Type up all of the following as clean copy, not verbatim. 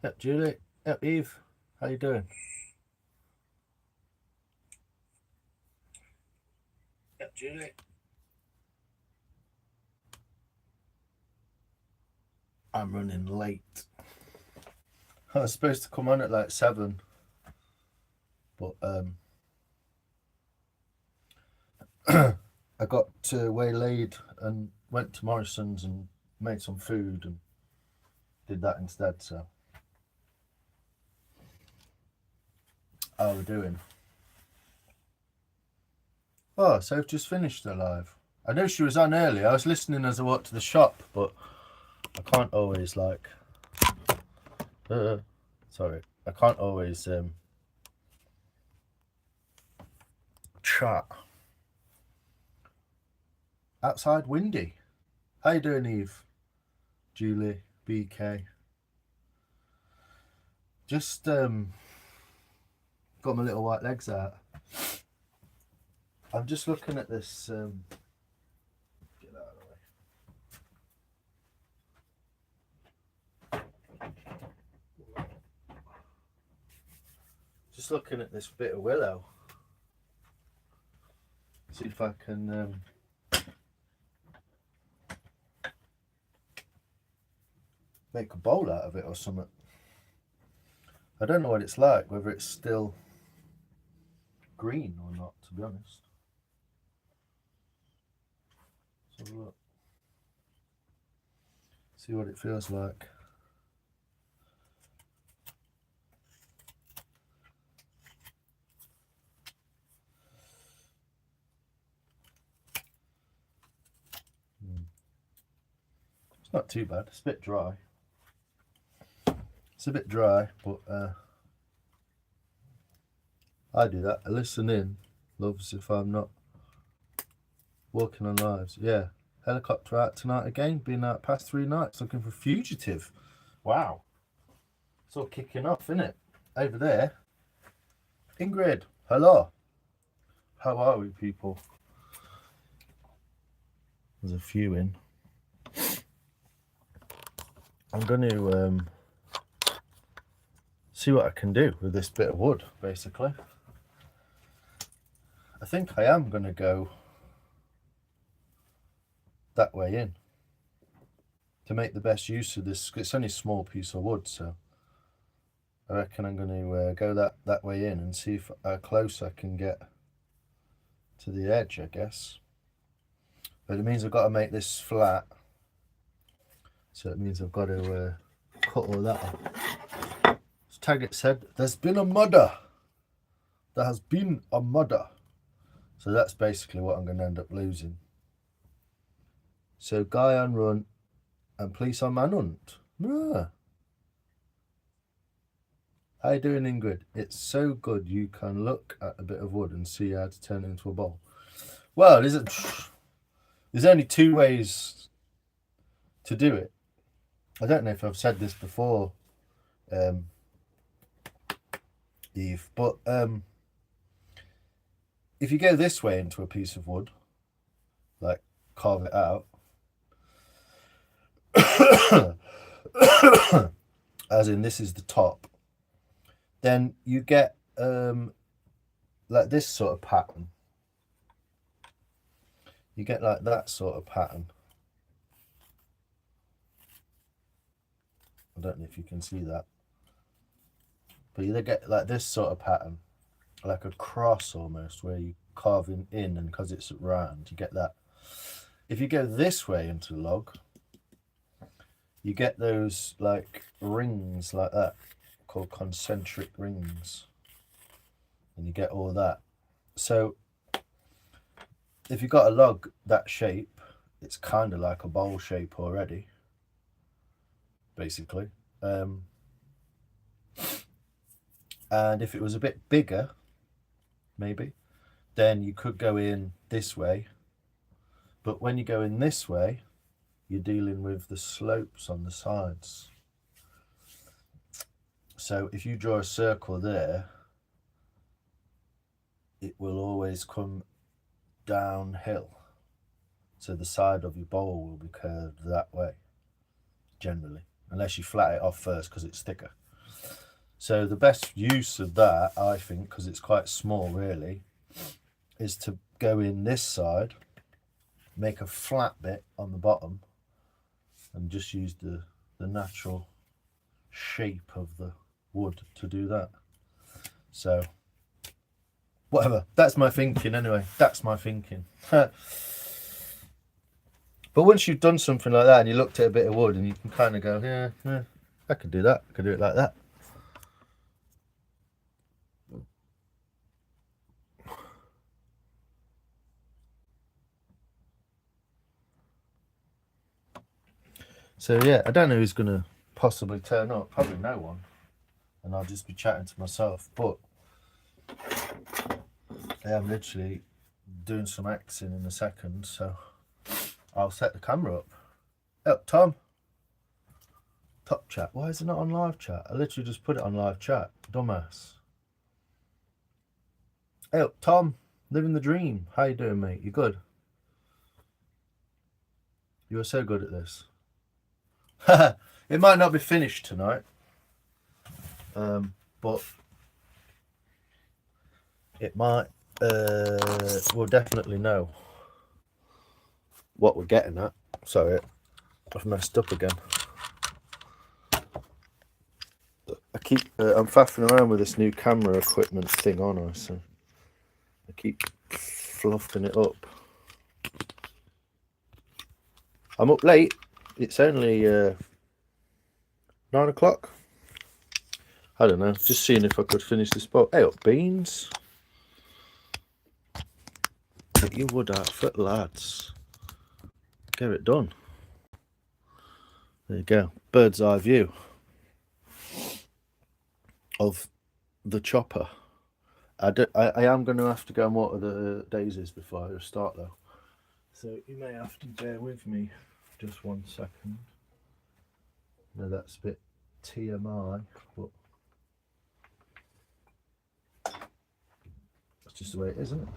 Yep, Julie. Yep, Eve. How you doing? Yep, Julie. I'm running late. I was supposed to come on at like 7, but I got waylaid and went to Morrison's and made some food and did that instead. So, how are we doing? Oh, so I've just finished the live. I know she was on earlier. I was listening as I walked to the shop, but I can't always Uh, sorry, I can't always chat. Outside windy. How you doing, Eve? Julie, BK. Just got my little white legs out. I'm just looking at this. Get out of the way. Just looking at this bit of willow. See if I can make a bowl out of it or something. I don't know what it's like, whether it's still green or not, to be honest. Let's have a look. See what it feels like. It's not too bad. It's a bit dry. It's a bit dry, but I do that. I listen in. Loves if I'm not walking on lives. Yeah. Helicopter out tonight again. Been out past 3 nights looking for fugitive. Wow. It's all kicking off, isn't it? Over there. Ingrid, hello. How are we, people? There's a few in. I'm going to see what I can do with this bit of wood, basically. I think I am going to go that way in to make the best use of this. It's only a small piece of wood, so I reckon I'm going to go that way in and see if how close I can get to the edge, I guess. But it means I've got to make this flat, so it means I've got to cut all that off. As Taggart said, there's been a murder. There has been a murder. So that's basically what I'm going to end up losing. So guy on run and police on manhunt. Ah. How you doing, Ingrid? It's so good you can look at a bit of wood and see how to turn it into a bowl. Well, there's only 2 ways to do it. I don't know if I've said this before, Eve, but if you go this way into a piece of wood, like carve it out, as in this is the top, then you get like this sort of pattern. You get like that sort of pattern. I don't know if you can see that, but you get like this sort of pattern, like a cross almost, where you carve in, and because it's round, you get that. If you go this way into the log, you get those like rings like that, called concentric rings, and you get all that. So if you've got a log that shape, it's kind of like a bowl shape already, basically. And if it was a bit bigger, maybe, then you could go in this way. But when you go in this way, you're dealing with the slopes on the sides. So if you draw a circle there, it will always come downhill. So the side of your bowl will be curved that way, generally, unless you flat it off first because it's thicker. So the best use of that, I think, because it's quite small really, is to go in this side, make a flat bit on the bottom, and just use the natural shape of the wood to do that. So whatever, that's my thinking anyway. That's my thinking. But once you've done something like that and you looked at a bit of wood and you can kind of go, yeah, I could do that. I could do it like that. So yeah, I don't know who's going to possibly turn up. Probably no one. And I'll just be chatting to myself. But I am literally doing some acting in a second, so I'll set the camera up. Oh, Tom. Top chat. Why is it not on live chat? I literally just put it on live chat. Dumbass. Hey, Tom. Living the dream. How you doing, mate? You good? You are so good at this. It might not be finished tonight, but it might. We'll definitely know what we're getting at. Sorry, I've messed up again. I'm faffing around with this new camera equipment thing on us, so I keep fluffing it up. I'm up late. It's only 9 o'clock. I don't know. Just seeing if I could finish this boat. Hey up, beans. Get your wood out for lads. Get it done. There you go. Bird's eye view of the chopper. I am going to have to go and water the daisies before I start though. So you may have to bear with me just 1 second. No, that's a bit TMI, but that's just the way it is, isn't it?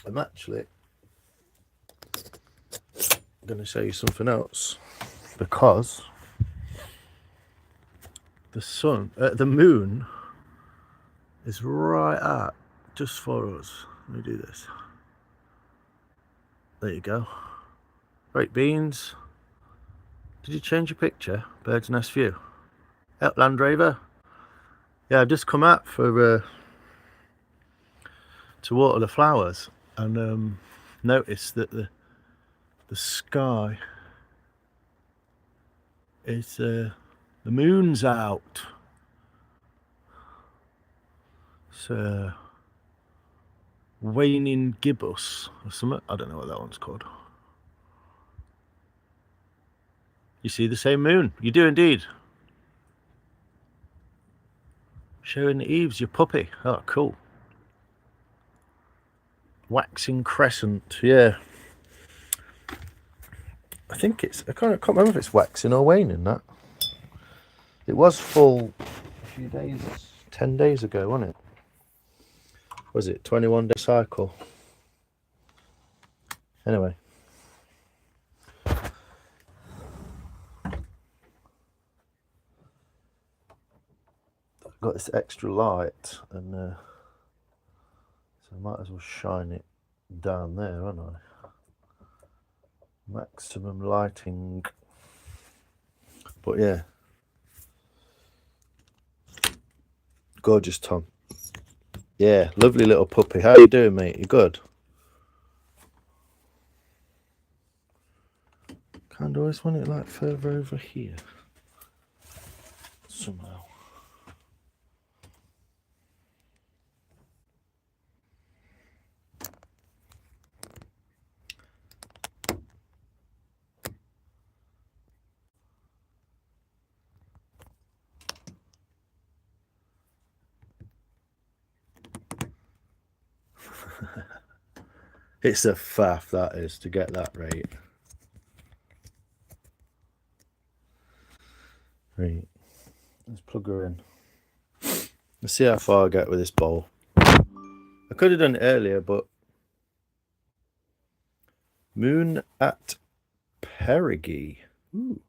I'm actually going to show you something else, because the moon is right at just for us. Let me do this. There you go. Right, beans. Did you change your picture? Bird's nest view. Yep, Land Rover. Yeah, I've just come out for to water the flowers, and noticed that the sky is the moon's out. It's waning gibbous or something. I don't know what that one's called. You see the same moon? You do indeed. Showing the eaves, your puppy. Oh, cool. Waxing crescent, yeah. I think I can't remember if it's waxing or waning, that. It was full a few days, 10 days ago, wasn't it? Was it 21-day cycle? Anyway. I've got this extra light, and so I might as well shine it down there, haven't I? Maximum lighting. But yeah. Gorgeous, Tom. Yeah, lovely little puppy. How you doing, mate? You good? Kind of always want it like further over here. Somehow. It's a faff, that is, to get that rate. Right. Let's plug her in. Let's see how far I get with this bowl. I could have done it earlier, but Moon at Perigee. Ooh.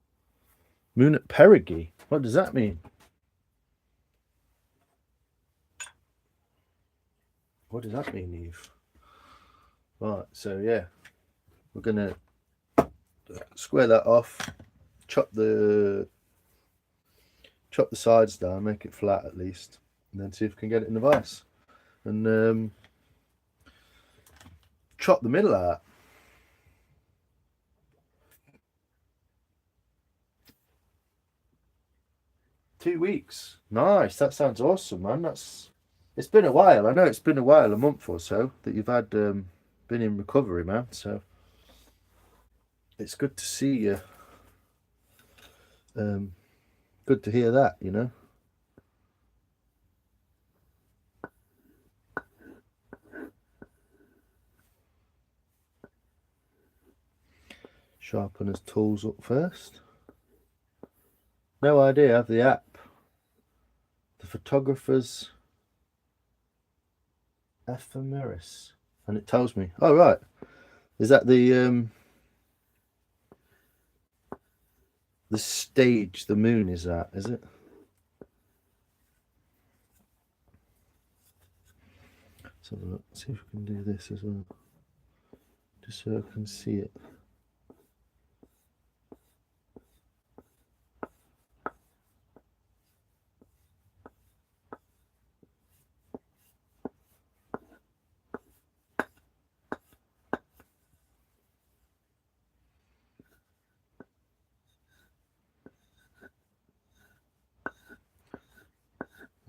Moon at Perigee. What does that mean? What does that mean, Eve? Right, so yeah, we're gonna square that off, chop the sides down, make it flat at least, and then see if we can get it in the vise, and chop the middle out. Two weeks. Nice. That sounds awesome, man. It's been a while. I know it's been a while, a month or so, that you've had been in recovery, man. So it's good to see you. Good to hear that, you know. Sharpen his tools up first. No idea. I have the app. The photographer's ephemeris, and it tells me. Oh right, is that the stage the moon is at? Is it? Let's have a look. See if we can do this as well, just so I can see it.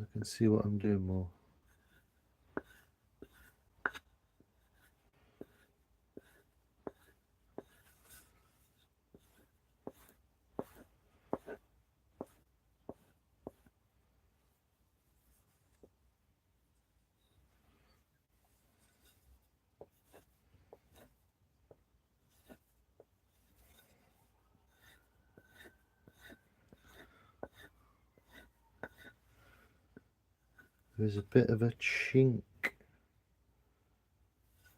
I can see what I'm doing more. There's a bit of a chink,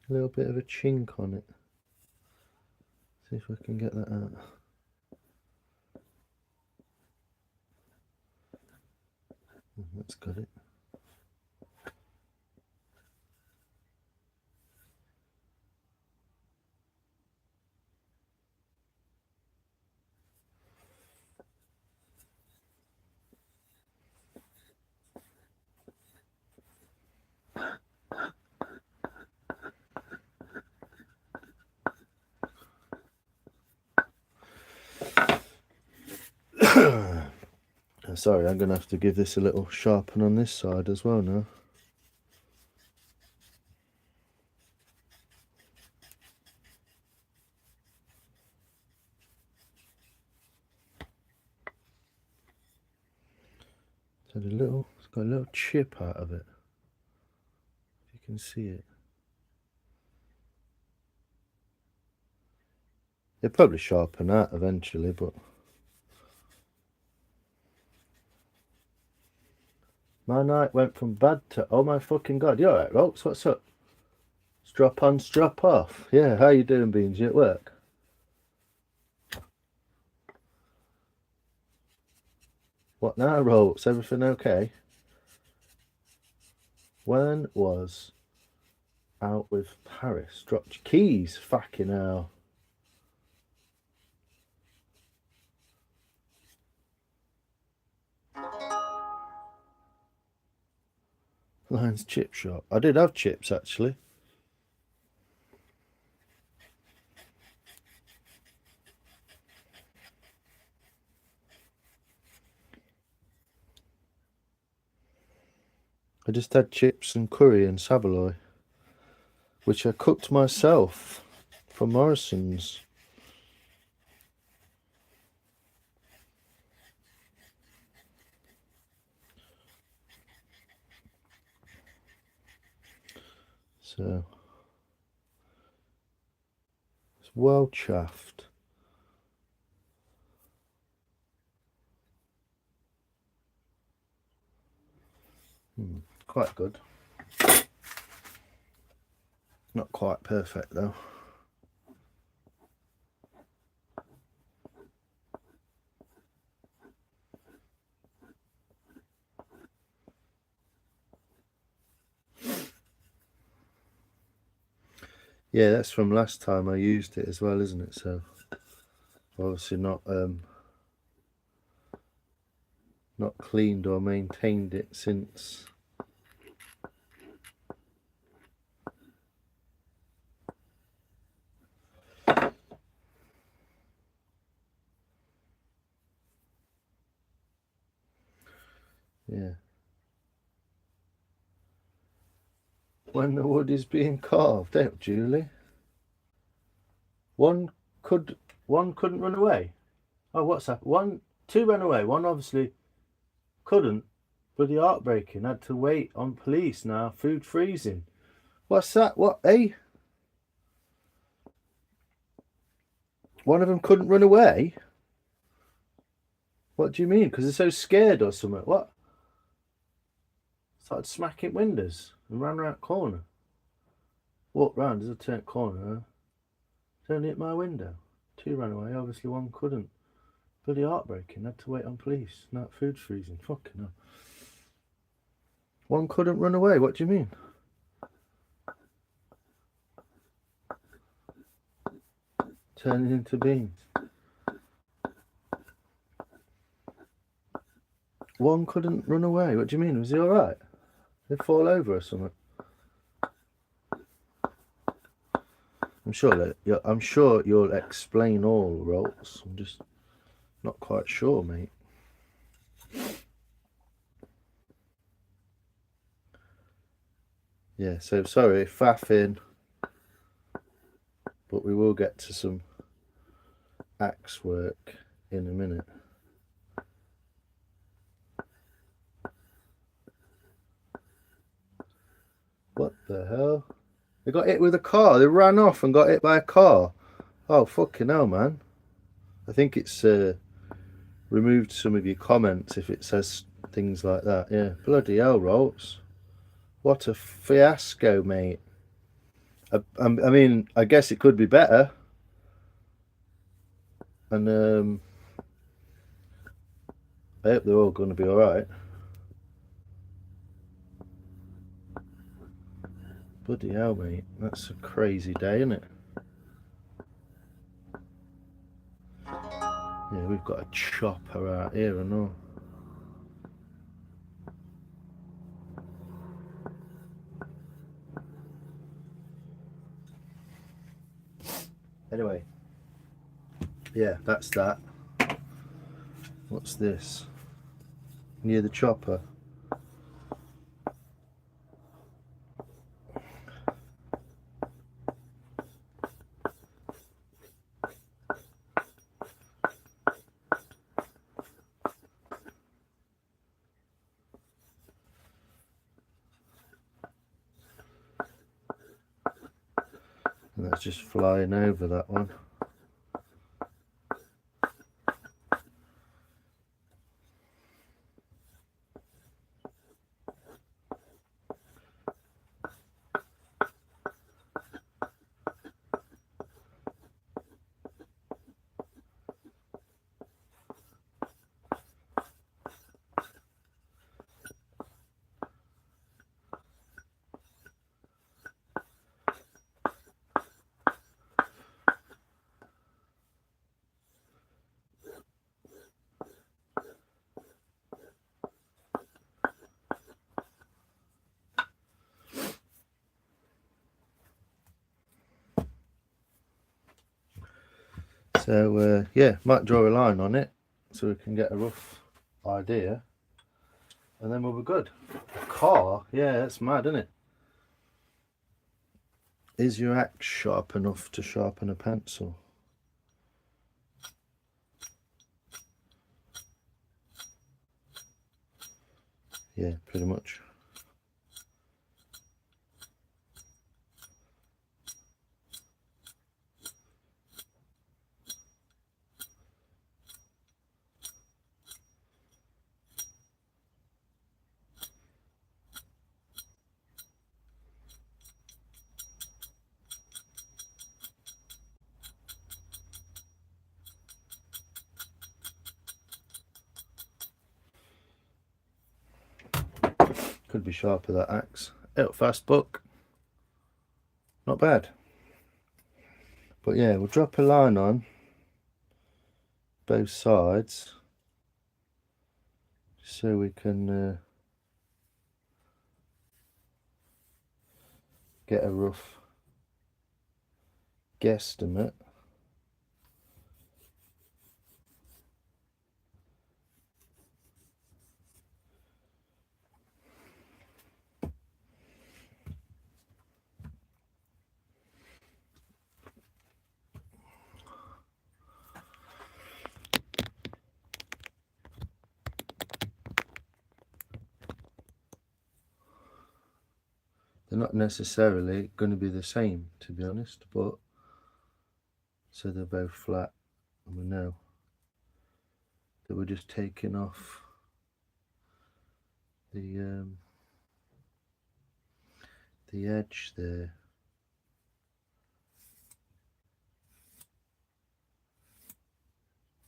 a little bit of a chink on it. See if I can get that out. That's got it. Sorry, I'm going to have to give this a little sharpen on this side as well now. It's got a little chip out of it. If you can see it. It'll probably sharpen that eventually, but my night went from bad to, oh my fucking god. You alright, Rolks? What's up? Strap on, strap off. Yeah, how you doing, Beans? You at work? What now, Rolks? Everything okay? When was out with Paris? Dropped your keys? Fucking hell. Lions chip shop. I did have chips actually. I just had chips and curry and saveloy, which I cooked myself from Morrison's. So it's well chaffed. Quite good. Not quite perfect though. Yeah, that's from last time I used it as well, isn't it? So obviously not cleaned or maintained it since. Yeah. When the wood is being carved out, Julie. One couldn't run away. Oh, what's that? Two ran away. One obviously couldn't. Bloody heartbreaking. Had to wait on police now. Food freezing. What's that? What? Eh? One of them couldn't run away? What do you mean? Because they're so scared or something? What? Started smacking windows and ran around the corner. Walked round as I turned corner. Turned hit my window. Two ran away. Obviously one couldn't. Bloody heartbreaking. Had to wait on police. Now food's freezing. Fucking hell. One couldn't run away. What do you mean? Turning into beans. One couldn't run away. What do you mean? Was he all right? Did he fall over or something? I'm sure you'll explain all, Rolls. I'm just not quite sure, mate. Yeah, so sorry, faffing, but we will get to some axe work in a minute. What the hell? They got hit with a car. They ran off and got hit by a car. Oh, fucking hell, man. I think it's removed some of your comments if it says things like that. Yeah, bloody hell, Rolls. What a fiasco, mate. I mean, I guess it could be better. And I hope they're all going to be alright. Bloody hell, mate. That's a crazy day, isn't it? Yeah, we've got a chopper out here and all. Anyway, yeah, that's that. What's this? Near the chopper. And that's just flying over that one. So yeah, might draw a line on it so we can get a rough idea, and then we'll be good. A car, yeah, that's mad, isn't it? Is your axe sharp enough to sharpen a pencil? Yeah, pretty much. Could be sharper, that axe. Out fast buck. Not bad. But yeah, we'll drop a line on both sides so we can get a rough guesstimate. They're not necessarily going to be the same, to be honest, but so they're both flat, and we know that we're just taking off the edge there.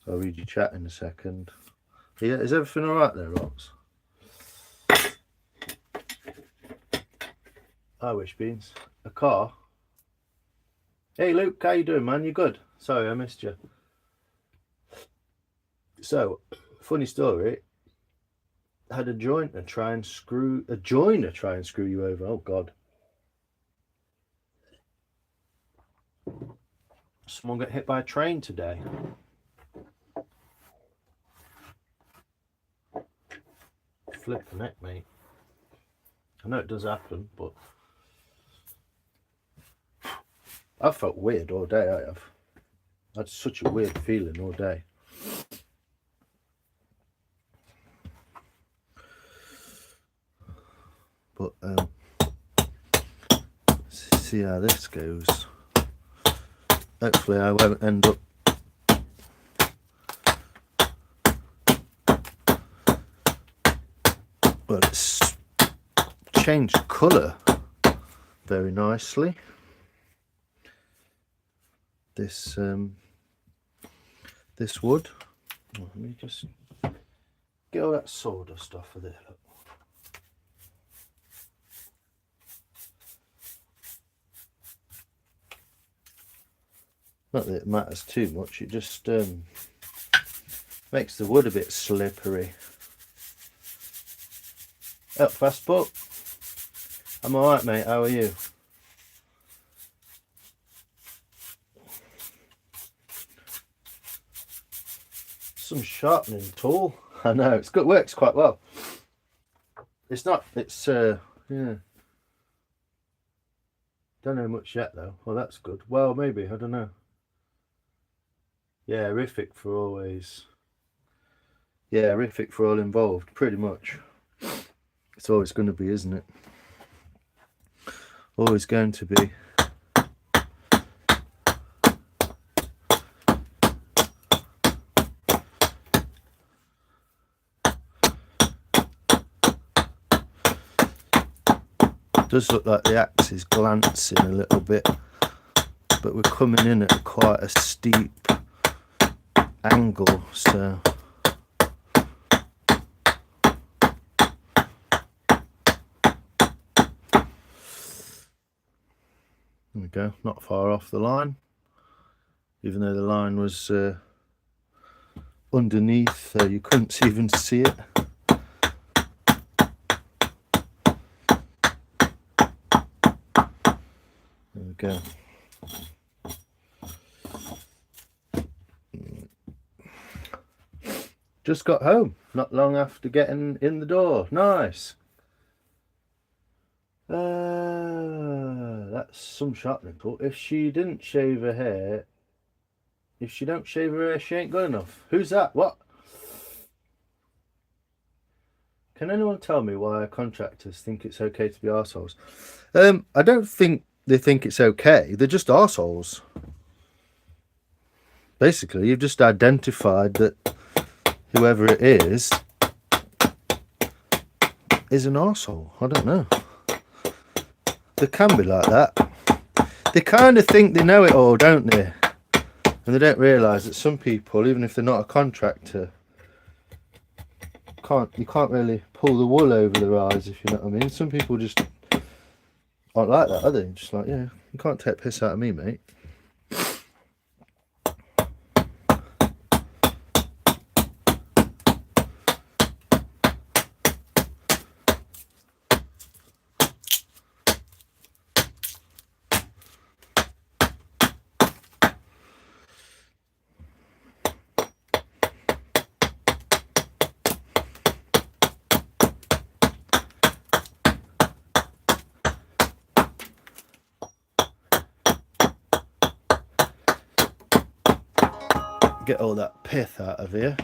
I'll read your chat in a second. Yeah, is everything all right there, Rox? I wish beans. A car. Hey Luke, how you doing, man? You good? Sorry, I missed you. So, funny story. I had a joiner try and screw you over. Oh God. Someone got hit by a train today. Flipping it, mate. I know it does happen, but I've felt weird all day. I have. I had such a weird feeling all day. But see how this goes. Hopefully I won't end up well, it's changed colour very nicely. This wood. Let me just get all that sawdust off of there. Look. Not that it matters too much, it just makes the wood a bit slippery. Up fast, buck. I'm alright, mate, how are you? Some sharpening tool. I know, it's good, works quite well. It's not, it's yeah. Don't know much yet though. Well, that's good. Well, maybe, I don't know. Yeah, horrific for always. Yeah, horrific for all involved, pretty much. It's always going to be, isn't it? Always going to be. It does look like the axe is glancing a little bit, but we're coming in at quite a steep angle, so there we go, not far off the line, even though the line was underneath, you couldn't even see it. There we go. Just got home, not long after getting in the door. Nice. That's some sharpening tool. If she didn't shave her hair, if she don't shave her hair, she ain't good enough. Who's that? What? Can anyone tell me why contractors think it's okay to be arseholes? I don't think they think it's okay. They're just arseholes. Basically, you've just identified that whoever it is an arsehole. I don't know. They can be like that. They kind of think they know it all, don't they? And they don't realise that some people, even if they're not a contractor, you can't really pull the wool over their eyes, if you know what I mean. Some people just aren't like that, are they? Just like, yeah, you can't take piss out of me, mate. Get all that pith out of here.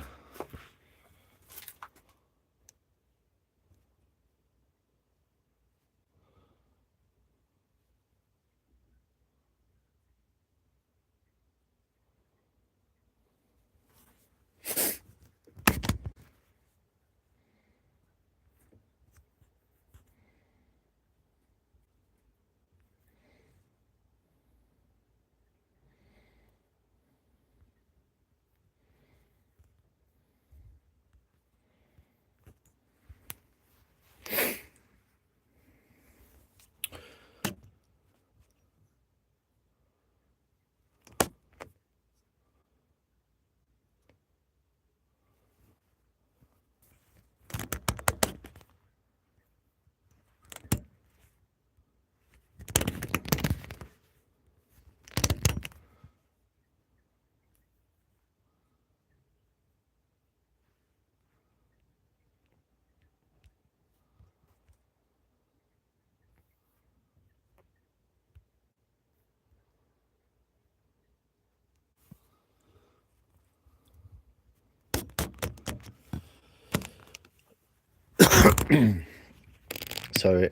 Sorry.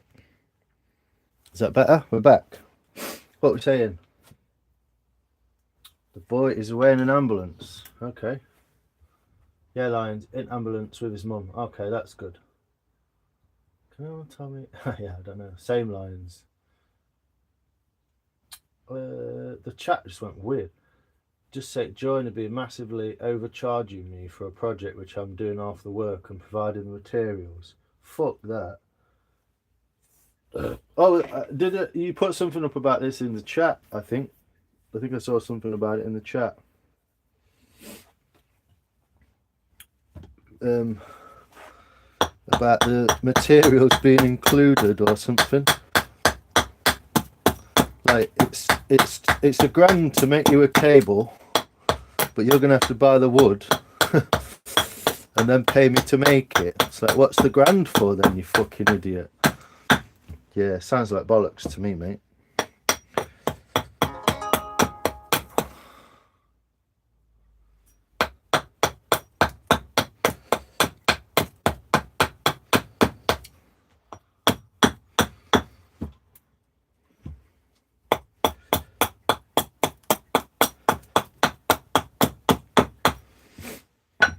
Is that better? We're back. What we're saying? The boy is away in an ambulance. Okay. Yeah, Lions in ambulance with his mum. Okay, that's good. Can anyone tell me? Yeah, I don't know. Same Lions. The chat just went weird. Just say Join would be massively overcharging me for a project which I'm doing half the work and providing the materials. Fuck that. Did you put something up about this in the chat? I think I saw something about it in the chat. About the materials being included or something. Like it's £1,000 to make you a cable, but you're gonna have to buy the wood and then pay me to make it. It's like, what's the £1,000 for then, you fucking idiot? Yeah, sounds like bollocks to me, mate.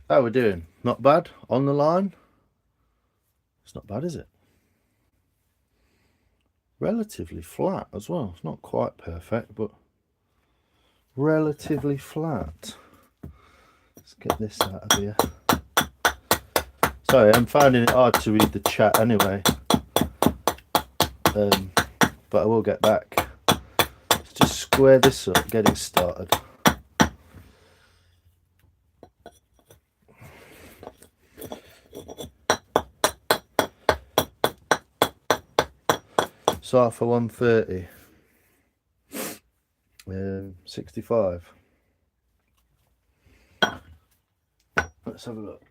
How we doing? Not bad? On the line? It's not bad, is it? Relatively flat as well. It's not quite perfect, but relatively flat. Let's get this out of here. Sorry, I'm finding it hard to read the chat anyway. But I will get back. Let's just square this up, get it started. So for 130, 65. Let's have a look.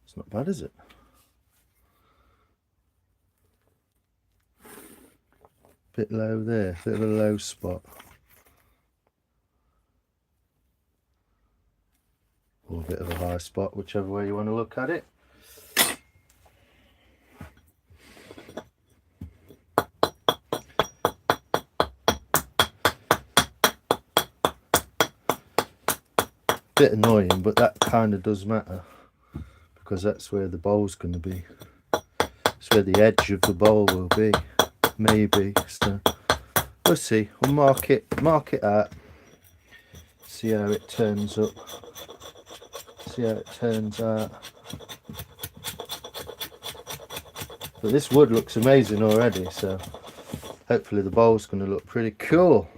It's not bad, is it? Bit low there, bit of a low spot. Or a bit of a high spot, whichever way you want to look at it. Bit annoying, but that kind of does matter because that's where the bowl's going to be. It's where the edge of the bowl will be, maybe. So we'll see. We'll mark it out. See how it turns up. See how it turns out. But this wood looks amazing already, so hopefully the bowl's going to look pretty cool.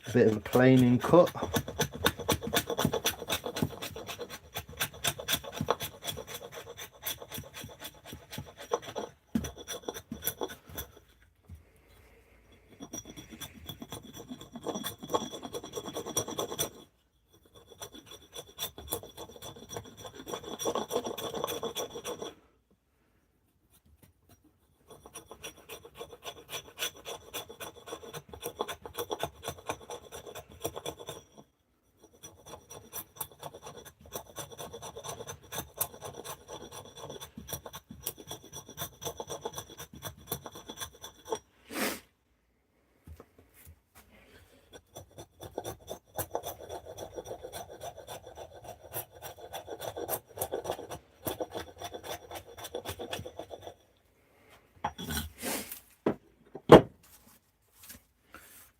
A bit of a planing cut.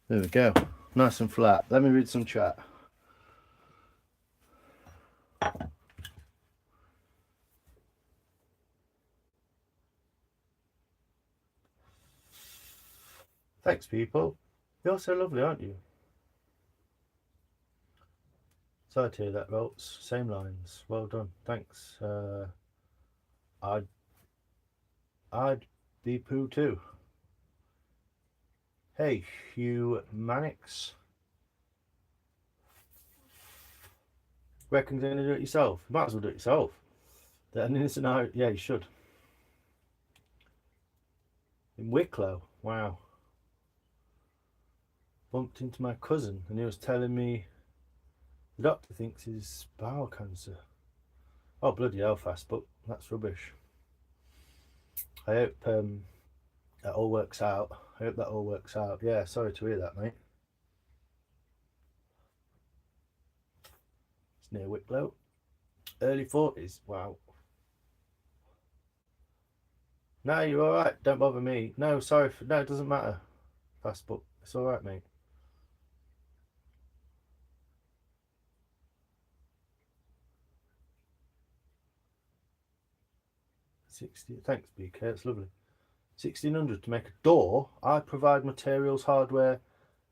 There we go, nice and flat. Let me read some chat. Thanks, people. You're so lovely, aren't you? Sorry to hear that, Rolts. Same lines. Well done. Thanks. I'd be poo too. Hey, Hugh Mannix. Reckon you're going to do it yourself? You might as well do it yourself. An innocent eye, yeah, you should. In Wicklow, wow. Bumped into my cousin and he was telling me the doctor thinks it's bowel cancer. Oh, bloody hell, fast, but that's rubbish. I hope that all works out. I hope that all works out. Yeah, sorry to hear that, mate. It's near Wicklow. Early 40s. Wow. No, you're all right. Don't bother me. No, sorry. No, it doesn't matter. Fast, but it's all right, mate. Thanks, BK. It's lovely. 1,600 to make a door. I provide materials, hardware,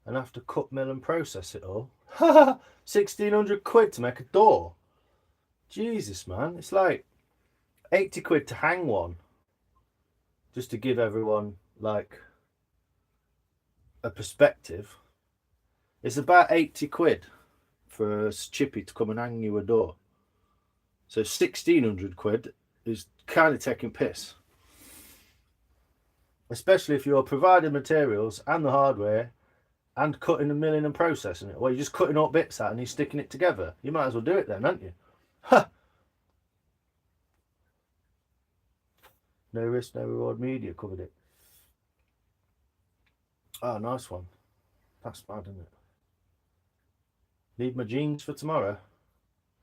and have to cut, mill, and process it all. 1,600 quid to make a door. Jesus, man. It's like 80 quid to hang one. Just to give everyone, like, a perspective. It's about 80 quid for a chippy to come and hang you a door. So 1,600 quid is kind of taking piss. Especially if you're providing materials and the hardware and cutting and milling and processing it. Well, you're just cutting all bits out and you're sticking it together. You might as well do it then, aren't you? Ha! No risk, no reward media covered it. Oh, nice one. That's bad, isn't it? Need my jeans for tomorrow.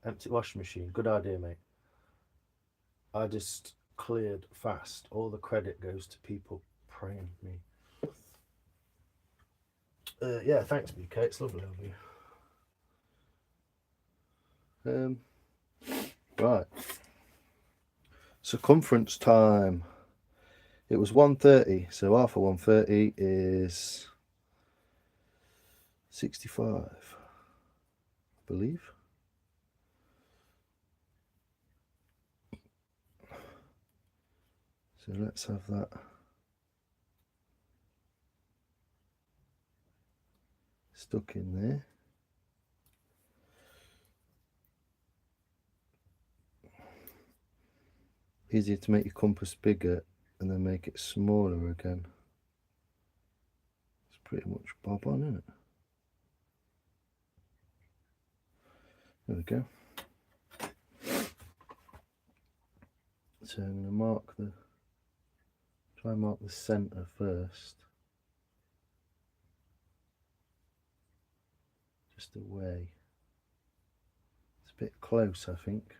Empty washing machine. Good idea, mate. I just cleared fast. All the credit goes to people praying for me. Yeah, thanks, BK. It's lovely of you. Right. Circumference time. It was 130, so half of 130 is 65, I believe. So let's have that stuck in there. Easier to make your compass bigger and then make it smaller again. It's pretty much bob on, isn't it? There we go. So I'm going to try and mark the centre first. Just away. It's a bit close, I think.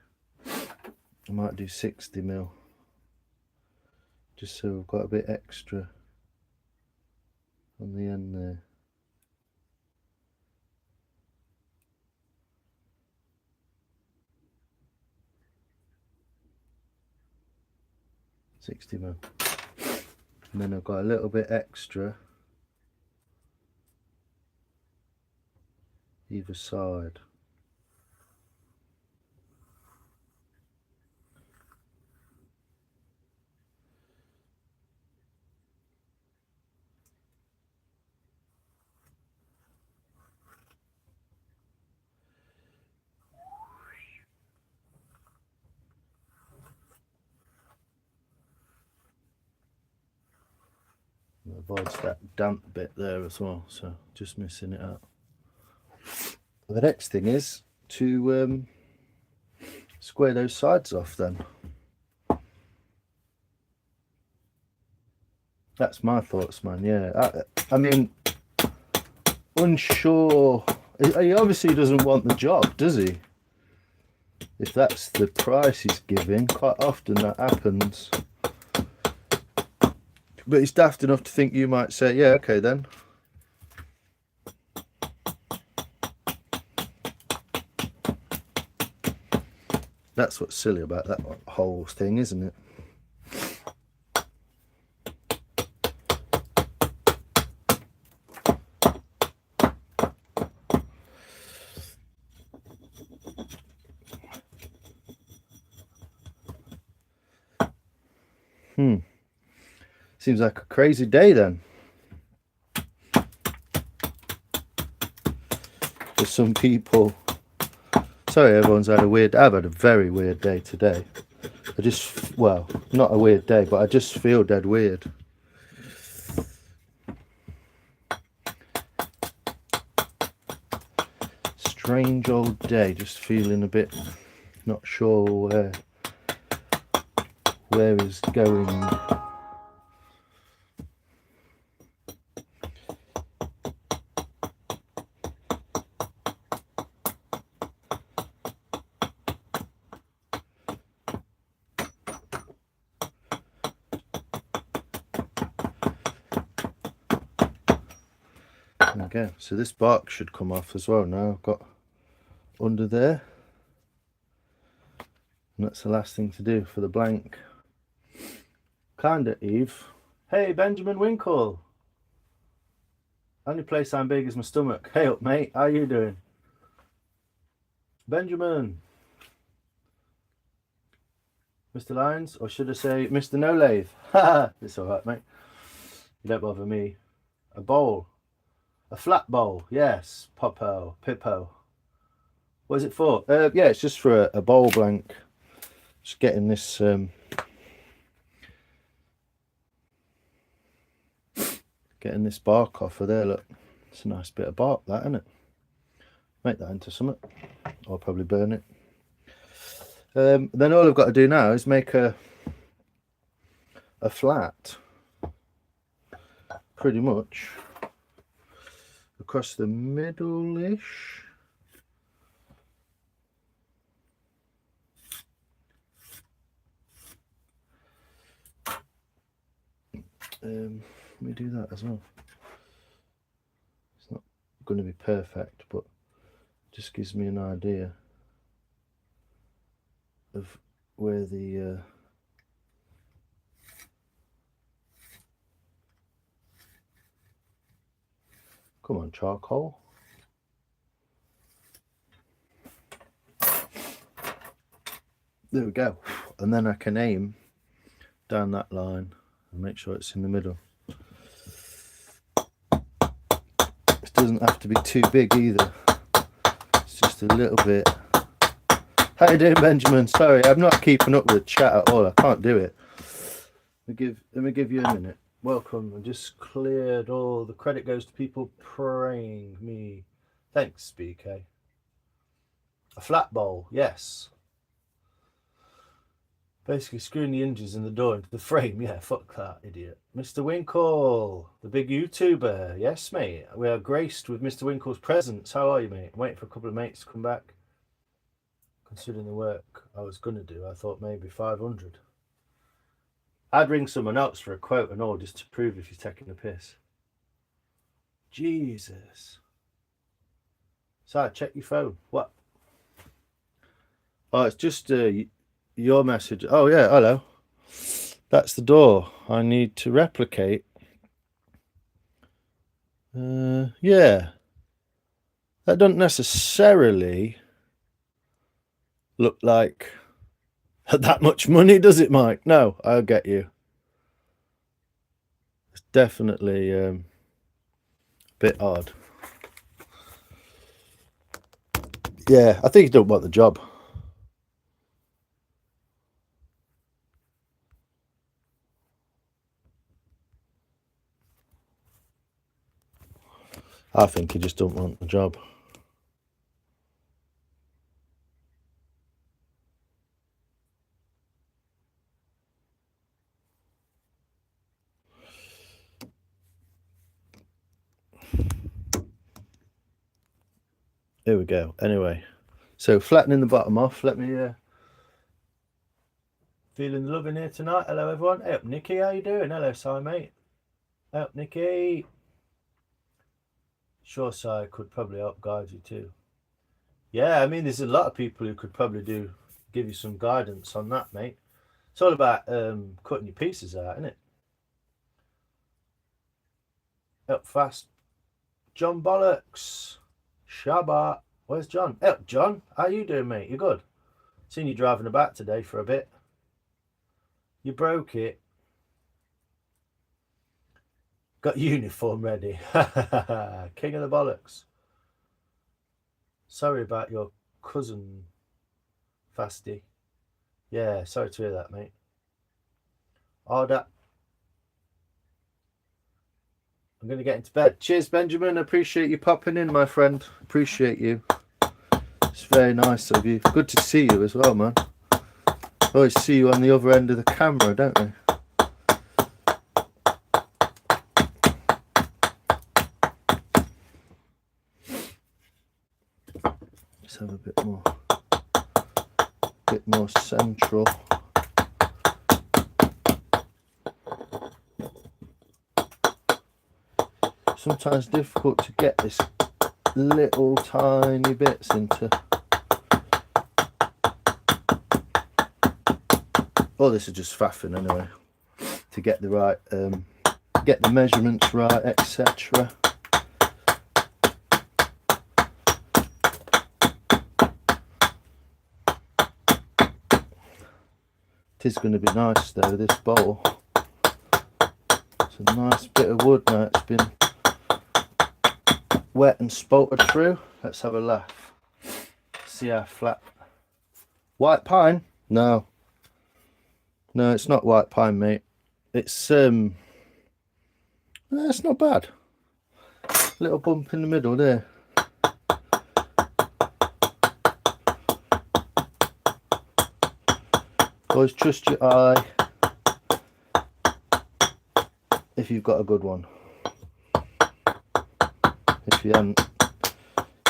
I might do 60 mil. Just so we've got a bit extra on the end there. 60mm. And then I've got a little bit extra either side. Avoids that damp bit there as well, so just missing it out. The next thing is to square those sides off then. That's my thoughts, man. Yeah, I mean, unsure. He obviously doesn't want the job, does he? If that's the price he's giving, quite often that happens. But he's daft enough to think you might say, yeah, okay then. That's what's silly about that whole thing, isn't it? Seems like a crazy day then. For some people. Sorry, everyone's had a weird. I've had a very weird day today. Well, not a weird day, but I just feel dead weird. Strange old day, just feeling a bit not sure where he's going. Okay, so this bark should come off as well now. I've got under there, and that's the last thing to do for the blank. Kinda Eve. Hey, Benjamin Winkle. Only place I'm big is my stomach. Hey up, mate. How you doing? Benjamin. Mr. Lyons, or should I say Mr. No Lathe? Haha, it's alright, mate. You don't bother me. A bowl. A flat bowl, yes. Pippo. What is it for? Yeah, it's just for a bowl blank. Just getting this bark off of there. Look, it's a nice bit of bark, that, isn't it? Make that into something. I'll probably burn it. Then all I've got to do now is make a flat, pretty much across the middle-ish. Let me do that as well. It's not going to be perfect, but it just gives me an idea of where the come on, charcoal. There we go. And then I can aim down that line and make sure it's in the middle. It doesn't have to be too big either. It's just a little bit. How you doing, Benjamin? Sorry, I'm not keeping up with chat at all. I can't do it. Let me give you a minute. Welcome. I just cleared all the credit goes to people praying me. Thanks, BK. A flat bowl, yes. Basically screwing the hinges in the door into the frame. Yeah, fuck that, idiot. Mr. Winkle, the big YouTuber. Yes, mate. We are graced with Mr. Winkle's presence. How are you, mate? I'm waiting for a couple of mates to come back. Considering the work I was going to do, I thought maybe 500. I'd ring someone else for a quote and all just to prove if he's taking the piss. Jesus. So, check your phone. What? Oh, it's just your message. Oh, yeah, hello. That's the door I need to replicate. Yeah. That doesn't necessarily look like that much money, does it, Mike? No, I'll get you. It's definitely a bit odd. Yeah, I think he don't want the job. I think he just don't want the job. Here we go. Anyway, so flattening the bottom off. Let me feeling the love in here tonight. Hello everyone. Hey up Nikki, how you doing? Hello Si mate. Hey up Nikki. Sure Si could probably help guide you too. Yeah, I mean there's a lot of people who could probably give you some guidance on that, mate. It's all about cutting your pieces out, isn't it? Up fast. John Bollocks. Shabbat. Where's John? Up John. How you doing, mate? You good? Seen you driving about today for a bit. You broke it. Got uniform ready. King of the bollocks. Sorry about your cousin, Fasty. Yeah, sorry to hear that, mate. Oh, that. I'm going to get into bed. Cheers, Benjamin. Appreciate you popping in, my friend. Appreciate you. It's very nice of you. Good to see you as well, man. Always see you on the other end of the camera, don't I? Let's have a bit more central. Sometimes difficult to get this little tiny bits into. Oh, this is just faffing anyway. To get the right, get the measurements right, etc. It is going to be nice though, this bowl. It's a nice bit of wood now, it's been wet and spouted through. Let's have a laugh. See how flat. White pine? No. No, it's not white pine, mate. It's it's not bad. Little bump in the middle there. Always trust your eye if you've got a good one. If you haven't,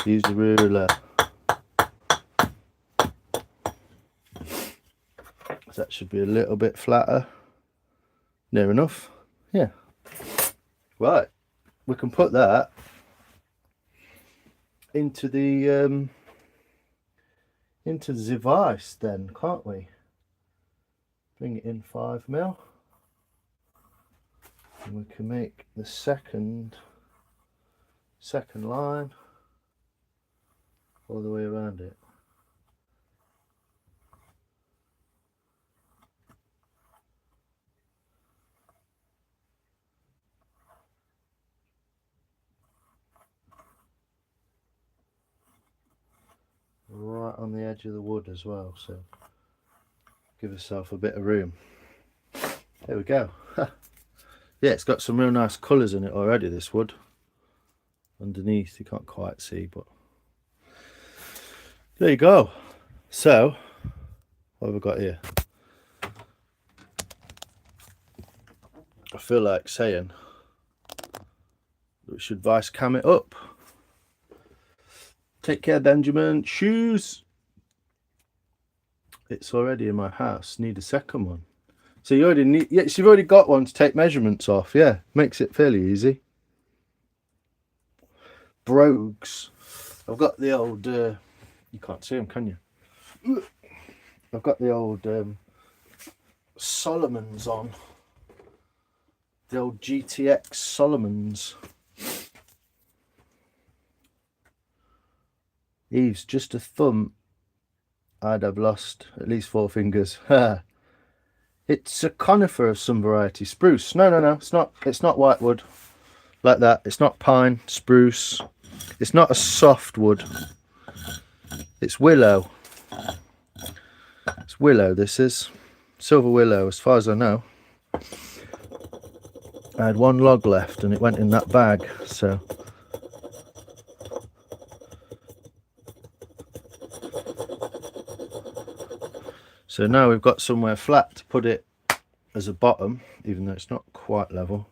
use the ruler. That should be a little bit flatter. Near enough. Yeah. Right. We can put that into the device then, can't we? Bring it in 5mm. And we can make the second line all the way around it. Right on the edge of the wood as well, so give yourself a bit of room. There we go. Yeah, it's got some real nice colours in it already, this wood. Underneath you can't quite see, but there you go. So what have we got here? I feel like saying we should vice cam it up. Take care, Benjamin. Shoes. It's already in my house. Need a second one. So you already need. Yes, you've already got one to take measurements off. Yeah, makes it fairly easy. Brogues. I've got the old. You can't see them, can you? I've got the old Solomons on. The old GTX Solomons. Eves, just a thumb, I'd have lost at least 4 fingers. It's a conifer of some variety. Spruce. No, it's not. It's not whitewood like that. It's not pine, spruce. It's not a softwood. It's willow. It's willow, this is. Silver willow, as far as I know. I had 1 log left and it went in that bag, so. So now we've got somewhere flat to put it as a bottom, even though it's not quite level.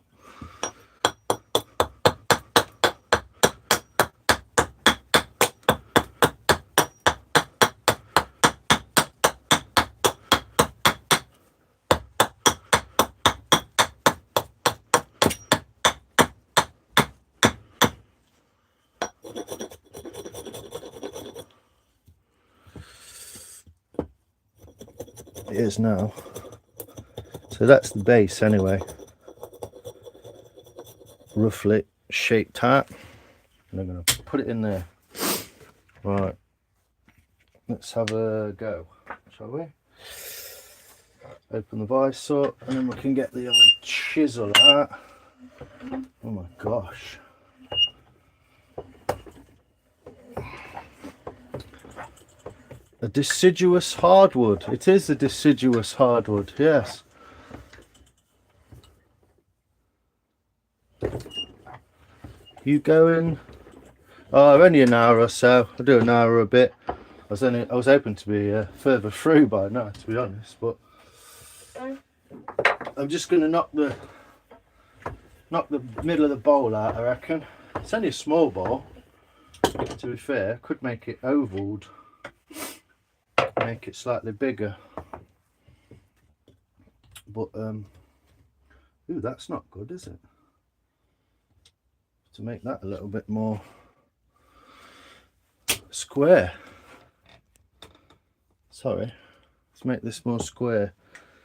It is now. So that's the base anyway. Roughly shaped out. And I'm going to put it in there. Right. Let's have a go, shall we? Open the vice up and then we can get the old chisel out. Oh my gosh. A deciduous hardwood. It is a deciduous hardwood, yes. You going? Oh, only an hour or so. I'll do an hour a bit. I was hoping to be further through by now, to be honest, but I'm just going to knock the middle of the bowl out, I reckon. It's only a small bowl, to be fair. Could make it ovaled, make it slightly bigger, but ooh, that's not good, is it? To make that a little bit more square. Sorry, let's make this more square.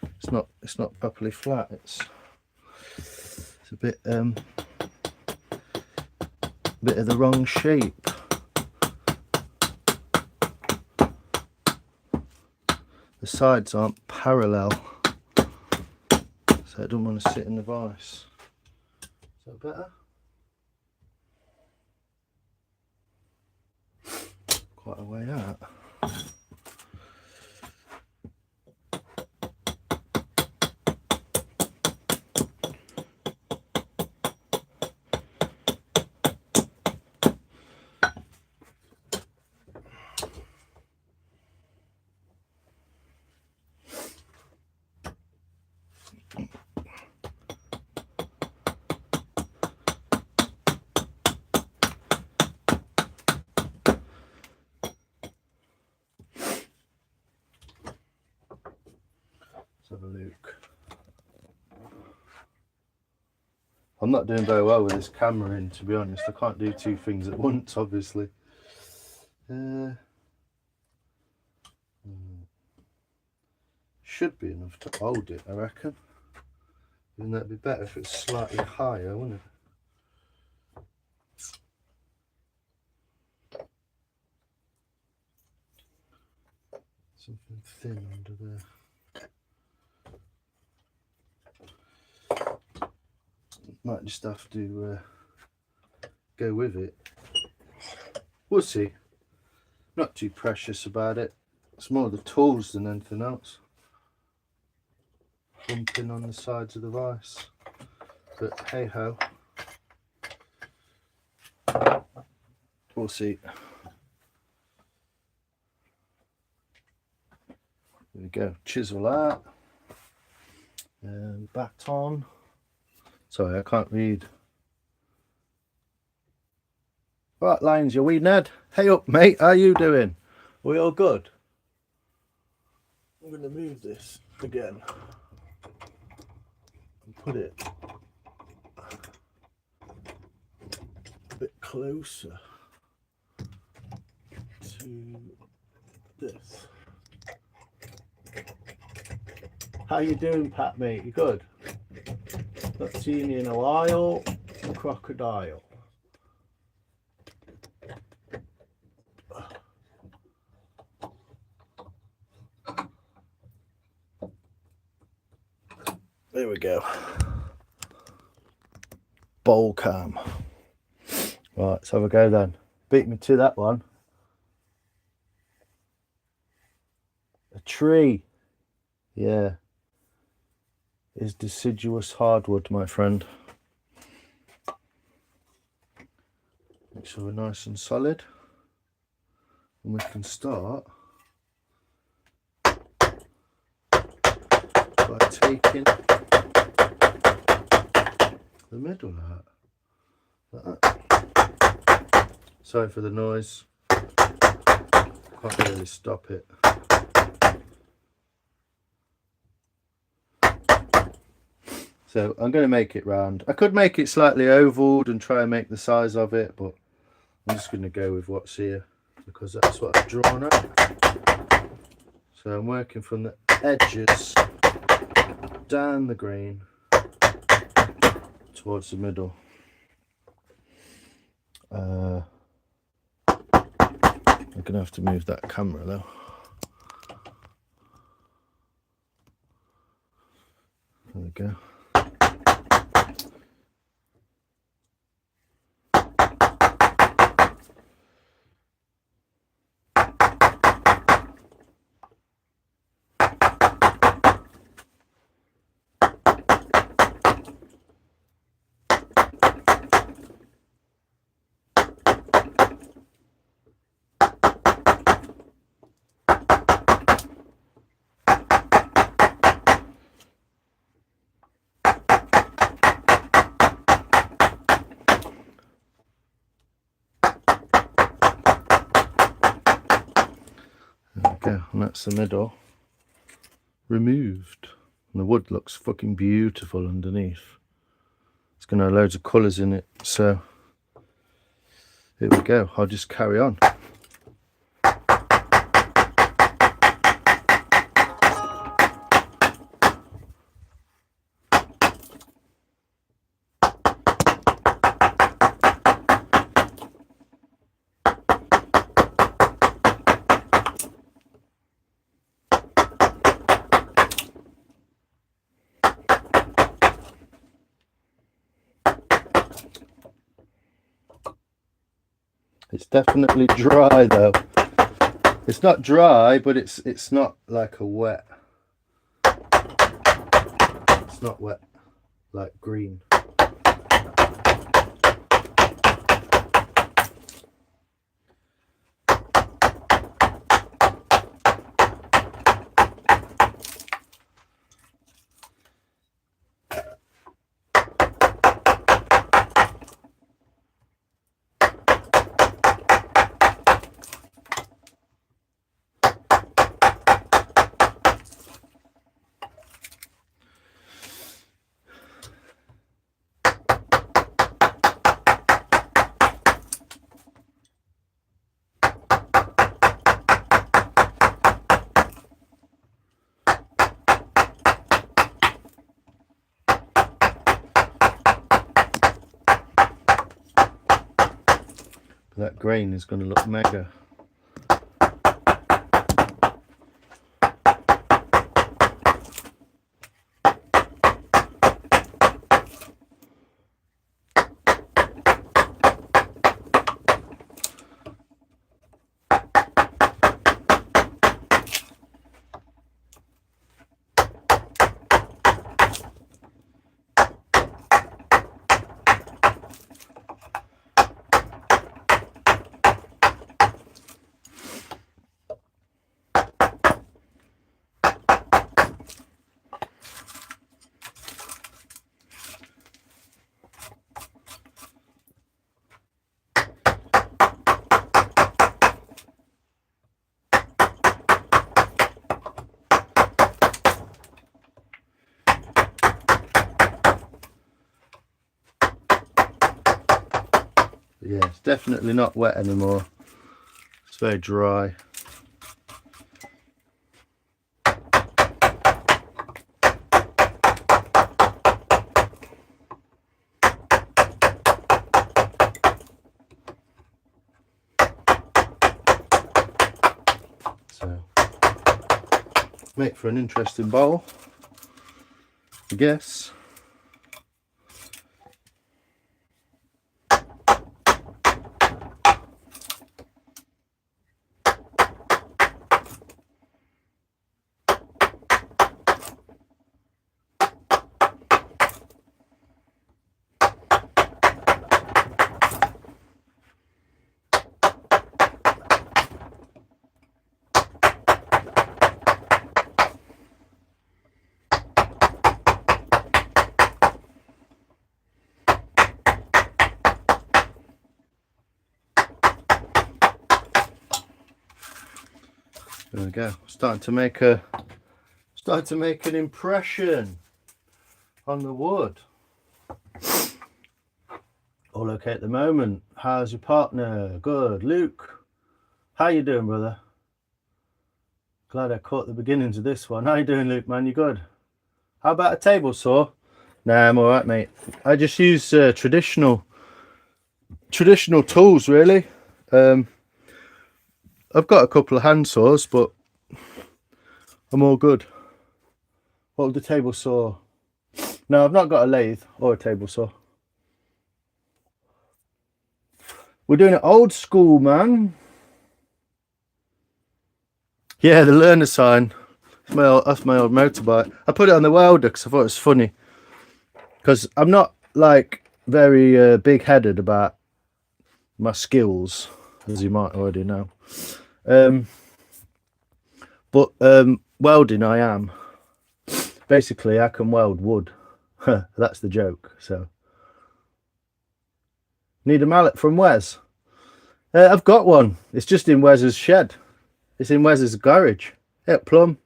It's not properly flat. It's a bit of the wrong shape. The sides aren't parallel, so I don't want to sit in the vice. Is that better? Quite a way out. Have a look. I'm not doing very well with this camera in, to be honest. I can't do 2 things at once, obviously. Should be enough to hold it, I reckon. Wouldn't that be better if it's slightly higher, wouldn't it? Something thin under there. Might just have to go with it. We'll see. Not too precious about it. It's more the tools than anything else. Bumping on the sides of the vice. But hey ho. We'll see. There we go. Chisel out. Baton. Sorry, I can't read. Right, Lines, your wee Ned. Hey up, mate. How you doing? We all good? I'm going to move this again and put it a bit closer to this. How you doing, Pat, mate? You good? Not seen you in a while. Crocodile. There we go. Bowl cam. Right, let's have a go then. Beat me to that one. A tree. Yeah. Is deciduous hardwood, my friend. Make sure we're nice and solid. And we can start by taking the middle out. Like that. Sorry for the noise. Can't really stop it. So I'm going to make it round. I could make it slightly ovaled and try and make the size of it, but I'm just going to go with what's here because that's what I've drawn up. So I'm working from the edges down the green towards the middle. I'm going to have to move that camera though. There we go. And that's the middle removed, and the wood looks fucking beautiful underneath. It's going to have loads of colours in it, so here we go. I'll just carry on. It's definitely dry though. It's not dry, but it's not like a wet. It's not wet like green. That grain is going to look mega. Yeah, it's definitely not wet anymore. It's very dry. Make for an interesting bowl, I guess. There we go. Starting to make an impression on the wood. All okay at the moment. How's your partner? Good. Luke, how you doing, brother? Glad I caught the beginnings of this one. How you doing, Luke, man? You good? How about a table saw? Nah, I'm all right, mate. I just use traditional tools, really. I've got a couple of hand saws, but I'm all good. What would the table saw? No, I've not got a lathe or a table saw. We're doing it old school, man. Yeah, the learner sign. That's my old motorbike. I put it on the welder because I thought it was funny. Because I'm not like very big-headed about my skills, as you might already know. But welding, I am. Basically, I can weld wood. That's the joke. So, need a mallet from Wes? I've got one. It's just in Wes's shed. It's in Wes's garage. At Plum.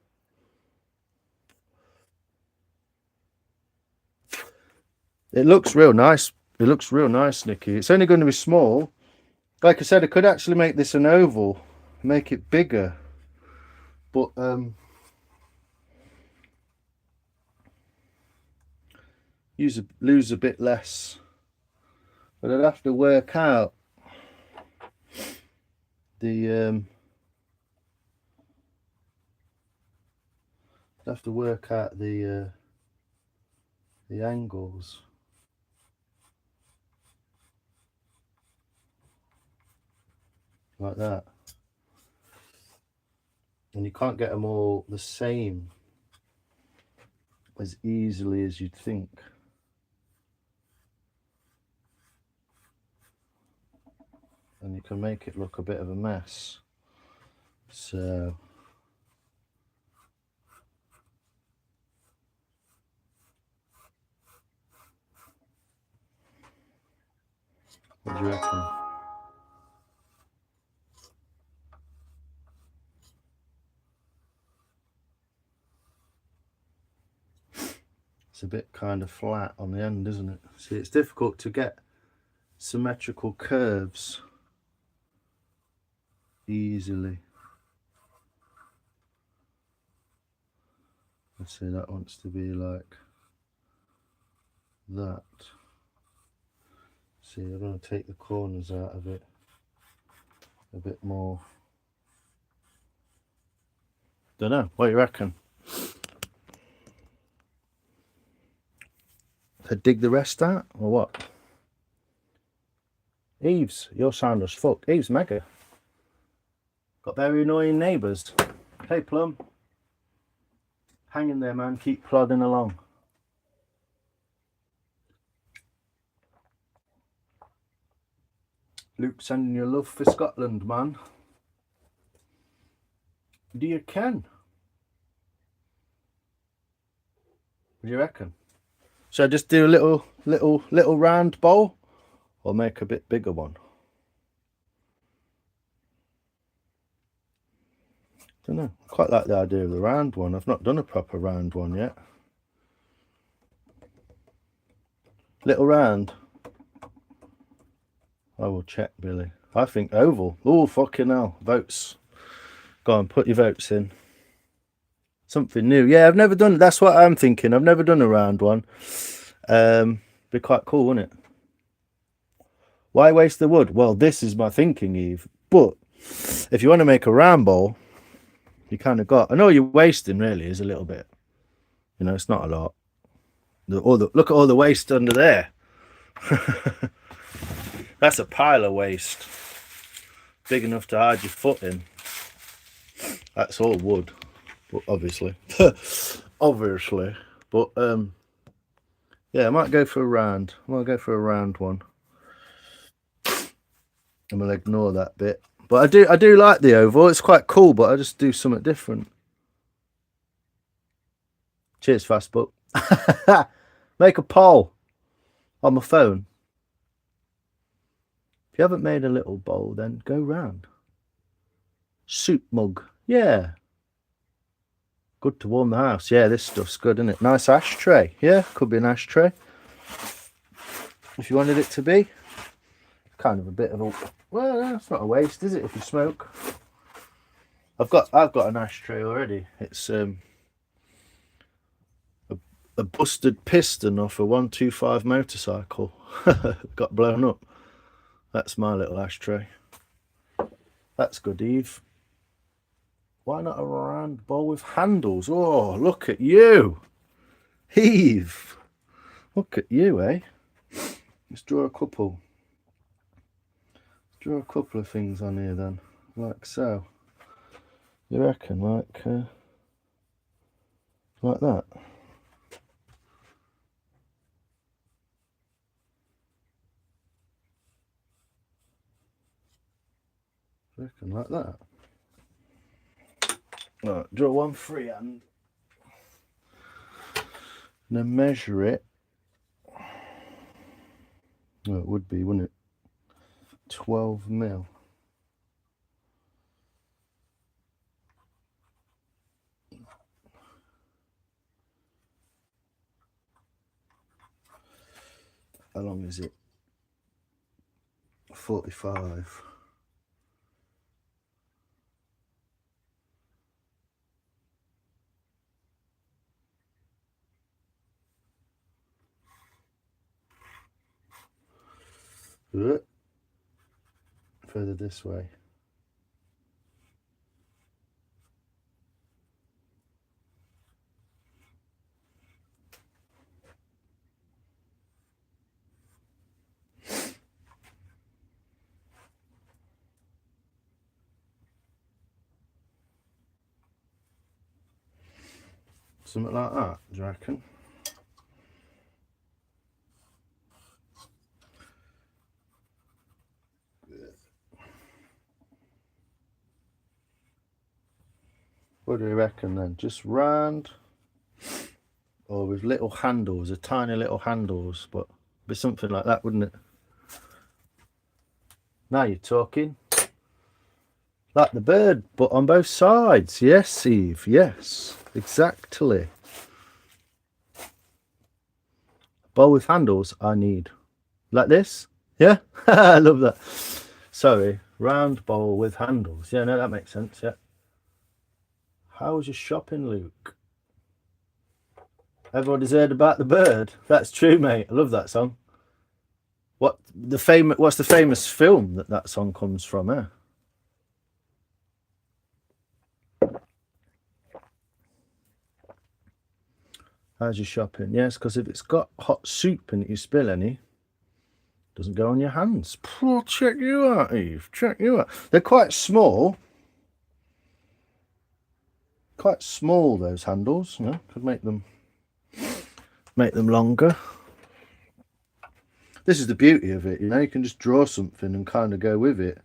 It looks real nice. It looks real nice, Nicky. It's only going to be small. Like I said, I could actually make this an oval, make it bigger. But lose a bit less. But I'd have to work out the angles. Like that. And you can't get them all the same as easily as you'd think. And you can make it look a bit of a mess. So what do you reckon? It's a bit kind of flat on the end, isn't it? See, it's difficult to get symmetrical curves easily. Let's see, that wants to be like that. See, I'm going to take the corners out of it a bit more. Don't know, what do you reckon? To dig the rest out or what? Eves, your sound was fucked. Eves, mega. Got very annoying neighbours. Hey, Plum. Hang in there, man. Keep plodding along. Luke, sending your love for Scotland, man. Do you can? What do you reckon? Should I just do a little round bowl, or make a bit bigger one? Don't know. I quite like the idea of the round one. I've not done a proper round one yet. Little round. I will check, Billy. I think oval. Oh, fucking hell. Votes. Go on, put your votes in. Something new. Yeah, I've never done. That's what I'm thinking. I've never done a round one. Be quite cool, wouldn't it? Why waste the wood? Well, this is my thinking, Eve. But if you want to make a round bowl, You kind of got, and all you're wasting really is a little bit. You know, it's not a lot. Look at all the waste under there. That's a pile of waste. Big enough to hide your foot in. That's all wood, but obviously. Obviously. But yeah, I might go for a round. I might go for a round one. And we'll ignore that bit. But I do like the oval. It's quite cool, but I just do something different. Cheers, Fastbook. Make a poll on my phone. If you haven't made a little bowl, then go round. Soup mug. Yeah. Good to warm the house. Yeah, this stuff's good, isn't it? Nice ashtray. Yeah, could be an ashtray. If you wanted it to be. Kind of a bit of a... Well, it's not a waste, is it, if you smoke? I've got an ashtray already. It's a busted piston off a 125 motorcycle. Got blown up. That's my little ashtray. That's good, Eve. Why not a round bowl with handles? Oh, look at you. Eve. Look at you, eh? Let's draw a couple. Draw a couple of things on here then. Like so. You reckon? Like that. Reckon like that. Right, draw one freehand. And then measure it. Well, it would be, wouldn't it? 12 mil. How long is it? 45. Further this way. Something like that, do you reckon? What do you reckon then? Just round, or with little handles, a tiny little handles, but be something like that, wouldn't it? Now you're talking. Like the bird, but on both sides. Yes, Eve. Yes, exactly. Bowl with handles I need. Like this? Yeah? I love that. Sorry. Round bowl with handles. Yeah, no, that makes sense. Yeah. How was your shopping, Luke? Everybody's heard about the bird. That's true, mate. I love that song. What's the famous film that song comes from, eh? How's your shopping? Yes, because if it's got hot soup and you spill any, it doesn't go on your hands. Oh, check you out, Eve. Check you out. They're quite small. Quite small, those handles. You know, could make them longer. This is the beauty of it, you know, you can just draw something and kind of go with it.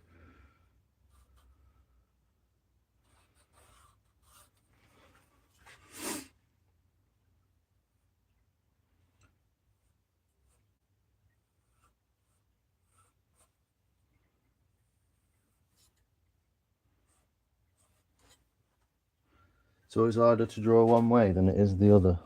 It's always harder to draw one way than it is the other.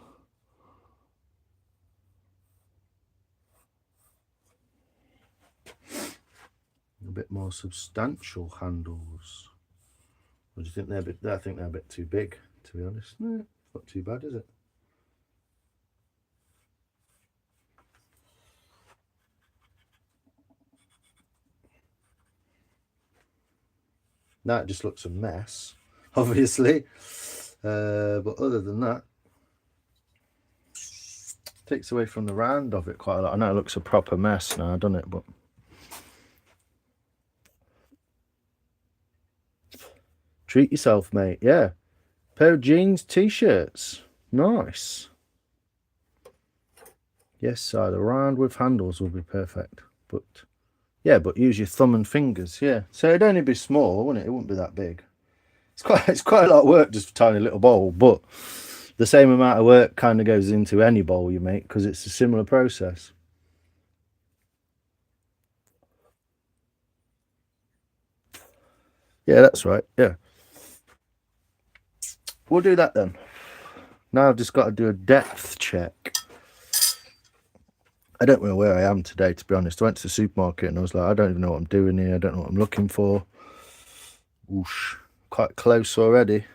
A bit more substantial handles. Or do you think they're a bit? I think they're a bit too big, to be honest. No, not too bad, is it? Now it just looks a mess. obviously. But other than that, takes away from the round of it quite a lot. I know it looks a proper mess now, doesn't it? But treat yourself, mate. Yeah. Pair of jeans, t-shirts. Nice. Yes, side around with handles would be perfect. But yeah, but use your thumb and fingers. Yeah. So it'd only be small, wouldn't it? It wouldn't be that big. It's quite a lot of work just for a tiny little bowl, but the same amount of work kind of goes into any bowl you make because it's a similar process. Yeah, that's right. Yeah. We'll do that then. Now I've just got to do a depth check. I don't know where I am today, to be honest. I went to the supermarket and I was like, I don't even know what I'm doing here. I don't know what I'm looking for. Whoosh. Quite close already.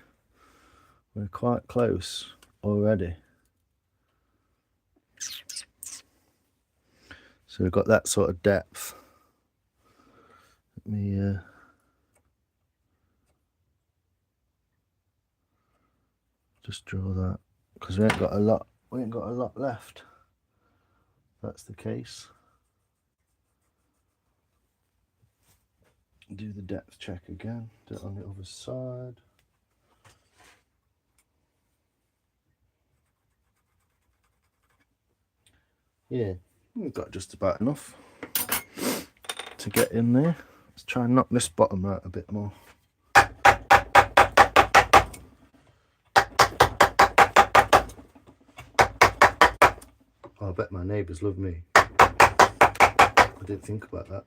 We're quite close already. So we've got that sort of depth. Let me just draw that, because we ain't got a lot left. That's the case. Do the depth check again. Do it on the other side. Yeah, we've got just about enough to get in there. Let's try and knock this bottom out a bit more. Oh, I bet my neighbours love me. I didn't think about that.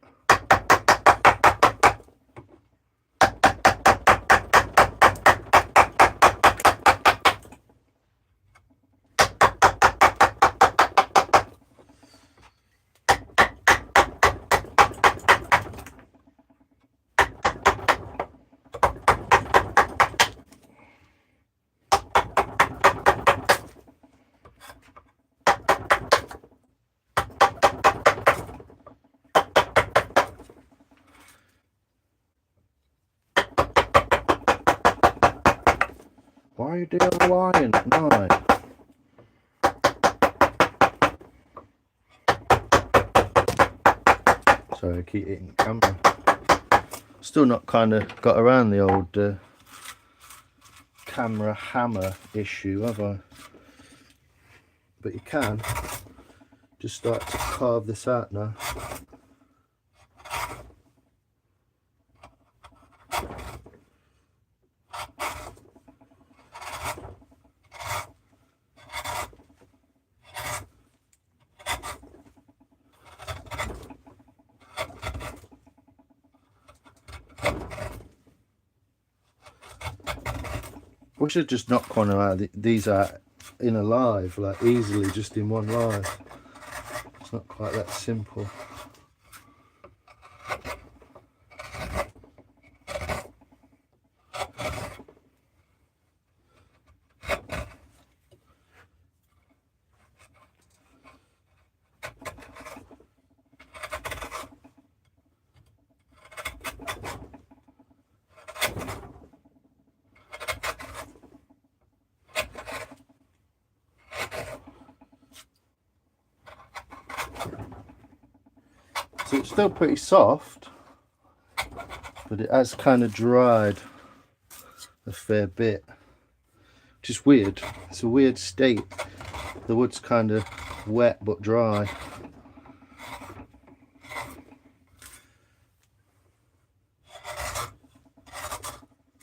Why are you DIYing at night? Sorry, I keep hitting the camera. Still not kind of got around the old camera hammer issue, have I? But you can just start to carve this out now. We should just knock one out. These out in a live, like easily, just in one live. It's not quite that simple. So it's still pretty soft, but it has kind of dried a fair bit, which is weird. It's a weird state. The wood's kind of wet but dry.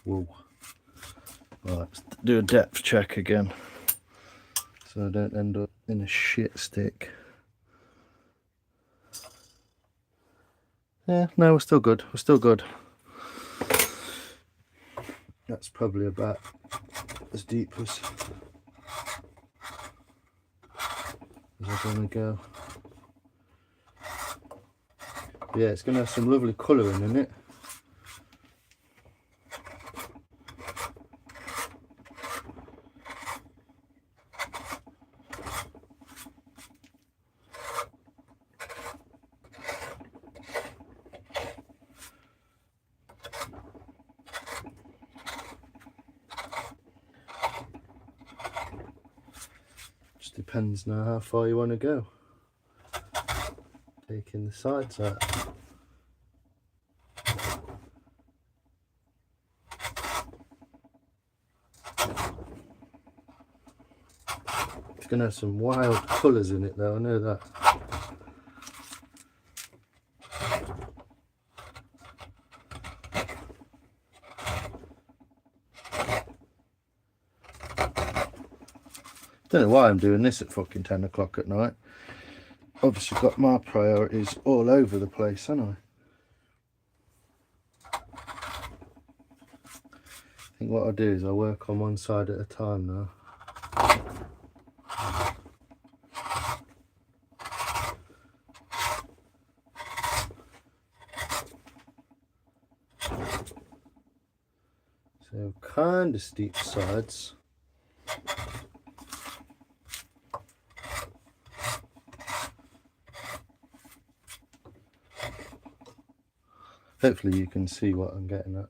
Whoa. Right, let's do a depth check again so I don't end up in a shit stick. Yeah, no, we're still good. We're still good. That's probably about as deep as I'm going to go. Yeah, it's going to have some lovely colouring in it. Depends now how far you want to go. Taking the sides out. It's going to have some wild colours in it though, I know that. Don't know why I'm doing this at fucking 10 o'clock at night. Obviously got my priorities all over the place, haven't I? I think what I'll do is I'll work on one side at a time now. So kind of steep sides. Hopefully you can see what I'm getting at.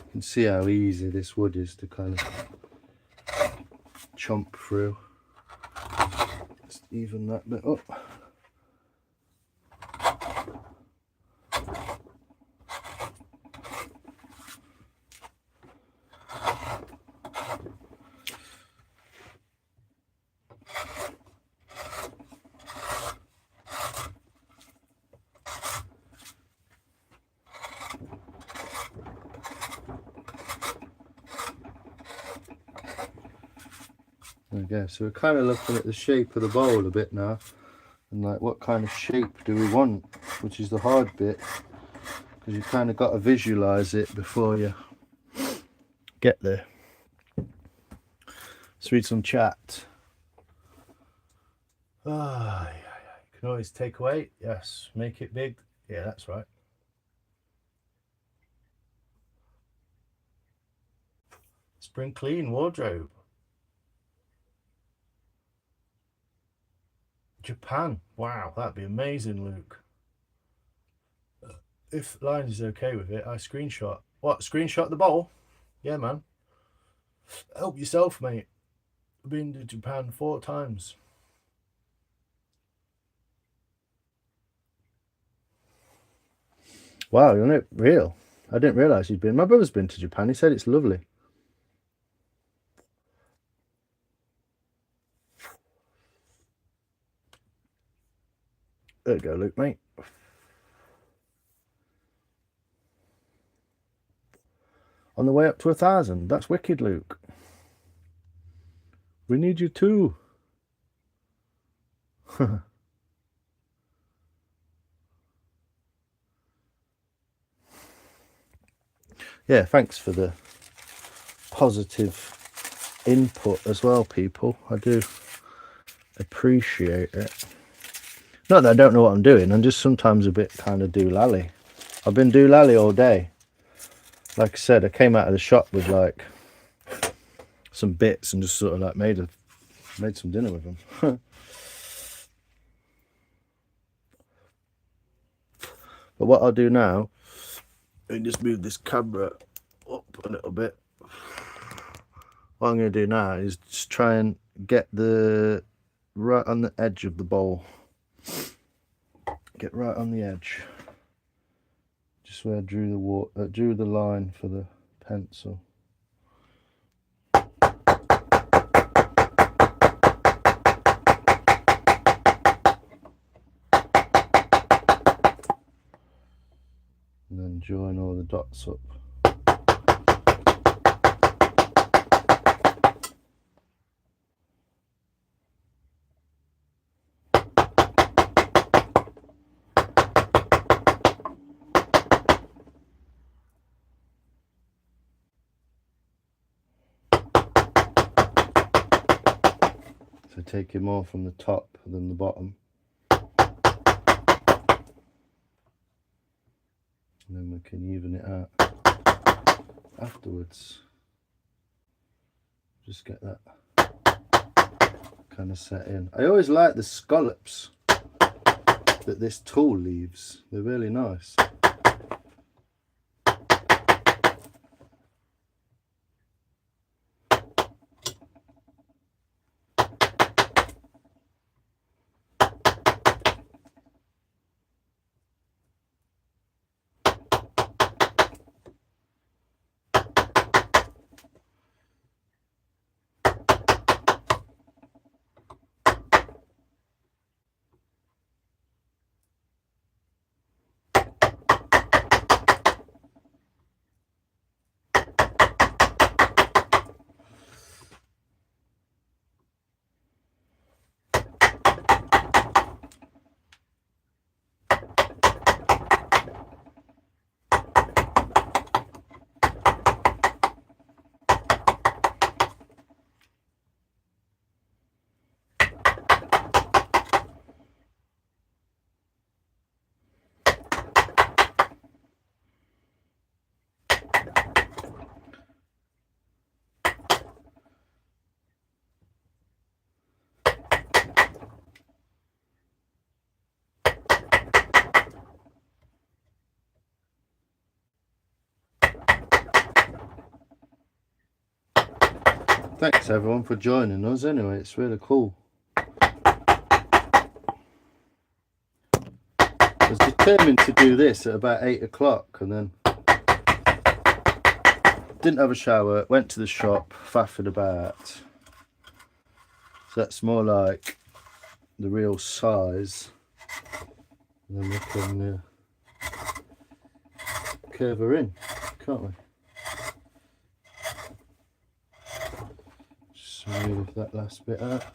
You can see how easy this wood is to kind of chomp through. Just even that bit up. There we go. So we're kind of looking at the shape of the bowl a bit now, and like what kind of shape do we want, which is the hard bit, because you kind of got to visualize it before you get there. Let's read some chat. Ah, yeah. You can always take away. Yes, make it big. Yeah, that's right. Spring clean wardrobe. Japan. Wow, that'd be amazing, Luke. If Line is okay with it, I screenshot. What? Screenshot the bowl? Yeah, man. Help yourself, mate. I've been to Japan 4 times. Wow, you're not real. I didn't realise you'd been. My brother's been to Japan. He said it's lovely. There you go, Luke, mate. On the way up to 1,000. That's wicked, Luke. We need you too. Yeah, thanks for the positive input as well, people. I do appreciate it. Not that I don't know what I'm doing, I'm just sometimes a bit kind of doolally. I've been doolally all day. Like I said, I came out of the shop with like some bits and just sort of like made some dinner with them. But what I'll do now, let me just move this camera up a little bit. What I'm going to do now is just try and get the right on the edge of the bowl. Get right on the edge. Just where I drew the line for the pencil. And then join all the dots up. So taking more from the top than the bottom. we can even it out afterwards. Just get that kind of set in. I always like the scallops that this tool leaves. They're really nice. Thanks everyone for joining us anyway, it's really cool. I was determined to do this at about 8 o'clock and then didn't have a shower, went to the shop, faffed about. So that's more like the real size. And then we can curve her in, can't we? Just move that last bit out.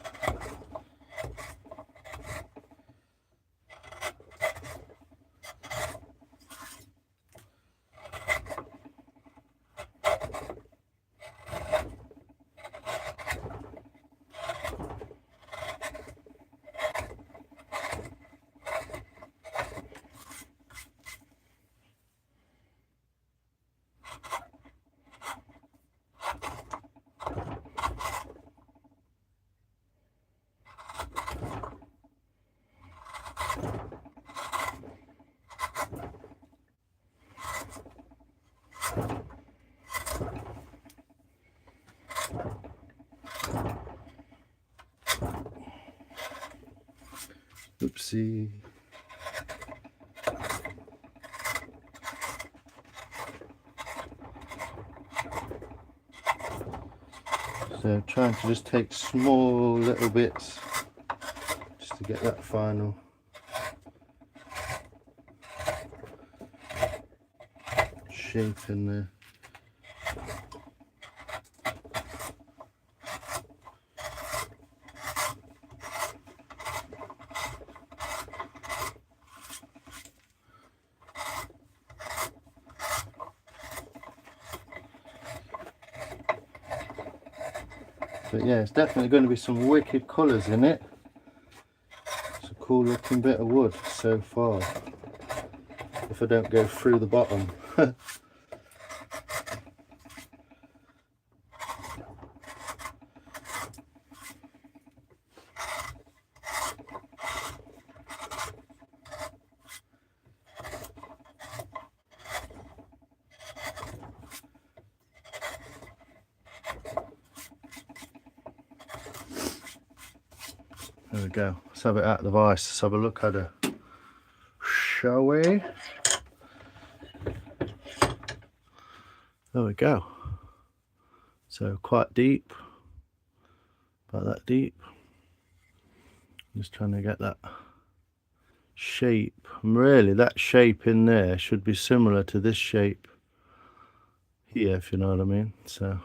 Oopsie. So trying to just take small little bits just to get that final shape in there. But yeah, it's definitely going to be some wicked colours in it. It's a cool looking bit of wood so far. If I don't go through the bottom. There we go. Let's have it out of the vice. Let's have a look at her. Shall we? There we go. So quite deep. About that deep. Just trying to get that shape. Really, that shape in there should be similar to this shape here, if you know what I mean. So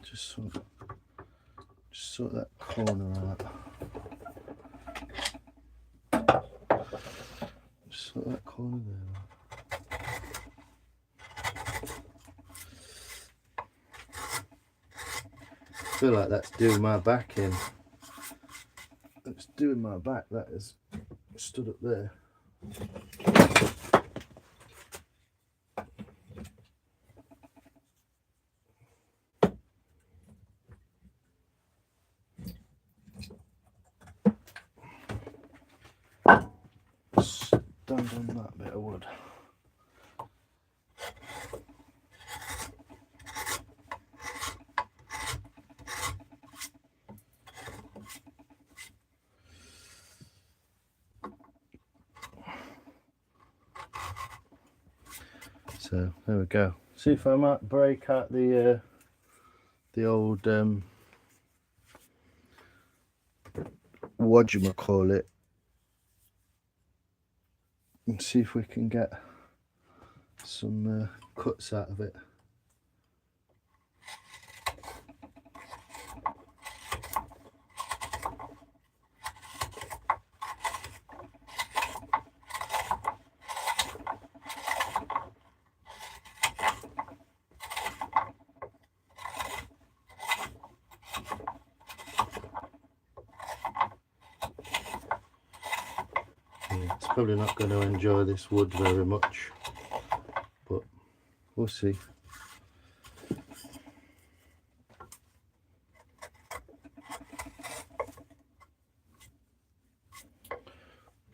just sort that corner out. Just sort that corner there. I feel like that's doing my back in. Let's doing my back, that is. Stood up there. Stand on that bit of wood. So there we go. See if I might break out the old whatchamacallit, and see if we can get some cuts out of it. It's probably not going to enjoy this wood very much, but we'll see.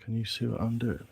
Can you see what I'm doing?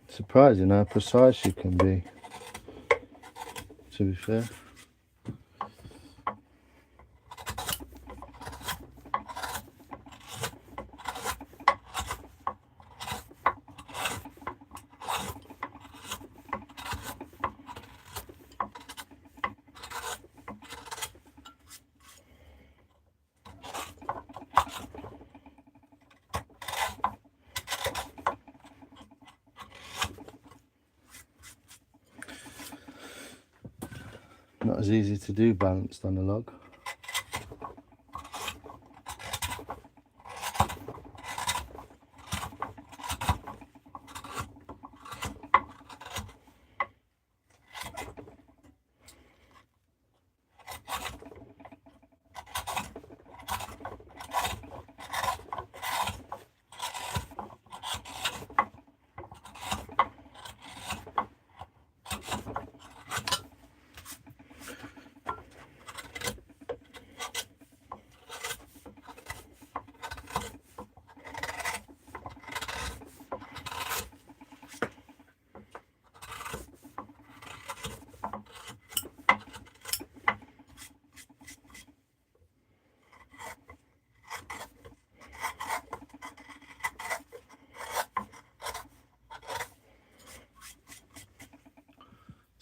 Surprising how precise you can be, to be fair. Not as easy to do balanced on a log.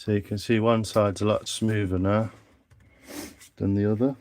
So you can see one side's a lot smoother now than the other.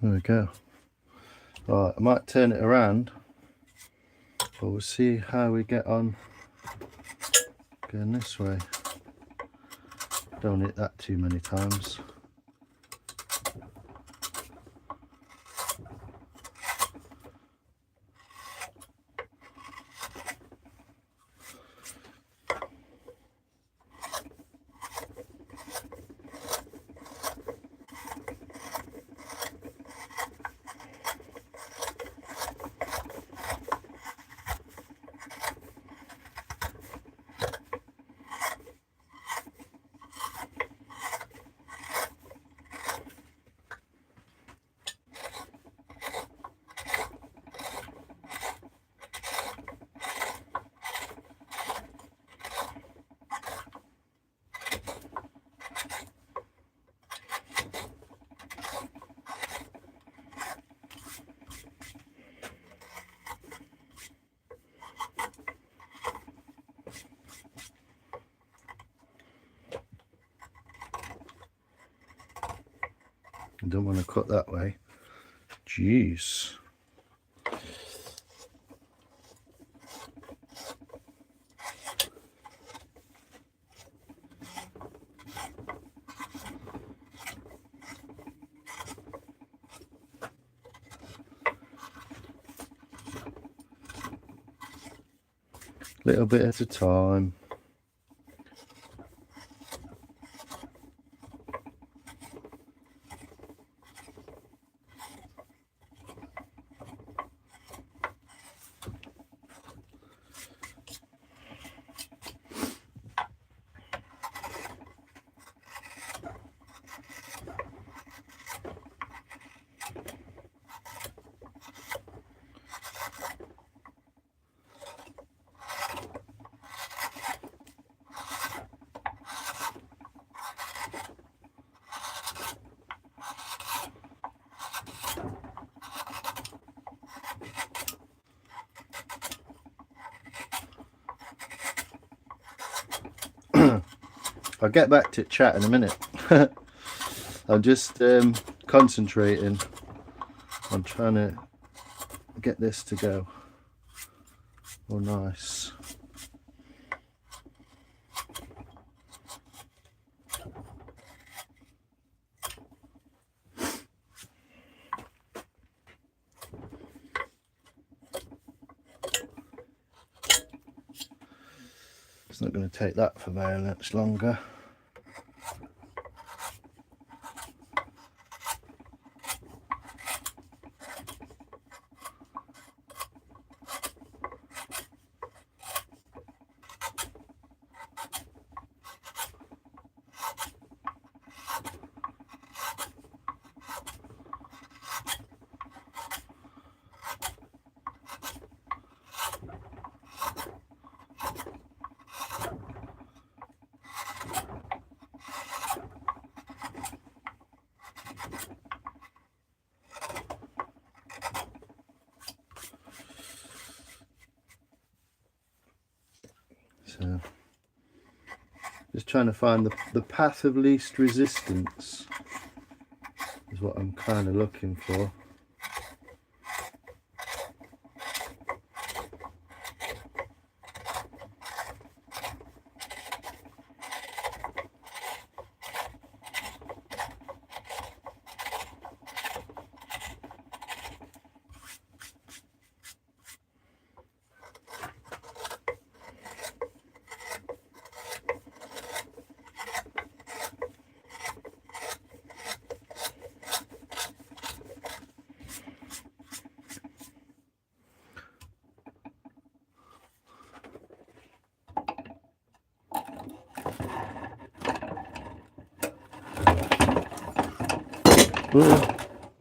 There we go. Right, I might turn it around, but we'll see how we get on going this way. Don't hit that too many times. I don't want to cut that way. Jeez. Little bit at a time. I'll get back to chat in a minute. I'm just concentrating on trying to get this to go. Oh, nice. It's not going to take that for very much longer. So just trying to find the path of least resistance is what I'm kind of looking for.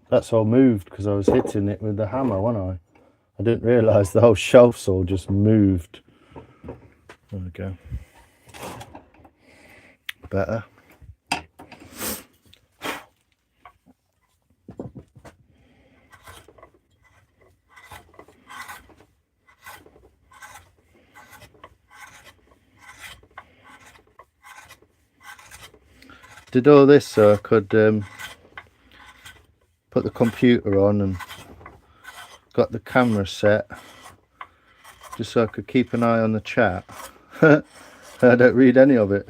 That's all moved because I was hitting it with the hammer, wasn't I? I didn't realise the whole shelf saw just moved. There we go. Better. Did all this so I could put the computer on and got the camera set just so I could keep an eye on the chat. I don't read any of it.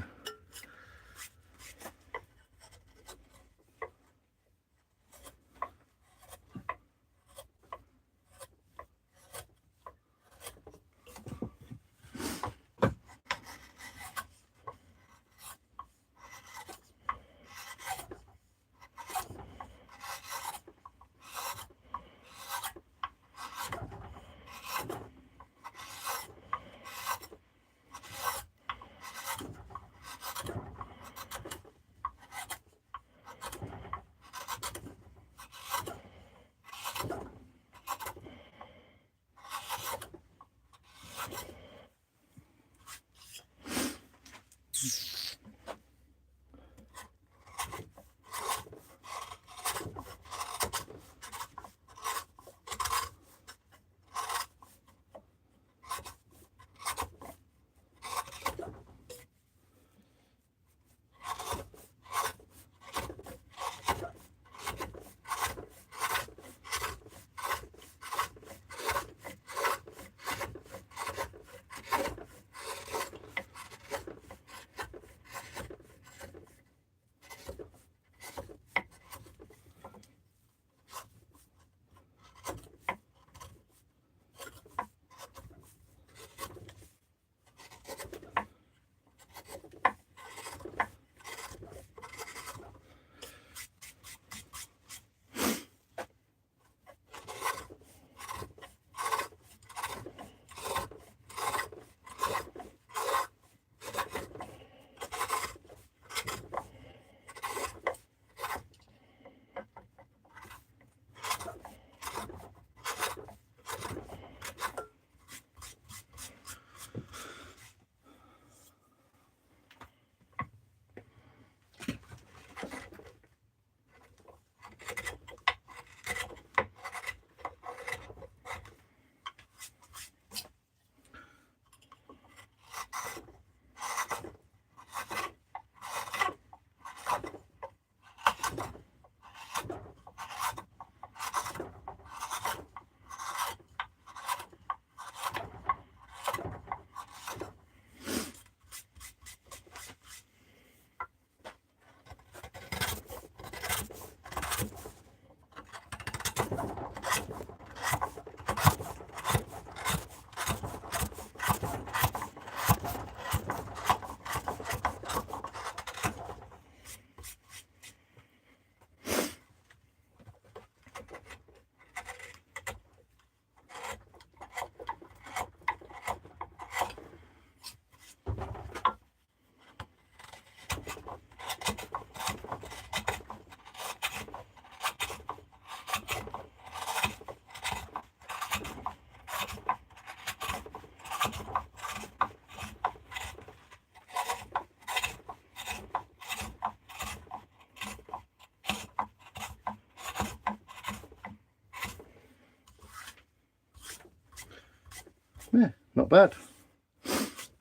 Yeah, not bad.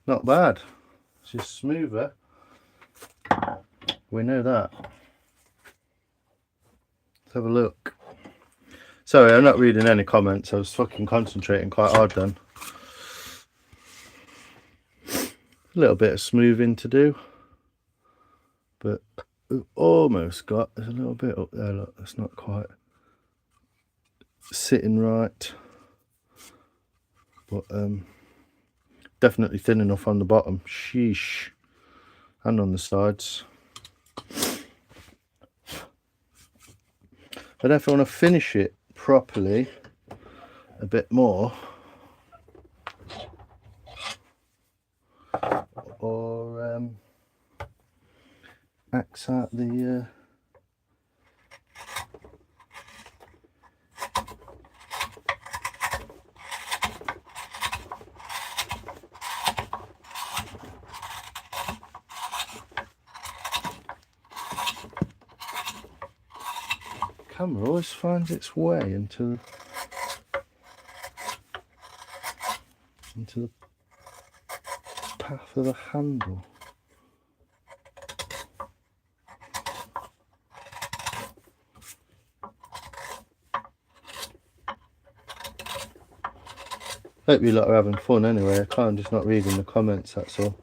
Not bad. It's just smoother. We know that. Let's have a look. Sorry, I'm not reading any comments. I was fucking concentrating quite hard then. A little bit of smoothing to do. But we've almost got, there's a little bit up there, look, that's not quite sitting right. But definitely thin enough on the bottom. Sheesh. And on the sides. But if I want to finish it properly a bit more, or axe out the camera always finds its way into the path of the handle. Hope you lot are having fun anyway. I can't just not reading the comments, that's all.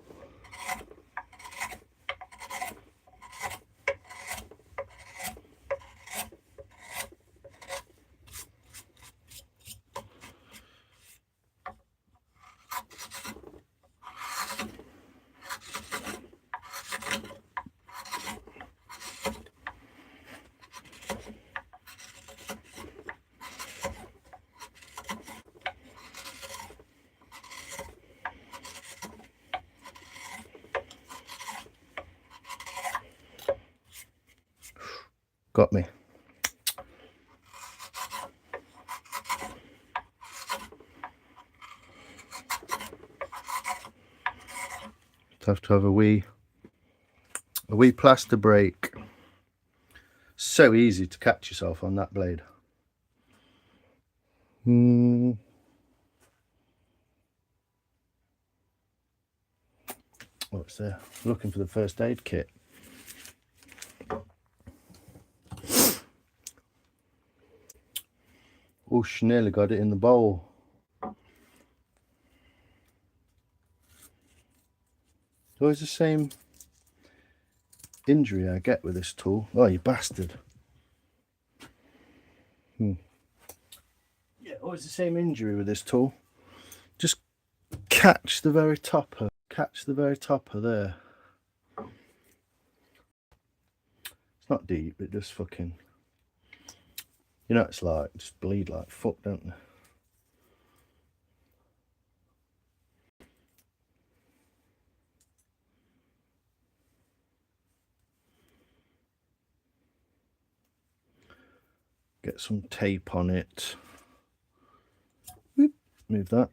Got me. Have to have a wee plaster break. So easy to catch yourself on that blade. What's there? Looking for the first aid kit. Oh, she nearly got it in the bowl. Always the same injury I get with this tool. Oh, you bastard. Yeah, always the same injury with this tool. Just catch the very topper. Catch the very topper there. It's not deep, it just fucking... You know what it's like, just bleed like fuck, don't they? Get some tape on it. Whoop, move that.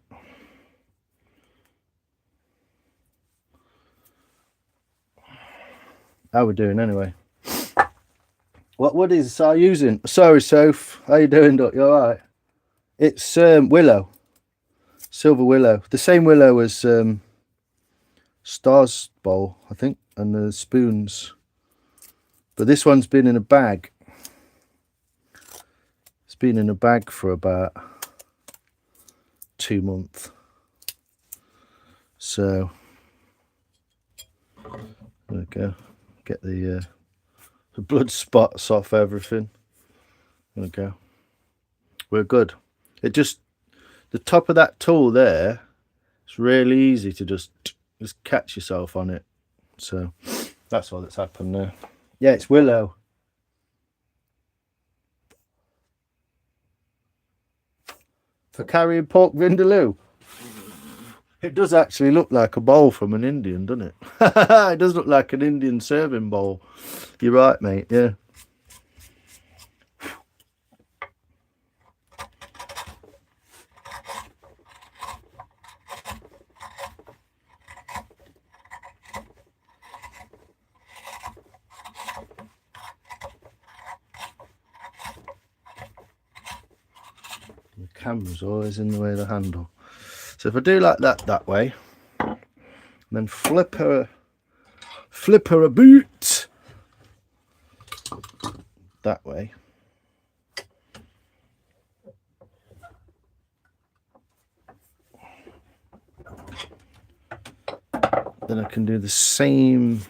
How we doing anyway? What wood is I using? Sorry, Soph. How you doing, Doc? You alright? It's willow. Silver willow. The same willow as Star's bowl, I think, and the spoons. But this one's been in a bag. It's been in a bag for about 2 months. So there we go. Get the blood spots off everything. There we go. We're good. It just, the top of that tool there, it's really easy to just catch yourself on it. So that's all that's happened there. Yeah, it's willow. For carrying pork vindaloo. It does actually look like a bowl from an Indian, doesn't it? It does look like an Indian serving bowl. You're right, mate, yeah. The camera's always in the way of the handle. So if I do like that way, and then flip her a boot that way. Then I can do the same.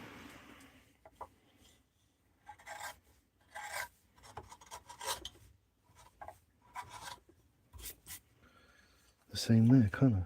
The same there, can't I?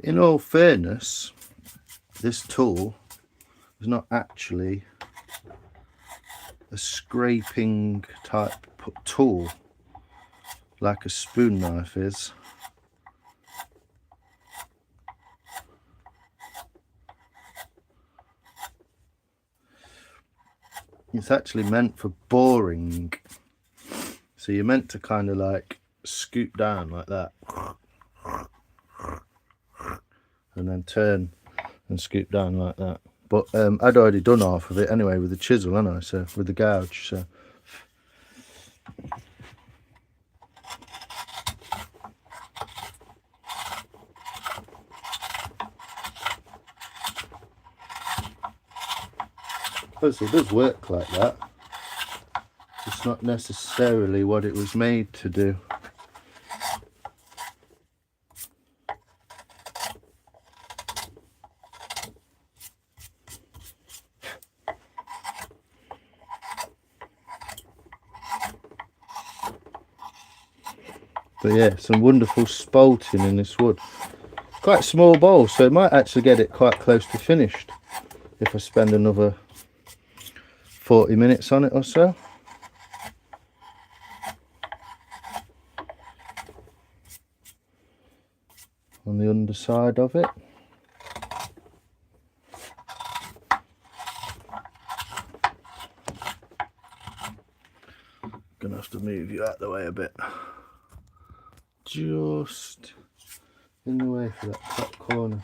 In all fairness, this tool is not actually a scraping type tool like a spoon knife is. It's actually meant for boring. So you're meant to kind of like scoop down like that. And then turn and scoop down like that. But I'd already done half of it anyway with the chisel, hadn't I? So with the gouge, so. Obviously it does work like that. It's not necessarily what it was made to do. But yeah, some wonderful spalting in this wood. Quite a small bowl, so it might actually get it quite close to finished if I spend another 40 minutes on it or so. On the underside of it. Gonna have to move you out the way a bit. Just in the way for that top corner.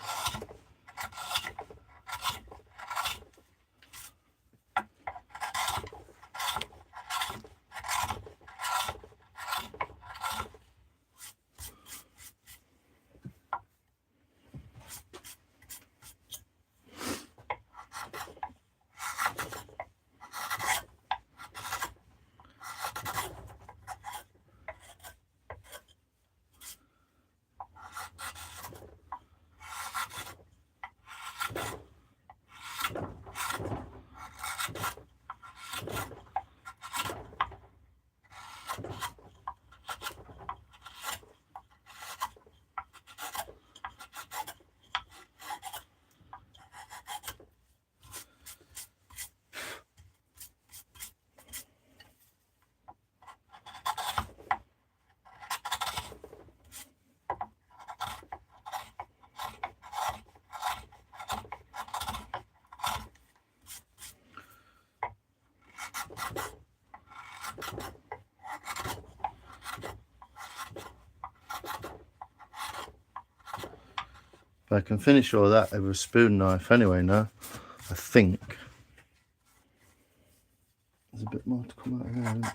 I can finish all that with a spoon knife anyway now, I think. There's a bit more to come out here, isn't there?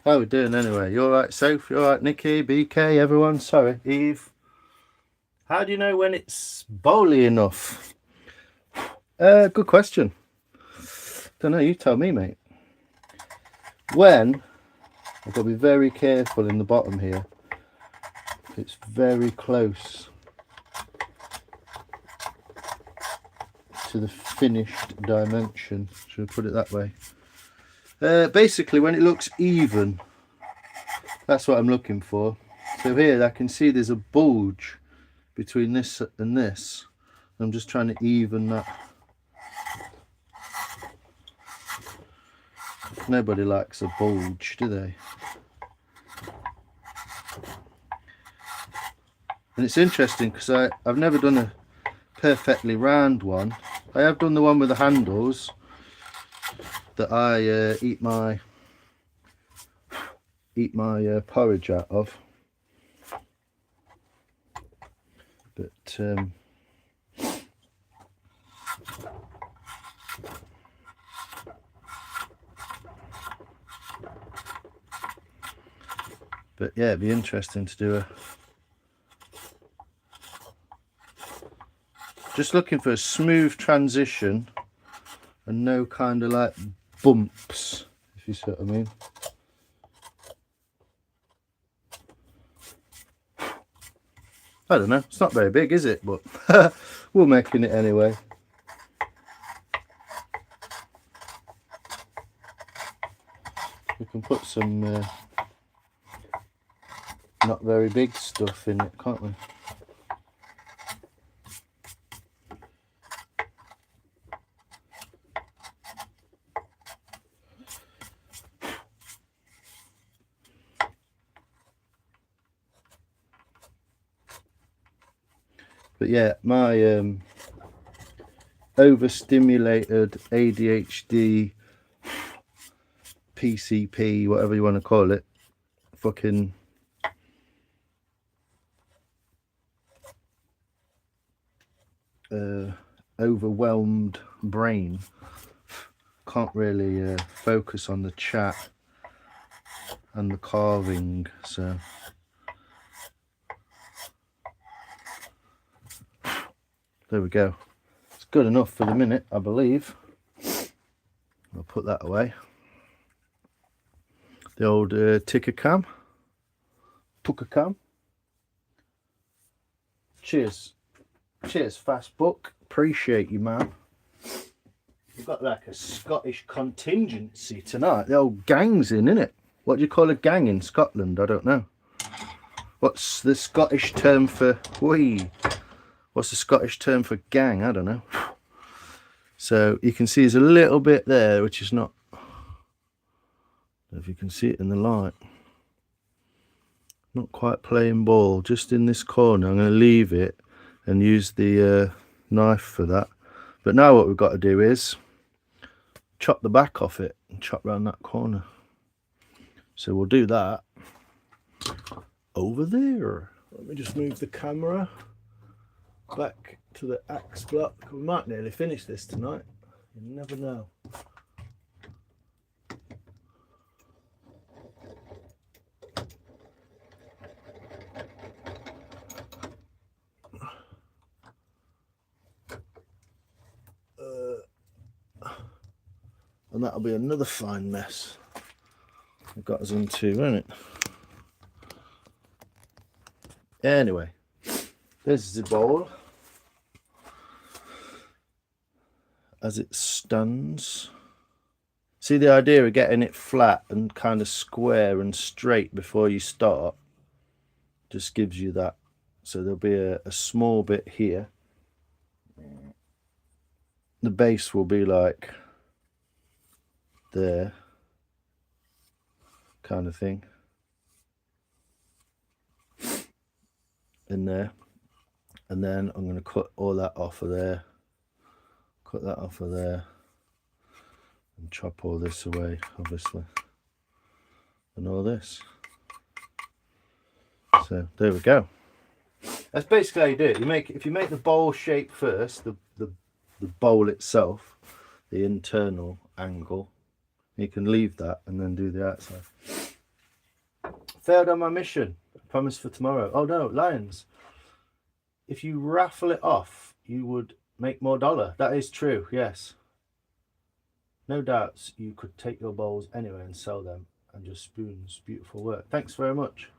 How are we doing anyway? You alright, Soph? You alright, Nikki, BK, everyone? Sorry, Eve. How do you know when it's bowly enough? Good question. Don't know, you tell me, mate. When, I've got to be very careful in the bottom here. It's very close to the finished dimension. Should I put it that way? Basically when it looks even, that's what I'm looking for. So here I can see there's a bulge between this and this. I'm just trying to even that. Nobody likes a bulge, do they? And it's interesting because I've never done a perfectly round one. I have done the one with the handles that I eat my porridge out of, but yeah, it'd be interesting to do a. Just looking for a smooth transition and no kind of like bumps, if you see what I mean. I don't know, it's not very big, is it? But we're making it anyway. We can put some not very big stuff in it, can't we? But yeah, my overstimulated ADHD, PCP, whatever you want to call it, fucking overwhelmed brain can't really focus on the chat and the carving, so there we go. It's good enough for the minute, I believe. I'll put that away. The old ticker cam, tucker cam. Cheers, fast book. Appreciate you, man. We've got like a Scottish contingency tonight. The old gang's in, innit? What do you call a gang in Scotland? I don't know. What's the Scottish term for What's the Scottish term for gang? I don't know. So you can see there's a little bit there, which is not, if you can see it in the light, not quite playing ball, just in this corner. I'm going to leave it and use the knife for that. But now what we've got to do is chop the back off it and chop around that corner. So we'll do that over there. Let me just move the camera back to the axe block. We might nearly finish this tonight. You never know. And that'll be another fine mess it got us into, won't it? Anyway, this is the bowl as it stands. See, the idea of getting it flat and kind of square and straight before you start just gives you that. So there'll be a small bit here. The base will be like there, kind of thing, in there, and then I'm going to cut all that off of there, cut that off of there, and chop all this away, obviously, and all this. So there we go. That's basically how you do it. If you make the bowl shape first, the bowl itself, the internal angle, you can leave that and then do the outside. Failed on my mission. Promise for tomorrow. Oh no, lions. If you raffle it off, you would make more dollar. That is true, yes. No doubts you could take your bowls anywhere and sell them, and just spoons. Beautiful work. Thanks very much.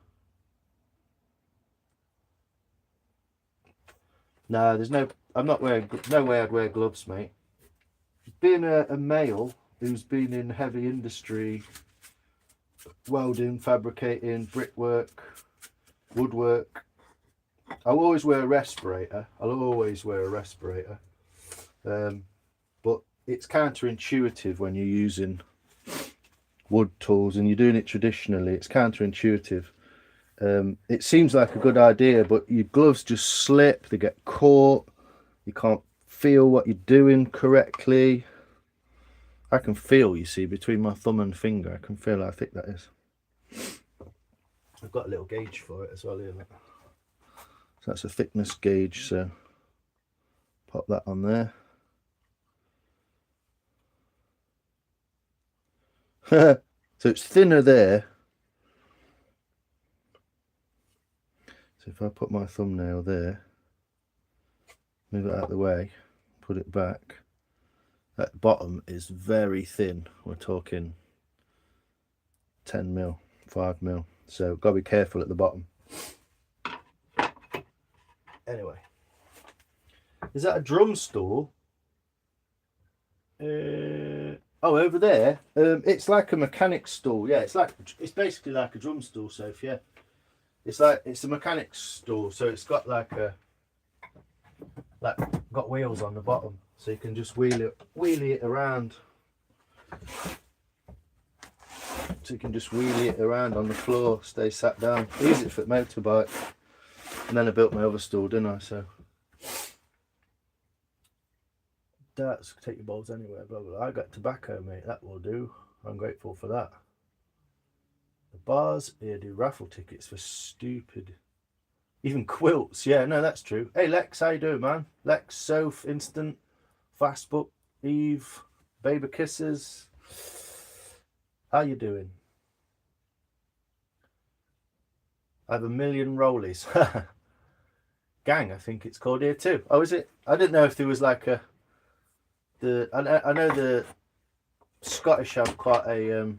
No, there's no, I'm not wearing, no way I'd wear gloves, mate. Being a male who's been in heavy industry, welding, fabricating, brickwork, woodwork, I'll always wear a respirator. I'll always wear a respirator. But it's counterintuitive when you're using wood tools and you're doing it traditionally. It's counterintuitive. It seems like a good idea, but your gloves just slip, they get caught, you can't feel what you're doing correctly. I can feel, you see, between my thumb and finger, I can feel how thick that is. I've got a little gauge for it as well here. So that's a thickness gauge, so pop that on there. So it's thinner there. So if I put my thumbnail there, move it out of the way, put it back, that bottom is very thin. We're talking 10 mil, 5 mil. So got to be careful at the bottom. Anyway, is that a drum stool? Oh, over there. It's like a mechanic stool. Yeah, it's basically like a drum stool, Soph. Yeah, it's a mechanic's stool, so it's got like got wheels on the bottom, so you can just wheelie it around. So you can just wheelie it around on the floor, stay sat down. Use it for motorbike. And then I built my other stool, didn't I? So that's take your balls anywhere, blah blah. I got tobacco, mate. That will do. I'm grateful for that. The bars here do raffle tickets for stupid, even quilts. Yeah, no, that's true. Hey Lex, how you doing, man? Lex, Soph, Instant, Fastbook, Eve, Baby Kisses. How you doing? I have a million rollies. Gang, I think it's called here too. Oh, is it? I didn't know if there was like I know the Scottish have quite a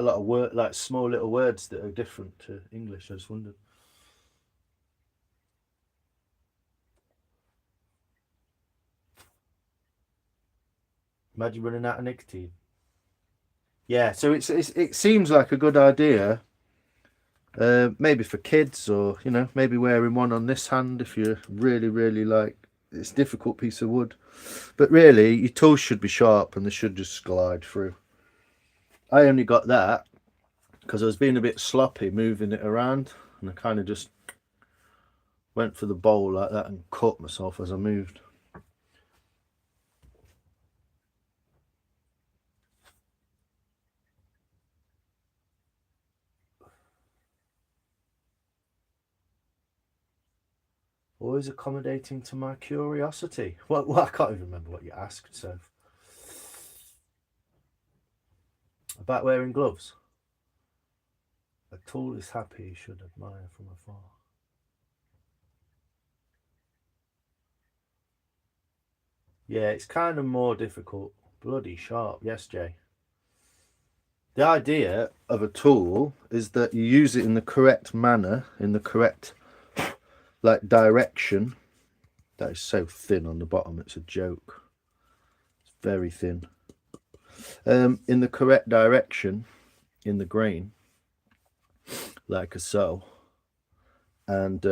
lot of word, like small little words that are different to English. I just wondered. Imagine running out of nicotine. Yeah, so it seems like a good idea. Maybe for kids, or maybe wearing one on this hand if you're really like, it's a difficult piece of wood. But really, your tools should be sharp and they should just glide through. I only got that because I was being a bit sloppy moving it around, and I kind of just went for the bowl like that and cut myself as I moved. Always accommodating to my curiosity. Well, I can't even remember what you asked, so. About wearing gloves. A tool is happy, you should admire from afar. Yeah, it's kind of more difficult. Bloody sharp. Yes, Jay. The idea of a tool is that you use it in the correct manner, in the correct direction. That is so thin on the bottom, it's a joke. It's very thin. In the correct direction, in the grain, like so. And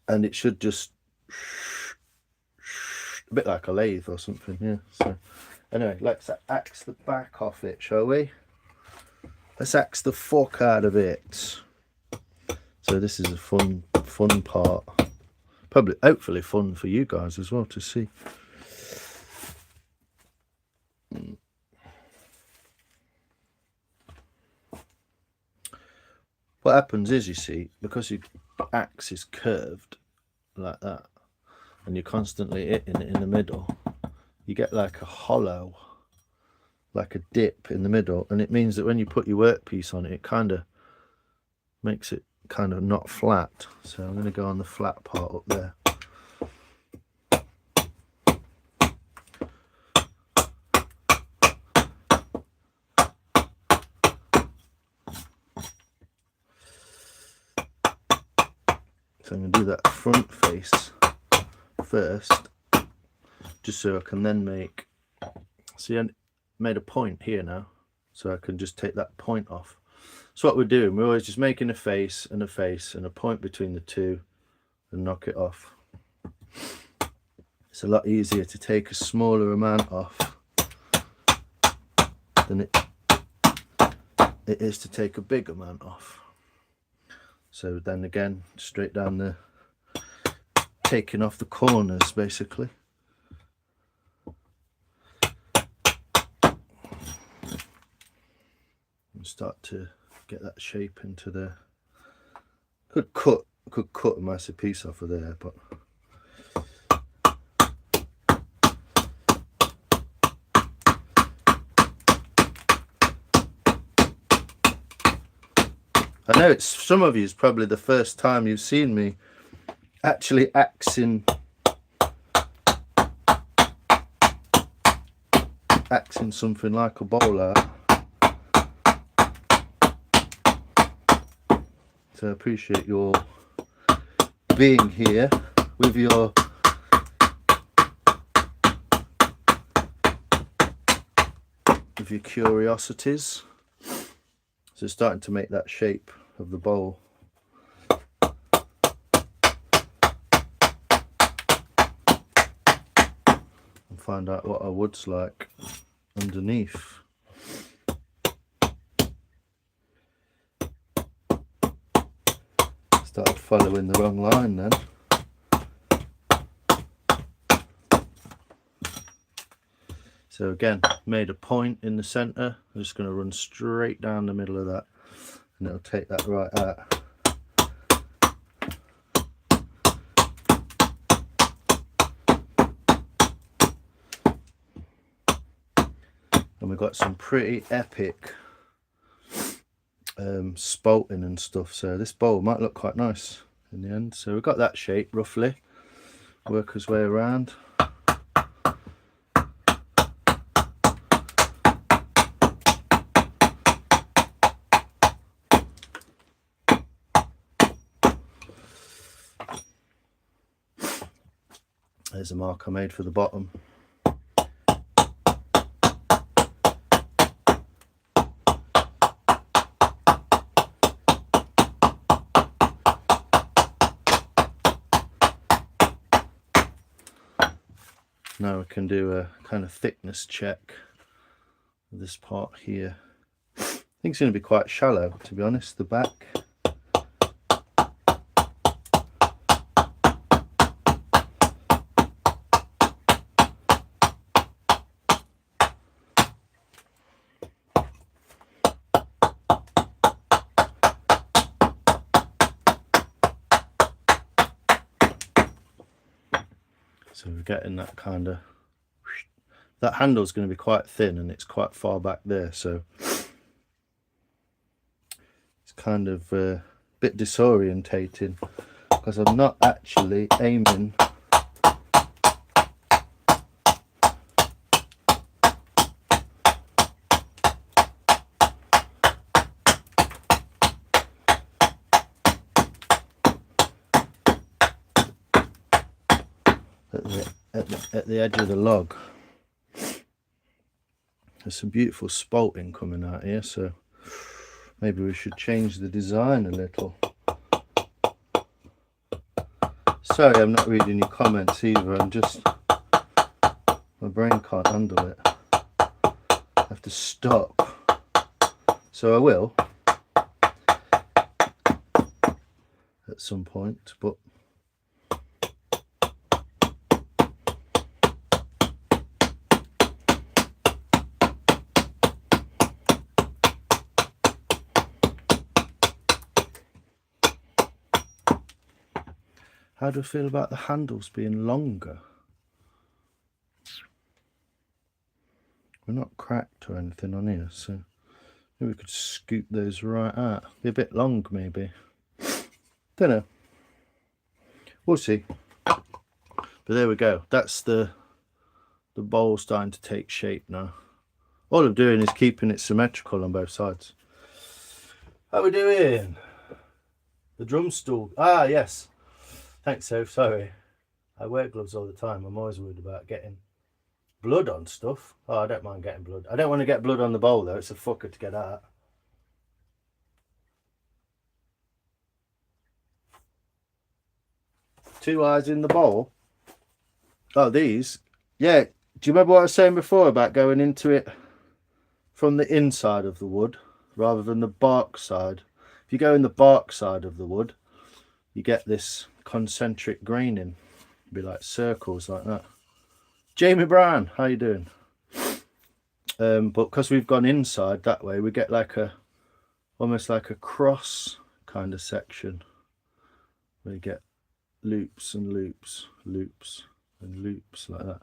it should just a bit like a lathe or something. Yeah. So anyway, let's axe the back off it, shall we? Let's axe the fuck out of it. So this is a fun part. Probably, hopefully fun for you guys as well to see. What happens is, you see, because your axe is curved like that, and you're constantly hitting it in the middle, you get like a hollow, like a dip in the middle, and it means that when you put your workpiece on it, it kind of makes it kind of not flat. So I'm going to go on the flat part up there. So I'm going to do that front face first, just so I can then make, see, I made a point here now, so I can just take that point off. So what we're doing, we're always just making a face and a point between the two and knock it off. It's a lot easier to take a smaller amount off than it is to take a big amount off. So then again, straight down the, taking off the corners basically. And start to get that shape into there. Could cut a massive piece off of there, but I know it's some of you is probably the first time you've seen me actually axing something like a bowl art. So I appreciate your being here with your curiosities. So it's starting to make that shape of the bowl. And find out what our wood's like underneath. Started following the wrong line then. So again, made a point in the centre. I'm just going to run straight down the middle of that, and it'll take that right out. And we've got some pretty epic spalting and stuff, so this bowl might look quite nice in the end. So we've got that shape roughly, work his way around. There's a mark I made for the bottom. Now we can do a kind of thickness check of this part here. I think it's going to be quite shallow, to be honest, the back. So we're getting that kind of, that handle's going to be quite thin and it's quite far back there, so it's kind of a bit disorientating because I'm not actually aiming at the edge of the log. There's some beautiful spalting coming out here, so maybe we should change the design a little. Sorry, I'm not reading your comments either. I'm just, my brain can't handle it. I have to stop. So I will at some point, but how do I feel about the handles being longer? We're not cracked or anything on here, so maybe we could scoop those right out. Be a bit long, maybe. Don't know. We'll see. But there we go. That's the bowl starting to take shape now. All I'm doing is keeping it symmetrical on both sides. How are we doing? The drum stool. Ah, yes. Thanks, Soph. Sorry. I wear gloves all the time. I'm always worried about getting blood on stuff. Oh, I don't mind getting blood. I don't want to get blood on the bowl, though. It's a fucker to get out. Two eyes in the bowl. Oh, these. Yeah. Do you remember what I was saying before about going into it from the inside of the wood rather than the bark side? If you go in the bark side of the wood, you get this concentric graining. It'd be like circles like that. Jamie Brown, how you doing? But because we've gone inside that way, we get like a, almost like a cross kind of section. We get loops and loops, loops and loops like that.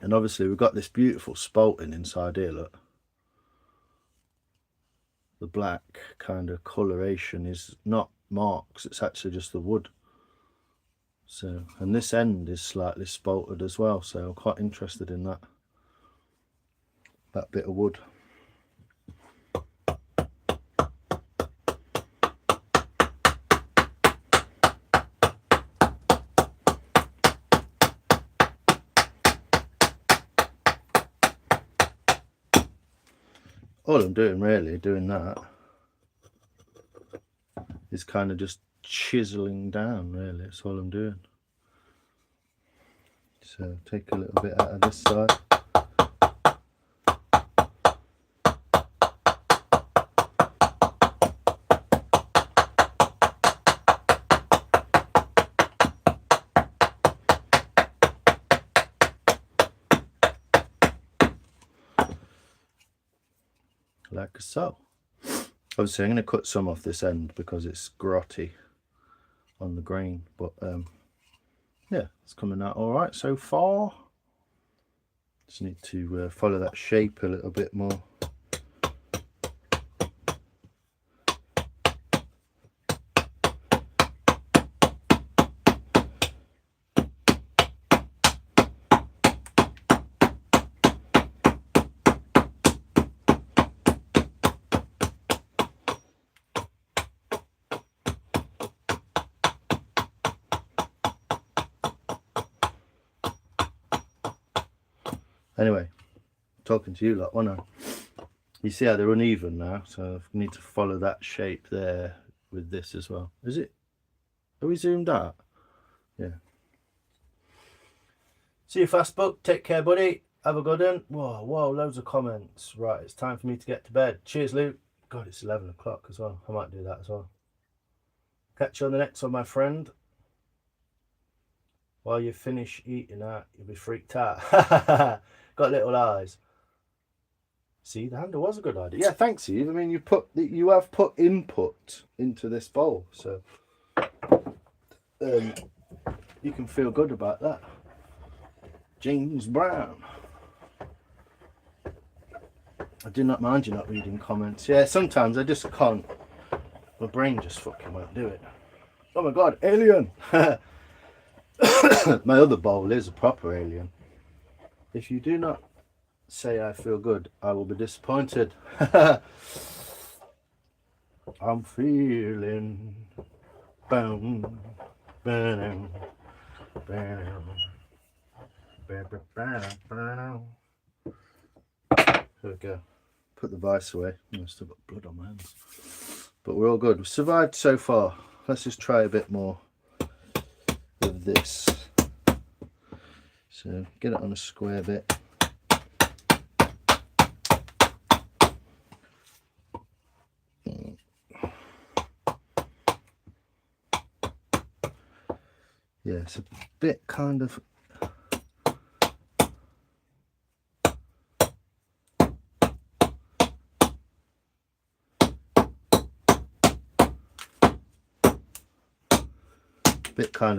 And obviously we've got this beautiful spalting inside here, look. The black kind of coloration is not marks, it's actually just the wood. So, and this end is slightly spalted as well, so I'm quite interested in that bit of wood. all I'm doing really, doing that, is kind of just chiseling down, really. That's all I'm doing. So take a little bit out of this side. Like so. Obviously I'm going to cut some off this end because it's grotty on the grain, but yeah, it's coming out all right so far. Just need to follow that shape a little bit more. Anyway, talking to you lot, wasn't I? You see how they're uneven now, so I need to follow that shape there with this as well. Is it? Are we zoomed out? Yeah. See you, Fastbook. Take care, buddy. Have a good one. Whoa, loads of comments. Right, it's time for me to get to bed. Cheers, Luke. God, it's 11 o'clock as well. I might do that as well. Catch you on the next one, my friend. While you finish eating that, you'll be freaked out. Got little eyes. See, the handle was a good idea. Yeah, thanks, Eve. I mean, you have put input into this bowl, so you can feel good about that. James Brown. I do not mind you not reading comments. Yeah, sometimes I just can't. My brain just fucking won't do it. Oh my god, alien! My other bowl is a proper alien. If you do not say I feel good, I will be disappointed. I'm feeling boom, boom, boom. Here we go. Put the vice away. I've still got blood on my hands. But we're all good. We've survived so far. Let's just try a bit more of this. So get it on a square bit. Yeah, it's a bit kind of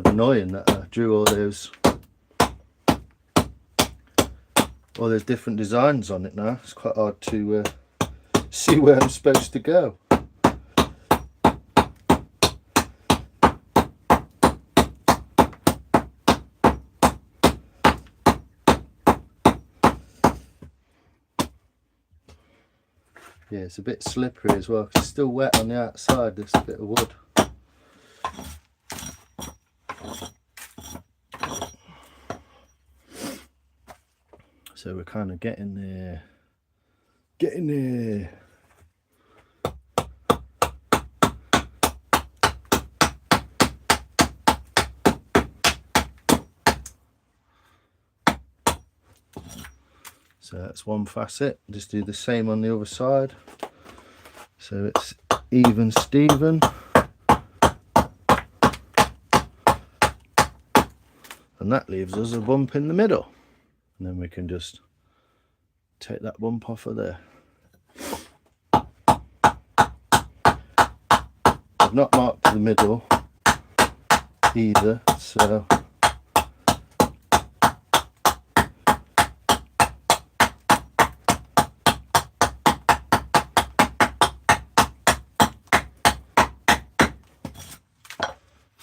annoying that I drew all those different designs on it now. It's quite hard to see where I'm supposed to go. Yeah, it's a bit slippery as well because it's still wet on the outside, this bit of wood. So we're kind of getting there. So that's one facet. Just do the same on the other side. So it's even Steven. And that leaves us a bump in the middle. And then we can just take that bump off of there. I've not marked the middle either, so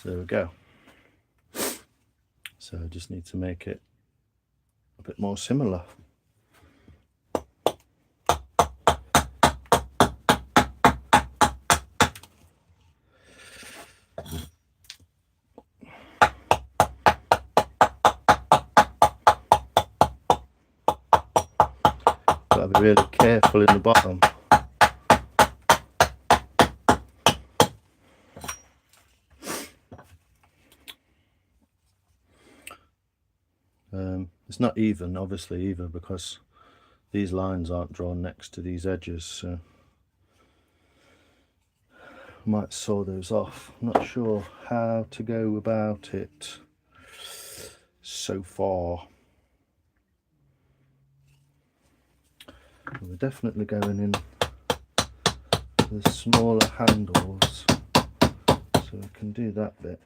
there we go. So I just need to make it a bit more similar. Gotta be really careful in the bottom. not even, obviously, either, because these lines aren't drawn next to these edges, so I might saw those off. I'm not sure how to go about it so far. We're definitely going in the smaller handles, so we can do that bit.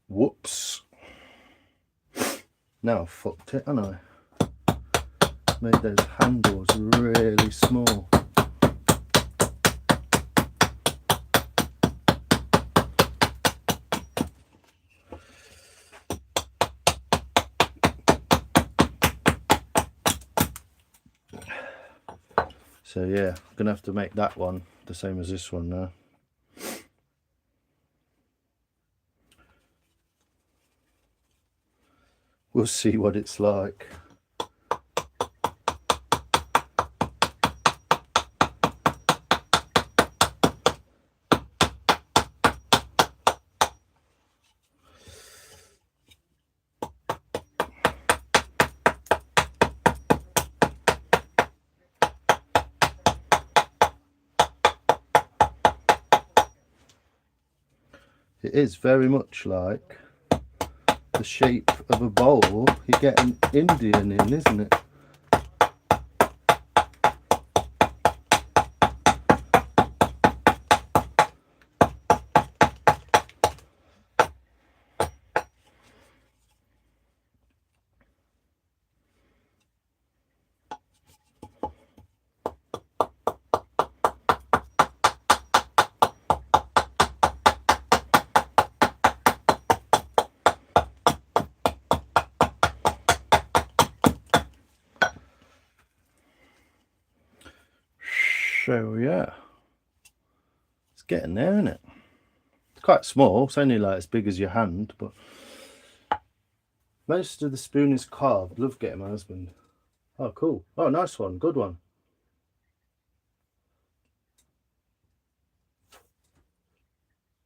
Whoops. Now I've fucked it, haven't I? Made those handles really small. So yeah, I'm gonna have to make that one the same as this one now. We'll see what it's like. It is very much like the shape of a bowl you get an Indian in, isn't it? So yeah, it's getting there, isn't it? It's quite small, it's only like as big as your hand, but most of the spoon is carved. Love getting my husband. Oh cool. Oh nice one, good one.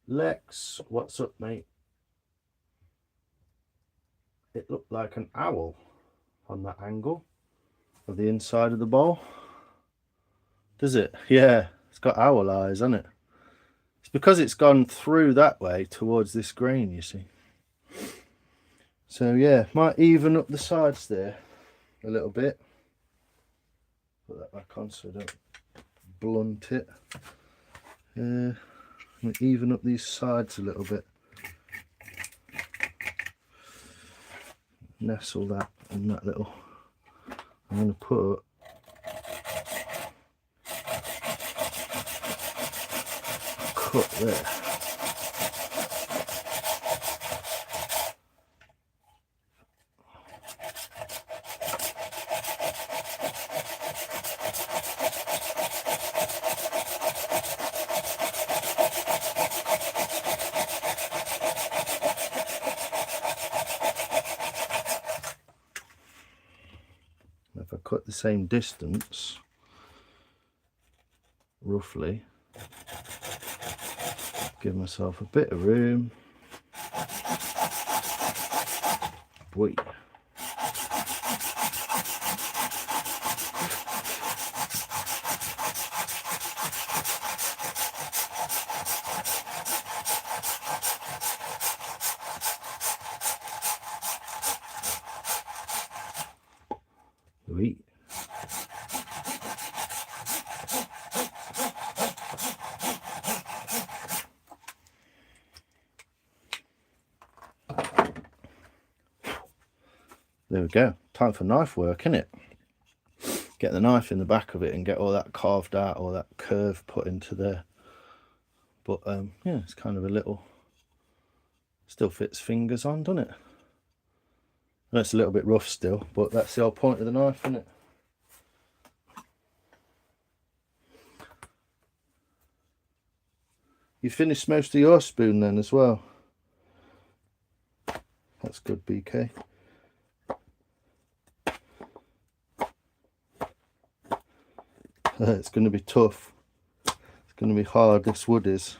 Lex, what's up mate? It looked like an owl on that angle of the inside of the bowl. Does it? Yeah, it's got owl eyes, hasn't it? It's because it's gone through that way towards this grain, you see. So yeah, might even up the sides there a little bit. Put that back on so I don't blunt it. Even up these sides a little bit. Nestle that in that little. I'm going to put cut there. If I cut the same distance, roughly, give myself a bit of room. Boy. Wait. There we go. Time for knife work, isn't it? Get the knife in the back of it and get all that carved out, all that curve put into there. But yeah, it's kind of a little, still fits fingers on, doesn't it? And it's a little bit rough still, but that's the whole point of the knife, isn't it? You finished most of your spoon then as well. That's good, BK. It's going to be tough. It's going to be hard, this wood is.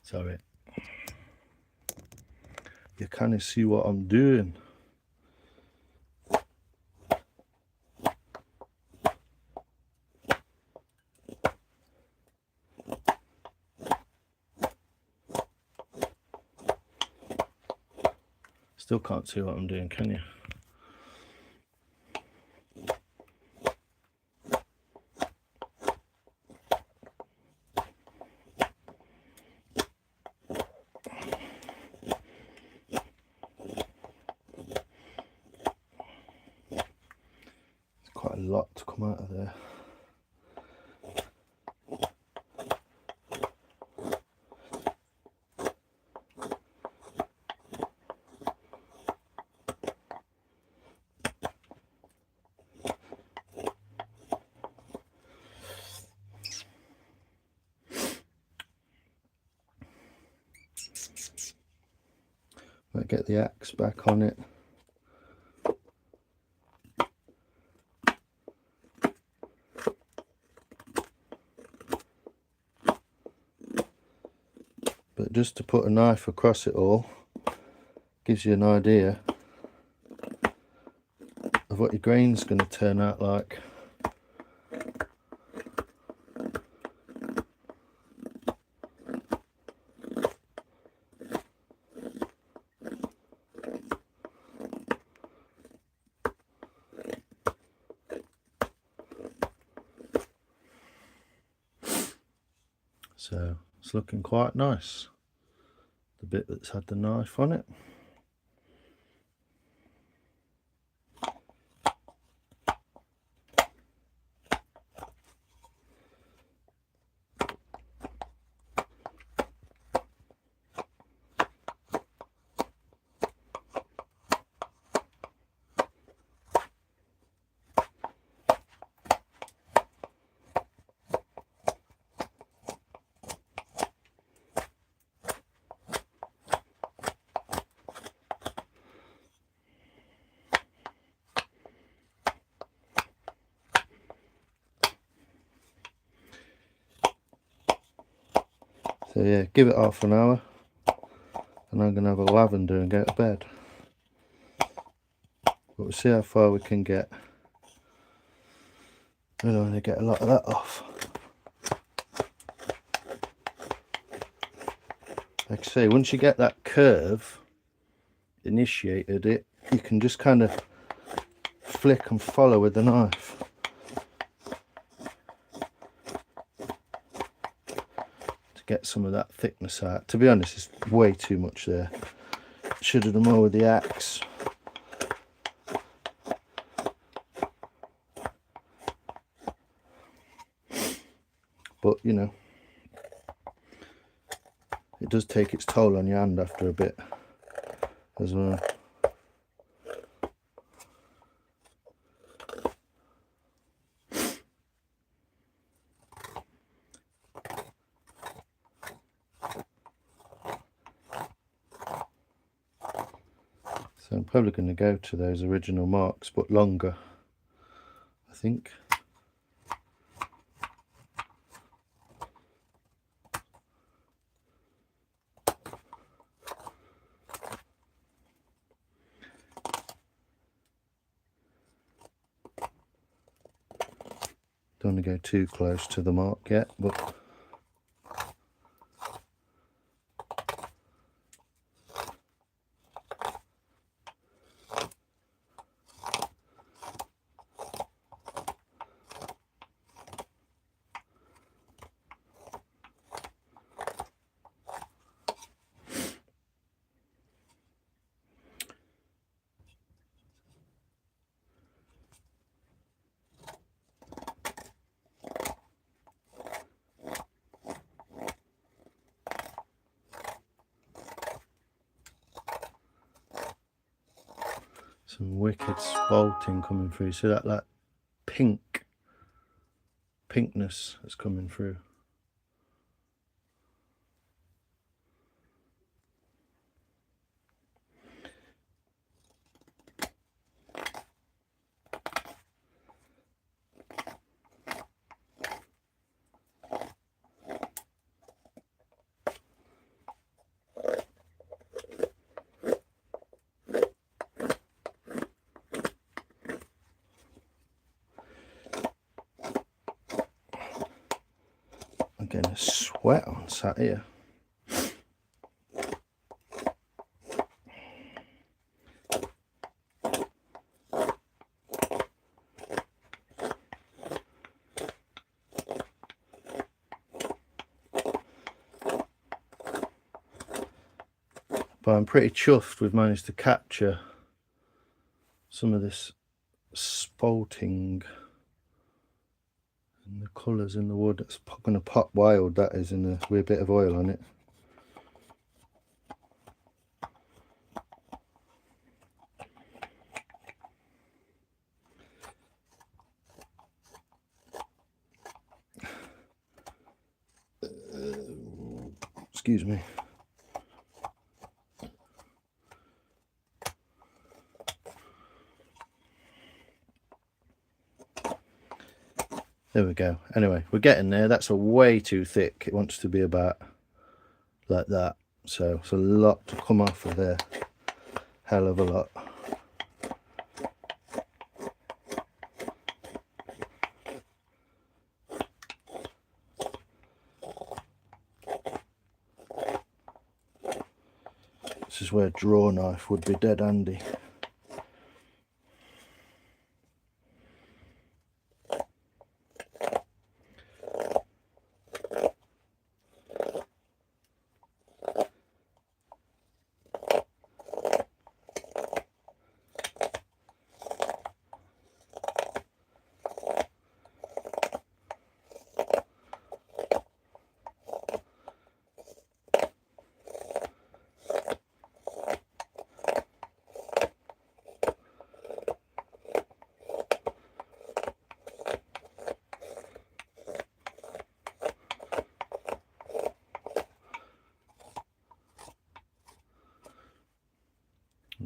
Sorry. You kind of see what I'm doing. Still can't see what I'm doing, can you? It's quite a lot to come out of there. Might get the axe back on it. But just to put a knife across it all gives you an idea of what your grain's going to turn out like. So it's looking quite nice, the bit that's had the knife on it. So yeah, give it half an hour and I'm going to have a lavender and go to bed. But we'll see how far we can get. We'll only get a lot of that off. Like I say, once you get that curve initiated, you can just kind of flick and follow with the knife. Get some of that thickness out. To be honest, it's way too much there. Should have done more with the axe. But you know, it does take its toll on your hand after a bit as well. So I'm probably going to go to those original marks, but longer, I think. Don't want to go too close to the mark yet, but some wicked spalting coming through. See that like pink pinkness that's coming through. I'm getting a sweat on sat here. But I'm pretty chuffed we've managed to capture some of this spalting and the colours in the wood. It's going to pop wild, that is, in with a bit of oil on it. Excuse me. There we go. Anyway, we're getting there. That's a way too thick. It wants to be about like that. So it's a lot to come off of there. Hell of a lot. This is where a draw knife would be dead handy.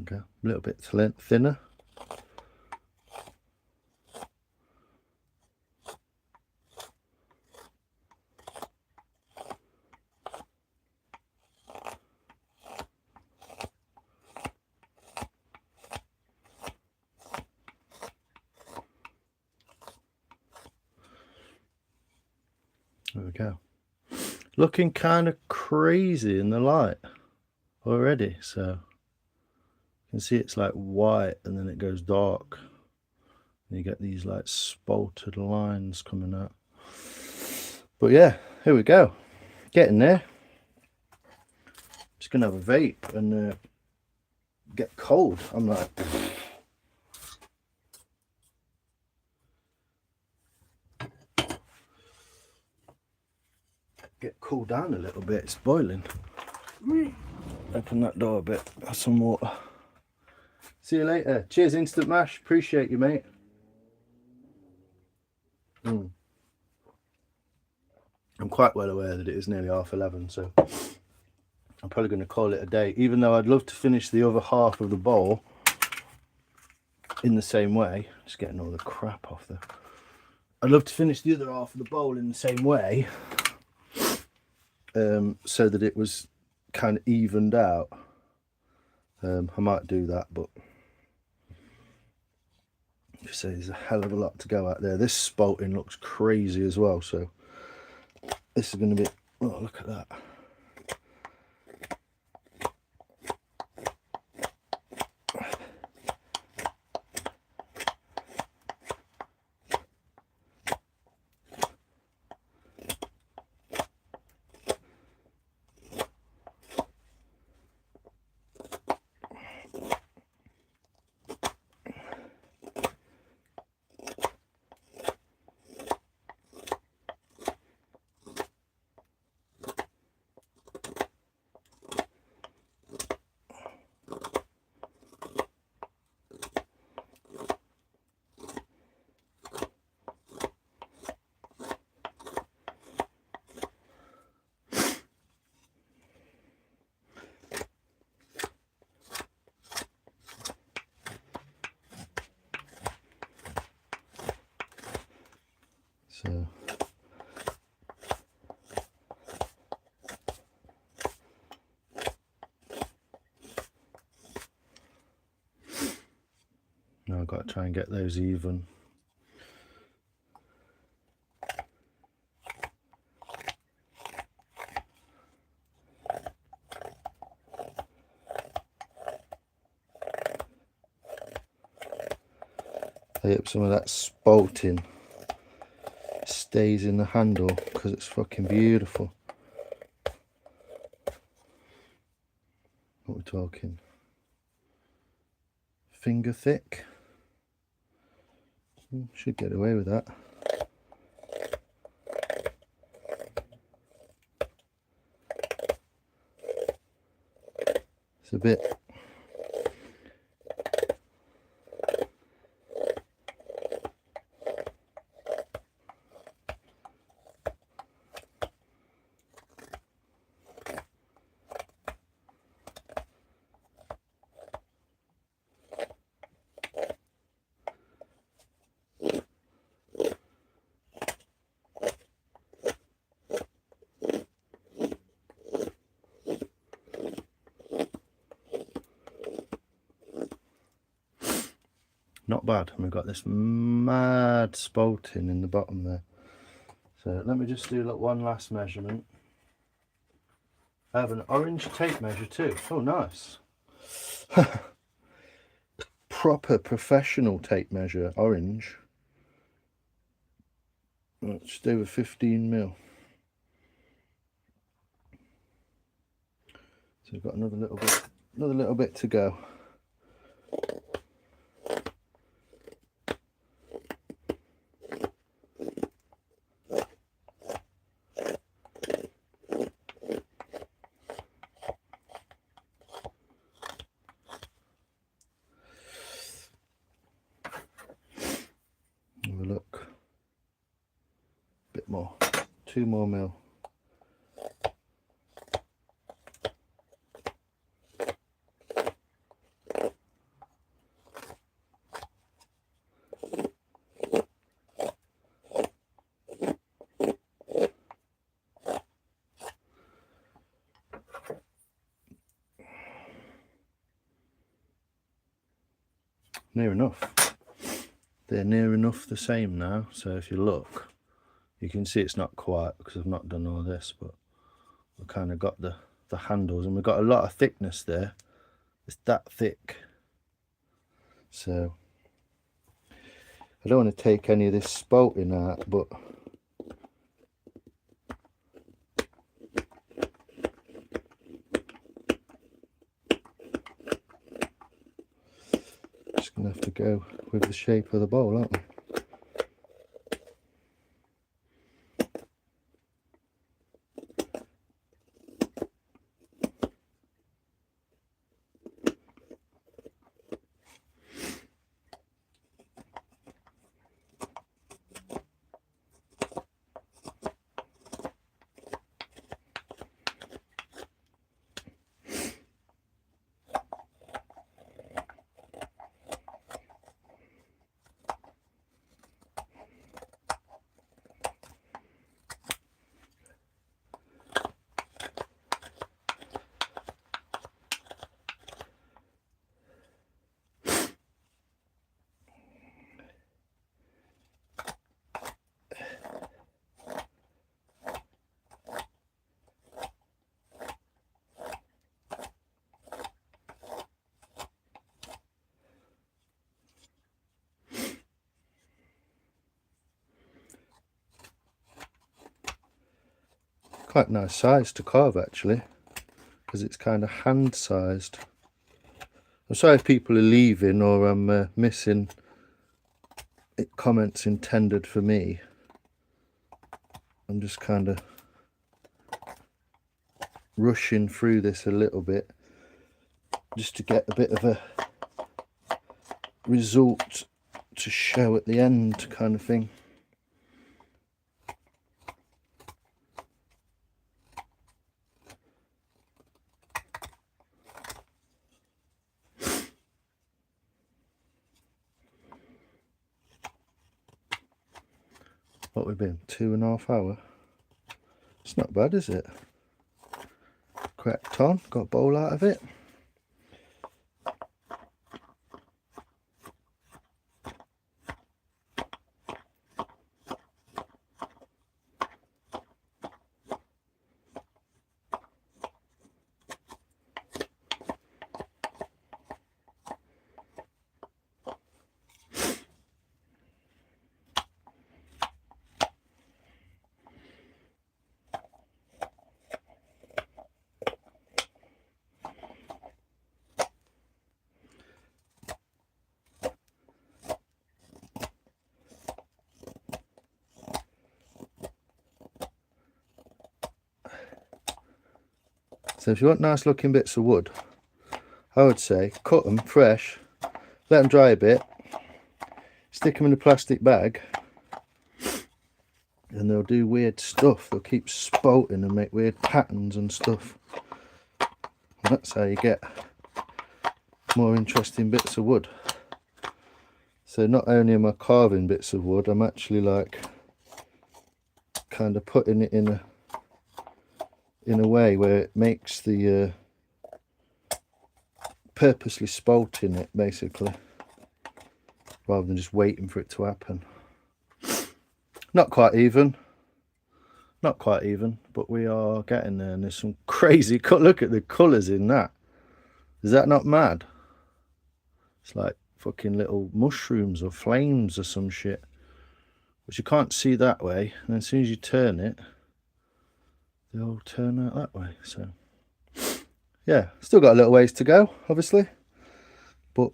Okay, a little bit thinner. There we go. Looking kind of crazy in the light already, so you can see it's like white and then it goes dark. And you get these like spalted lines coming out. But yeah, here we go. Getting there. Just gonna have a vape and get cold. I'm like, get cooled down a little bit. It's boiling. Open that door a bit. Have some water. See you later. Cheers, Instant Mash. Appreciate you, mate. I'm quite well aware that it is nearly 11:30, so I'm probably going to call it a day, even though I'd love to finish the other half of the bowl in the same way. Just getting all the crap off there. I'd love to finish the other half of the bowl in the same way, so that it was kind of evened out. I might do that, but you say there's a hell of a lot to go out there. This spalting looks crazy as well, so this is going to be, oh, look at that. So now I've got to try and get those even. I hope some of that spalting stays in the handle because it's fucking beautiful. What we're talking? Finger thick. Should get away with that. It's a bit not bad, and we've got this mad spalting in the bottom there. So let me just do one last measurement. I have an orange tape measure too. Oh, nice. Proper professional tape measure, orange. Let's do a 15mm. So we've got another little bit to go. Have a look. Bit more. 2 more mil. Near enough. They're near enough the same now, so if you look, you can see it's not quite because I've not done all this, but we've kind of got the handles, and we've got a lot of thickness there. It's that thick. So I don't want to take any of this spalting out, but just gonna have to go with the shape of the bowl, aren't we? Quite nice size to carve actually, because it's kind of hand sized. I'm sorry if people are leaving or I'm missing comments intended for me. I'm just kind of rushing through this a little bit just to get a bit of a result to show at the end kind of thing. what we've been, 2.5 hours. It's not bad, is it? Cracked on, got a bowl out of it. So if you want nice looking bits of wood, I would say cut them fresh, let them dry a bit, stick them in a plastic bag, and they'll do weird stuff. They'll keep spouting and make weird patterns and stuff. And that's how you get more interesting bits of wood. So not only am I carving bits of wood, I'm actually like kind of putting it in a way where it makes the purposely spouting it, basically, rather than just waiting for it to happen. Not quite even, but we are getting there, and there's some crazy look at the colours in that. Is that not mad? It's like fucking little mushrooms or flames or some shit, which you can't see that way, and as soon as you turn it, they all turn out that way. So yeah, still got a little ways to go, obviously, but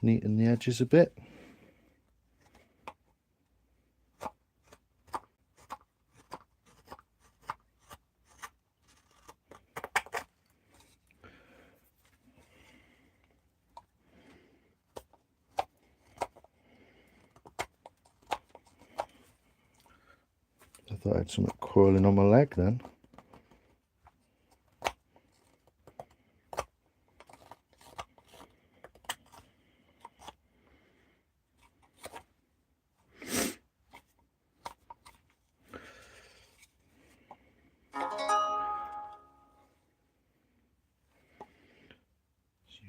neaten the edges a bit. I thought I had something crawling on my leg then.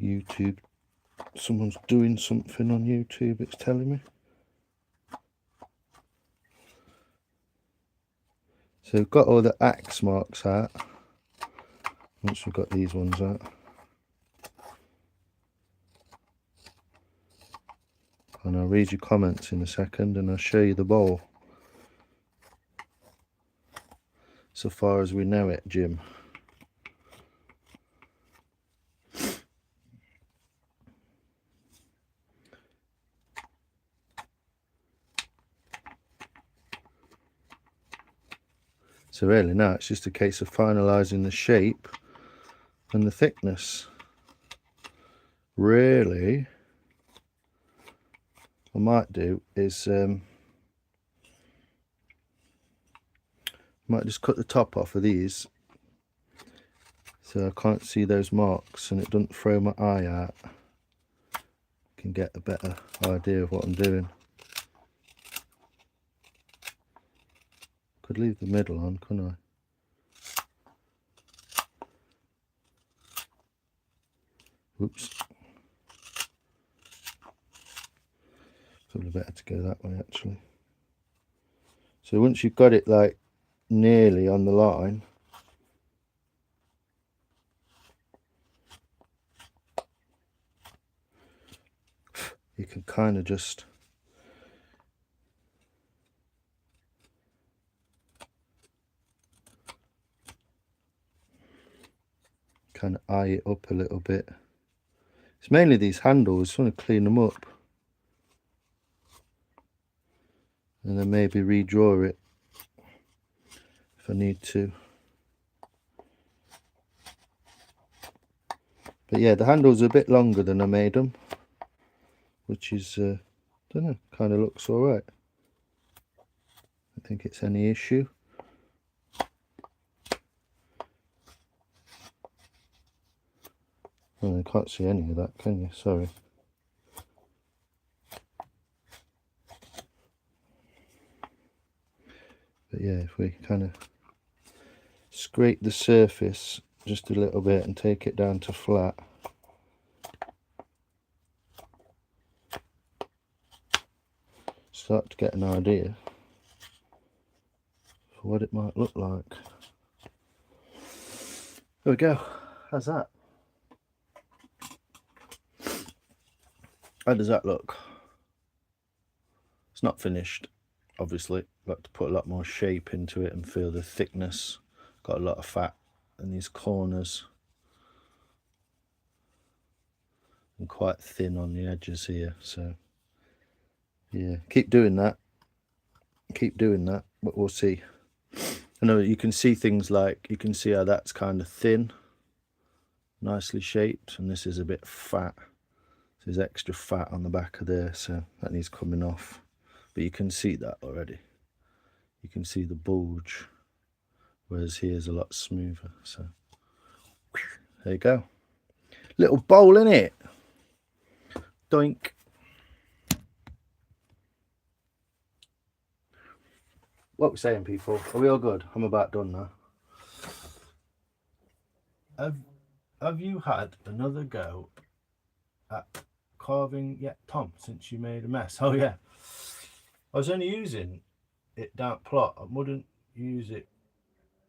YouTube, someone's doing something on YouTube, it's telling me. So we've got all the axe marks out. Once we've got these ones out, and I'll read your comments in a second, and I'll show you the bowl so far as we know it, Jim. So really now it's just a case of finalising the shape and the thickness. Really, what I might do is might just cut the top off of these so I can't see those marks and it doesn't throw my eye out. I can get a better idea of what I'm doing. Could leave the middle on, couldn't I? Oops. Probably better to go that way actually. So once you've got it like nearly on the line, you can kind of just kind of eye it up a little bit. It's mainly these handles, I want to clean them up and then maybe redraw it if I need to. But yeah, the handles are a bit longer than I made them, which is, I don't know, kind of looks alright. I don't think it's any issue. Oh, you can't see any of that, can you? Sorry. But yeah, if we kind of scrape the surface just a little bit and take it down to flat. Start to get an idea for what it might look like. There we go. How's that? How does that look? It's not finished, obviously. I've got to put a lot more shape into it and feel the thickness. Got a lot of fat in these corners. And quite thin on the edges here, so yeah, keep doing that, but we'll see. I know you can see things like, you can see how that's kind of thin, nicely shaped, and this is a bit fat. There's extra fat on the back of there, so that needs coming off, but you can see that already. You can see the bulge, whereas here's a lot smoother. So there you go, little bowl in it. Doink. What we saying, people? Are we all good? I'm about done now. Have you had another go at carving yet, Tom, since you made a mess? Oh yeah, I was only using it down plot. I wouldn't use it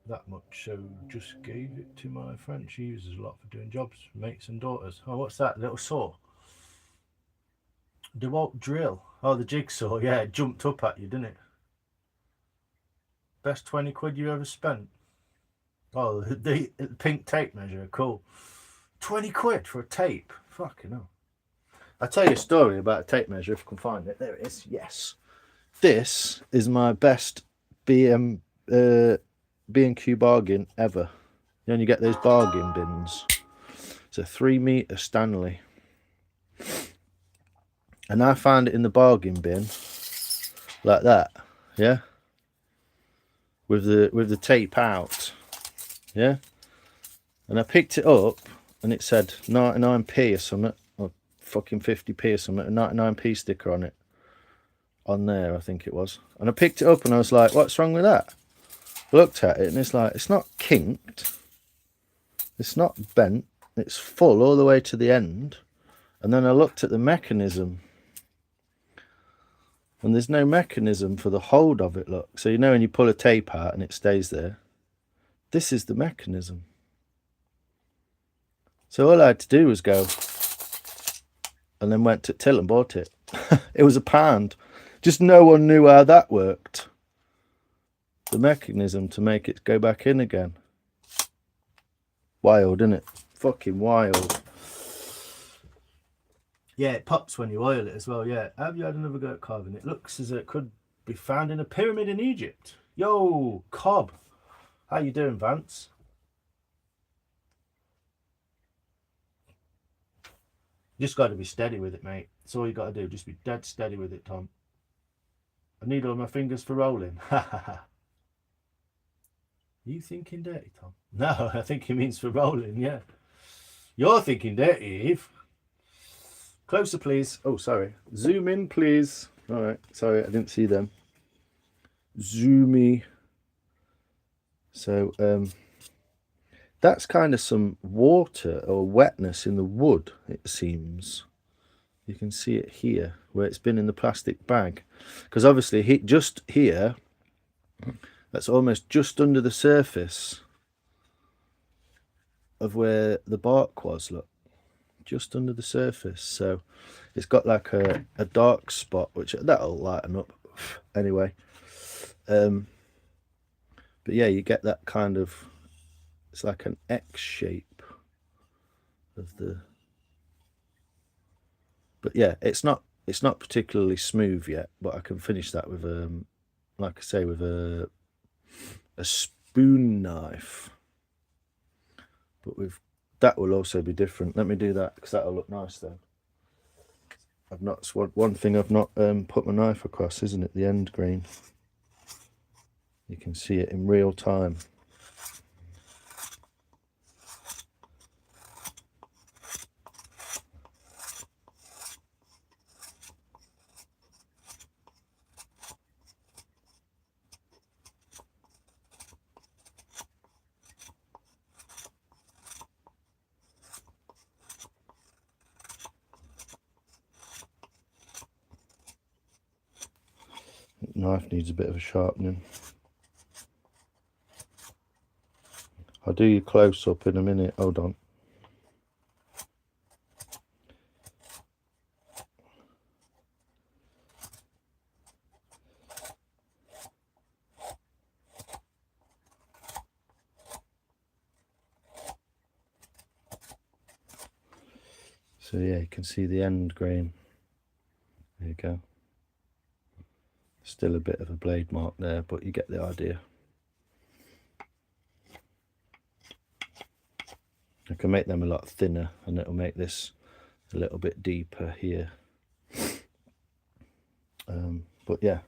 that much, so just gave it to my friend. She uses a lot for doing jobs, mates and daughters. Oh, what's that little saw? DeWalt drill. Oh, the jigsaw. Yeah, it jumped up at you, didn't it? Best 20 quid you ever spent? Oh, the pink tape measure. Cool. 20 quid for a tape. Fucking hell. I'll tell you a story about a tape measure if I can find it. There it is. Yes. This is my best B&Q bargain ever. You only get those bargain bins. It's a 3 meter Stanley. And I found it in the bargain bin like that. Yeah. With the tape out. Yeah. And I picked it up and it said 99p or something, or fucking 50p or something, a 99p sticker on it. On there, I think it was. And I picked it up and I was like, what's wrong with that? I looked at it and it's like, it's not kinked. It's not bent. It's full all the way to the end. And then I looked at the mechanism. And there's no mechanism for the hold of it, look. So you know when you pull a tape out and it stays there? This is the mechanism. So all I had to do was go and then went to Till and bought it. It was £1. Just no one knew how that worked. The mechanism to make it go back in again. Wild, isn't it? Fucking wild. Yeah, it pops when you oil it as well, yeah. Have you had another go at carving? It looks as if it could be found in a pyramid in Egypt. Yo, Cobb. How you doing, Vance? You just got to be steady with it, mate. That's all you got to do. Just be dead steady with it, Tom. I need all my fingers for rolling. Ha ha ha. You thinking dirty, Tom? No, I think he means for rolling, yeah. You're thinking dirty, Eve. Closer, please. Oh, sorry. Zoom in, please. All right. Sorry, I didn't see them. Zoomy. So, that's kind of some water or wetness in the wood, it seems. You can see it here, where it's been in the plastic bag. Because obviously, just here, that's almost just under the surface of where the bark was, look. Just under the surface, so it's got like a dark spot, which that'll lighten up anyway. But yeah, you get that kind of, it's like an X shape of the, but yeah, it's not particularly smooth yet, but I can finish that with like I say, with a spoon knife. But with that will also be different. Let me do that because that'll look nice then. I've not, one thing I've not put my knife across, isn't it? The end grain. You can see it in real time. knife needs a bit of a sharpening. I'll do you close up in a minute. Hold on. So yeah, you can see the end grain. There you go. Still a bit of a blade mark there, but you get the idea. I can make them a lot thinner, and it'll make this a little bit deeper here. But yeah,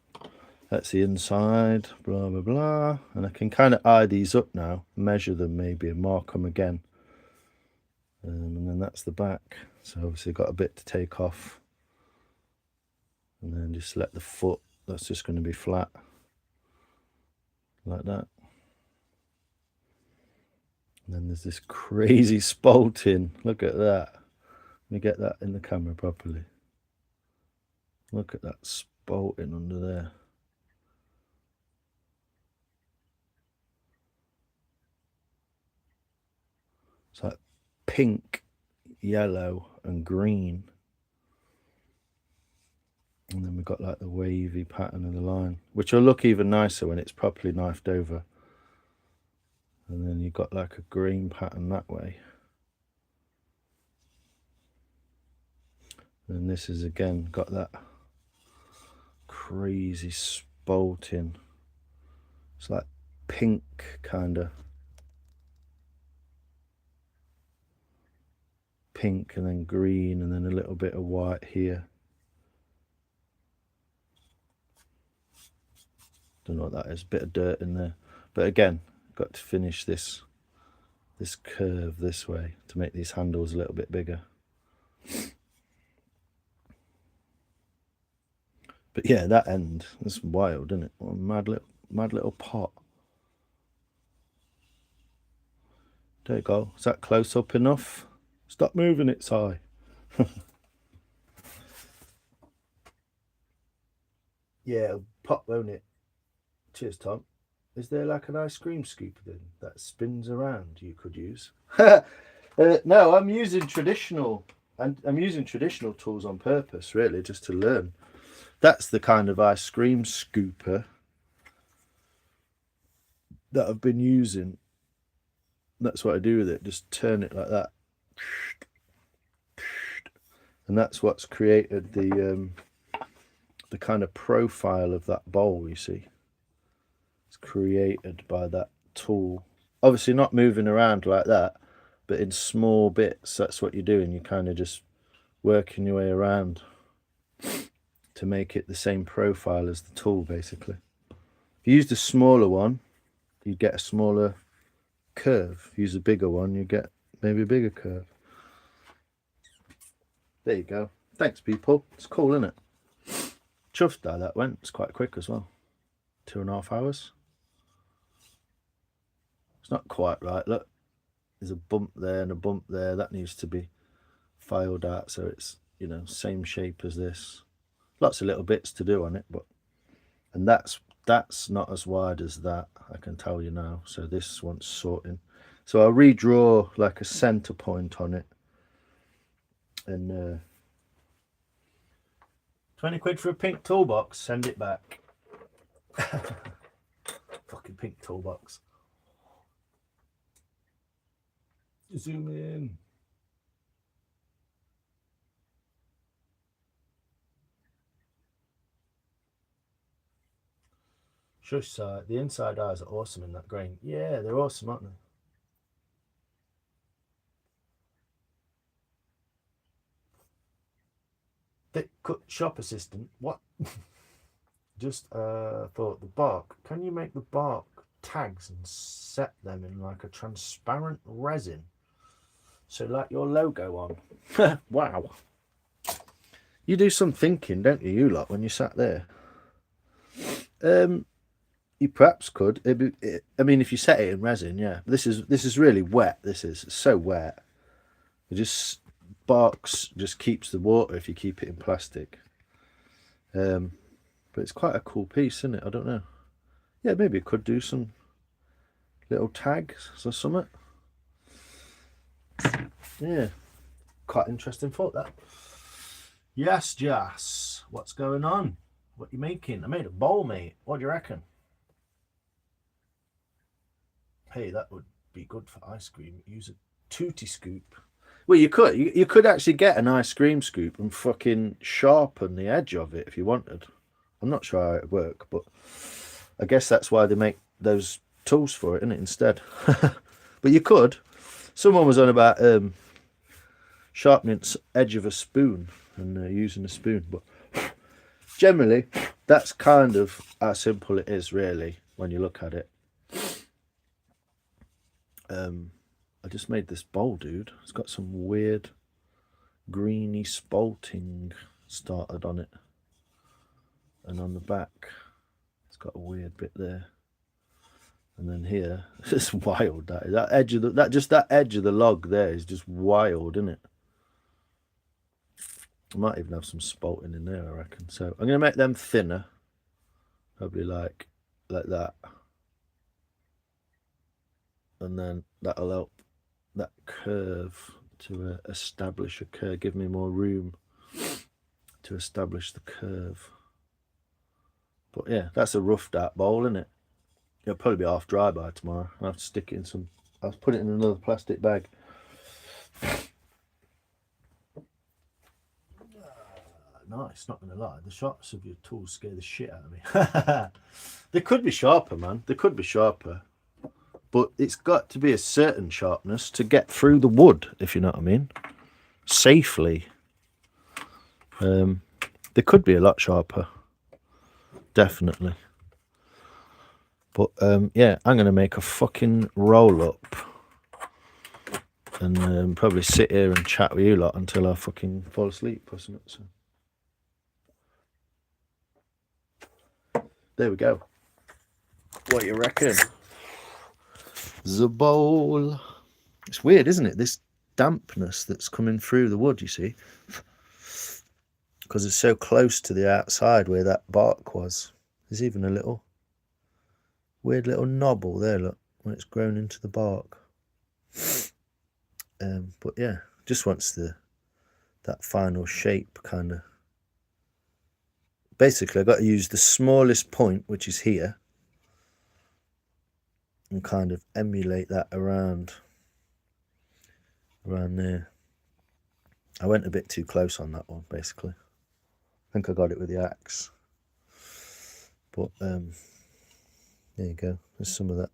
that's the inside, blah blah blah, and I can kind of eye these up now, measure them maybe, and mark them again. And then that's the back. So obviously got a bit to take off, and then just let the foot, that's just going to be flat like that. And then there's this crazy spalting. Look at that. Let me get that in the camera properly. Look at that spalting under there. It's like pink, yellow and green. And then we've got like the wavy pattern of the line, which will look even nicer when it's properly knifed over. And then you've got like a green pattern that way. And this is again got that crazy spalting. It's like pink, kind of pink, and then green, and then a little bit of white here. Don't know what that is, a bit of dirt in there. But again, got to finish this curve this way to make these handles a little bit bigger. But yeah, that end, that's wild, isn't it? What a mad little pot. There you go. Is that close up enough? Stop moving it, Si. Yeah, it'll pop, won't it? Cheers, Tom. Is there like an ice cream scooper then that spins around you could use? No, I'm using traditional, and I'm using traditional tools on purpose, really, just to learn. That's the kind of ice cream scooper that I've been using. That's what I do with it. Just turn it like that, and that's what's created the kind of profile of that bowl. You see, it's created by that tool. Obviously, not moving around like that, but in small bits. That's what you're doing. You're kind of just working your way around to make it the same profile as the tool, basically. If you used a smaller one, you'd get a smaller curve. If you use a bigger one, you get maybe a bigger curve. There you go. Thanks, people. It's cool, isn't it? Chuffed how that went. It's quite quick as well. 2.5 hours. It's not quite right. Look, there's a bump there and a bump there. That needs to be filed out so it's, you know, same shape as this. Lots of little bits to do on it, but and that's not as wide as that, I can tell you now. So this one's sorting. So I'll redraw like a center point on it, and 20 quid for a pink toolbox. Send it back. Fucking pink toolbox. Zoom in. Shush, the inside eyes are awesome in that grain. Yeah, they're awesome, aren't they? Thick cut shop assistant. What? Just thought the bark. Can you make the bark tags and set them in like a transparent resin? So like your logo on. Wow. You do some thinking, don't you, you lot, when you sat there? You perhaps could. I mean, if you set it in resin, yeah. This is really wet. This is so wet. It just barks just keeps the water if you keep it in plastic. But But it's quite a cool piece, isn't it? I don't know. Yeah, maybe it could do some little tags or something. Yeah, quite interesting thought that. Yes, Jas, what's going on? What you making? I made a bowl, mate. What do you reckon? Hey, that would be good for ice cream. Use a tooty scoop. Well, you could actually get an ice cream scoop and fucking sharpen the edge of it if you wanted. I'm not sure how it would work, but I guess that's why they make those tools for it, isn't it, instead? But you could. Someone was on about sharpening the edge of a spoon and using a spoon, but generally that's kind of how simple it is, really, when you look at it. I just made this bowl, dude. It's got some weird greeny spalting started on it, and on the back it's got a weird bit there, and then here it's wild. That edge of that edge of the log there is just wild, isn't it? I might even have some spalting in there, I reckon. So I'm gonna make them thinner, probably like that, and then that'll help that curve to establish a curve, give me more room to establish the curve. But yeah, that's a roughed out bowl, isn't it? It'll probably be half dry by tomorrow. I'll have to stick it in some, I'll put it in another plastic bag. Nice, not gonna lie, the sharpness of your tools scare the shit out of me. They could be sharper, man. They could be sharper. But it's got to be a certain sharpness to get through the wood, if you know what I mean. Safely. They could be a lot sharper. Definitely. But yeah, I'm going to make a fucking roll up. And probably sit here and chat with you lot until I fucking fall asleep or something. So. There we go. What do you reckon? The bowl. It's weird, isn't it? This dampness that's coming through the wood, you see, because it's so close to the outside where that bark was. There's even a little weird little knobble there, look, when it's grown into the bark. But yeah, just wants that final shape, kind of. Basically, I've got to use the smallest point, which is here, and kind of emulate that around there. I went a bit too close on that one, basically. I think I got it with the axe. But there you go. There's some of that.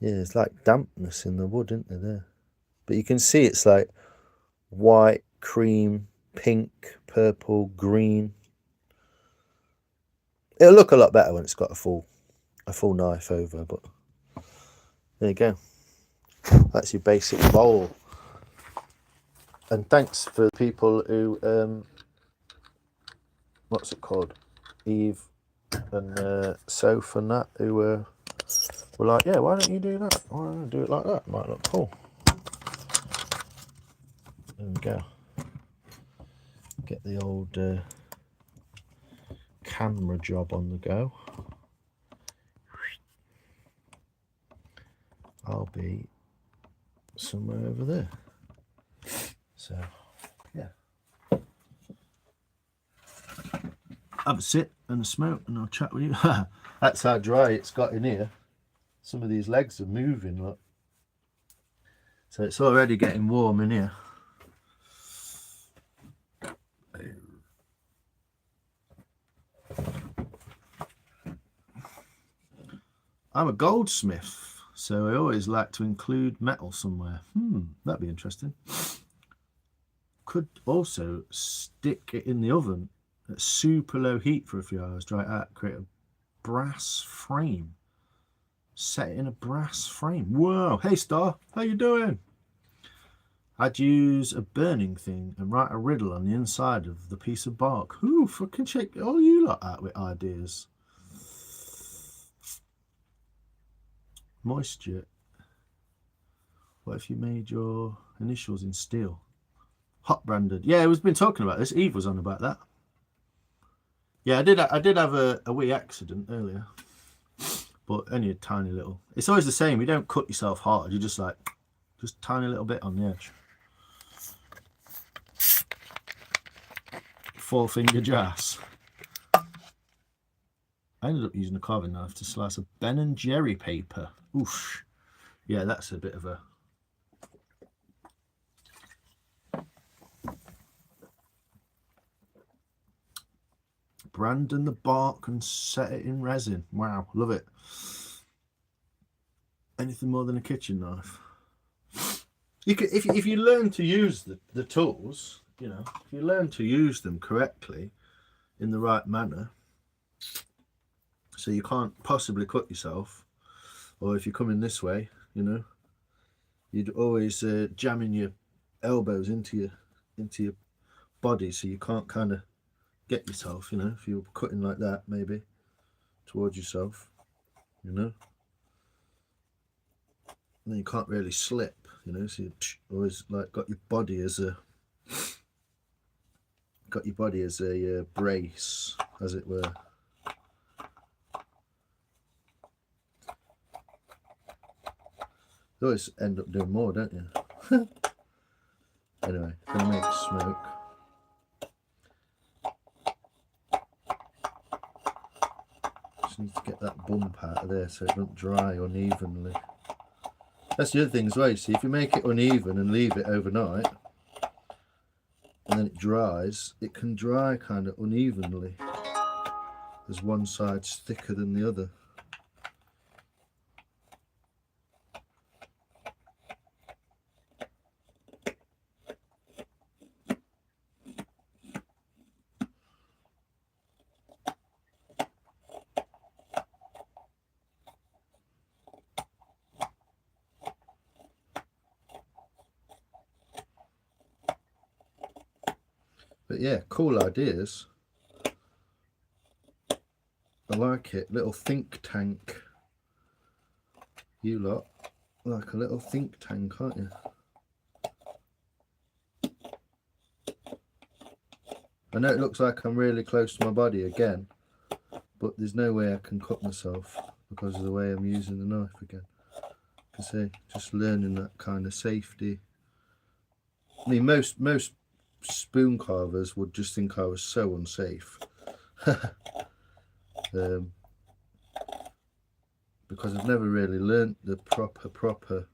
Yeah, it's like dampness in the wood, isn't there? But you can see it's like white, cream, pink, purple, green. It'll look a lot better when it's got a full knife over, but there you go. That's your basic bowl. And thanks for people who what's it called? Eve and Soph and that, who were like, yeah, why don't you do that? Why don't you do it like that? It might look cool. There we go. Get the old camera job on the go. I'll be somewhere over there. So, yeah. Have a sit and a smoke and I'll chat with you. That's how dry it's got in here. Some of these legs are moving, look. So it's already getting warm in here. I'm a goldsmith, so I always like to include metal somewhere. That'd be interesting. Could also stick it in the oven at super low heat for a few hours, dry it out, create a brass frame. Set it in a brass frame. Whoa, hey Star, how you doing? I'd use a burning thing and write a riddle on the inside of the piece of bark. Ooh, fucking check all you lot out with ideas. Moisture. What if you made your initials in steel? Hot branded. Yeah, we've been talking about this. Eve was on about that. Yeah, I did have a wee accident earlier, but only a tiny little. It's always the same. You don't cut yourself hard. You just like, just tiny little bit on the edge. 4-finger jazz. I ended up using a carving knife to slice a Ben and Jerry paper. Oof. Yeah, that's a bit of a... Brand and the bark and set it in resin. Wow, love it. Anything more than a kitchen knife. You can, if you learn to use the tools, you know, if you learn to use them correctly in the right manner, so you can't possibly cut yourself, or if you're coming this way, you know, you'd always jamming your elbows into your body, so you can't kind of get yourself, you know, if you're cutting like that, maybe towards yourself, you know, and then you can't really slip, you know, so you always like got your body as a brace, as it were. You always end up doing more, don't you? Anyway, gonna make smoke. Just need to get that bump out of there so it doesn't dry unevenly. That's the other thing as well, you see, if you make it uneven and leave it overnight and then it dries, it can dry kind of unevenly as one side's thicker than the other. But yeah, cool ideas. I like it. Little think tank. You lot like a little think tank, aren't you? I know it looks like I'm really close to my body again, but there's no way I can cut myself because of the way I'm using the knife again. You can see, just learning that kind of safety. I mean, most spoon carvers would just think I was so unsafe. Because I've never really learnt the proper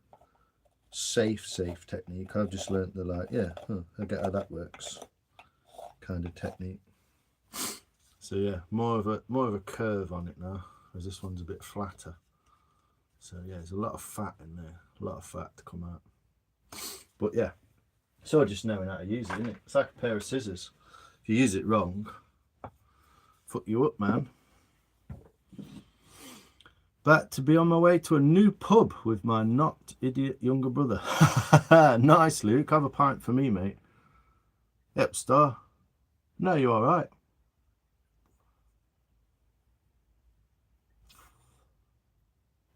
safe technique. I've just learnt the like, yeah, I get how that works kind of technique. So yeah, more of a curve on it now, whereas this one's a bit flatter. So yeah, there's a lot of fat in there, a lot of fat to come out. But yeah, so just knowing how to use it, isn't it? It's like a pair of scissors. If you use it wrong, fuck you up, man. But to be on my way to a new pub with my not idiot younger brother. Nice, Luke. Have a pint for me, mate. Yep, star. No, you all right?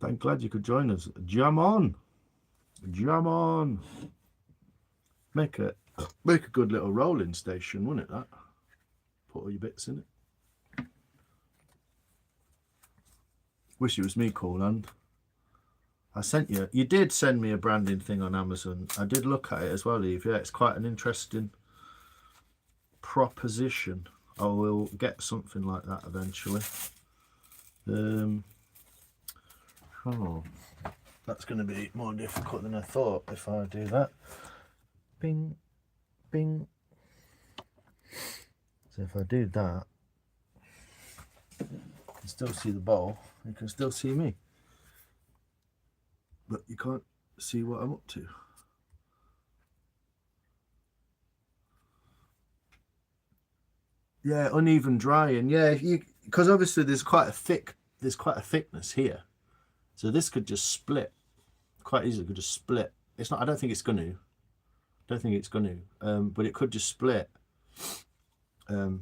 I'm glad you could join us. Jam on. Jam on. Make a good little rolling station, wouldn't it, that? Put all your bits in it. Wish it was me, Coolhand. I sent you. You did send me a branding thing on Amazon. I did look at it as well, Eve. Yeah, it's quite an interesting proposition. I will get something like that eventually. Oh, that's going to be more difficult than I thought if I do that. Bing, bing. So if I do that, you can still see the bowl. You can still see me, but you can't see what I'm up to. Yeah, uneven drying. Yeah, because obviously there's quite a thickness here, so this could just split quite easily. Could just split. It's not. I don't think it's going to. But it could just split. Because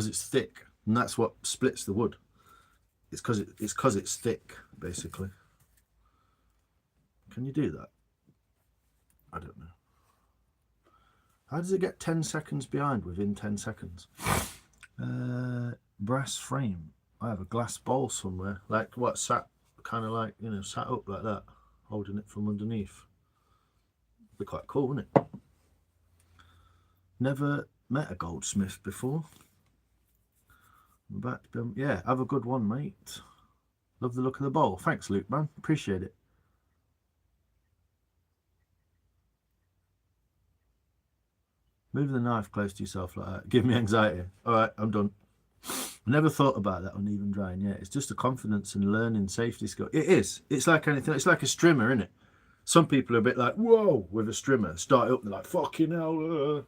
it's thick, and that's what splits the wood. It's because it's thick, basically. Can you do that? I don't know. How does it get 10 seconds behind within 10 seconds? Brass frame. I have a glass bowl somewhere. Like what, sat kind of like, you know, sat up like that, holding it from underneath. Be quite cool, wouldn't it? Never met a goldsmith before. Yeah, have a good one, mate. Love the look of the bowl. Thanks, Luke, man. Appreciate it. Moving the knife close to yourself like that. Give me anxiety. All right, I'm done. Never thought about that uneven drying. Yeah, it's just a confidence and learning safety skill. It is. It's like anything. It's like a strimmer, isn't it? Some people are a bit like, whoa, with a strimmer. Start it up, they're like, fucking hell. Do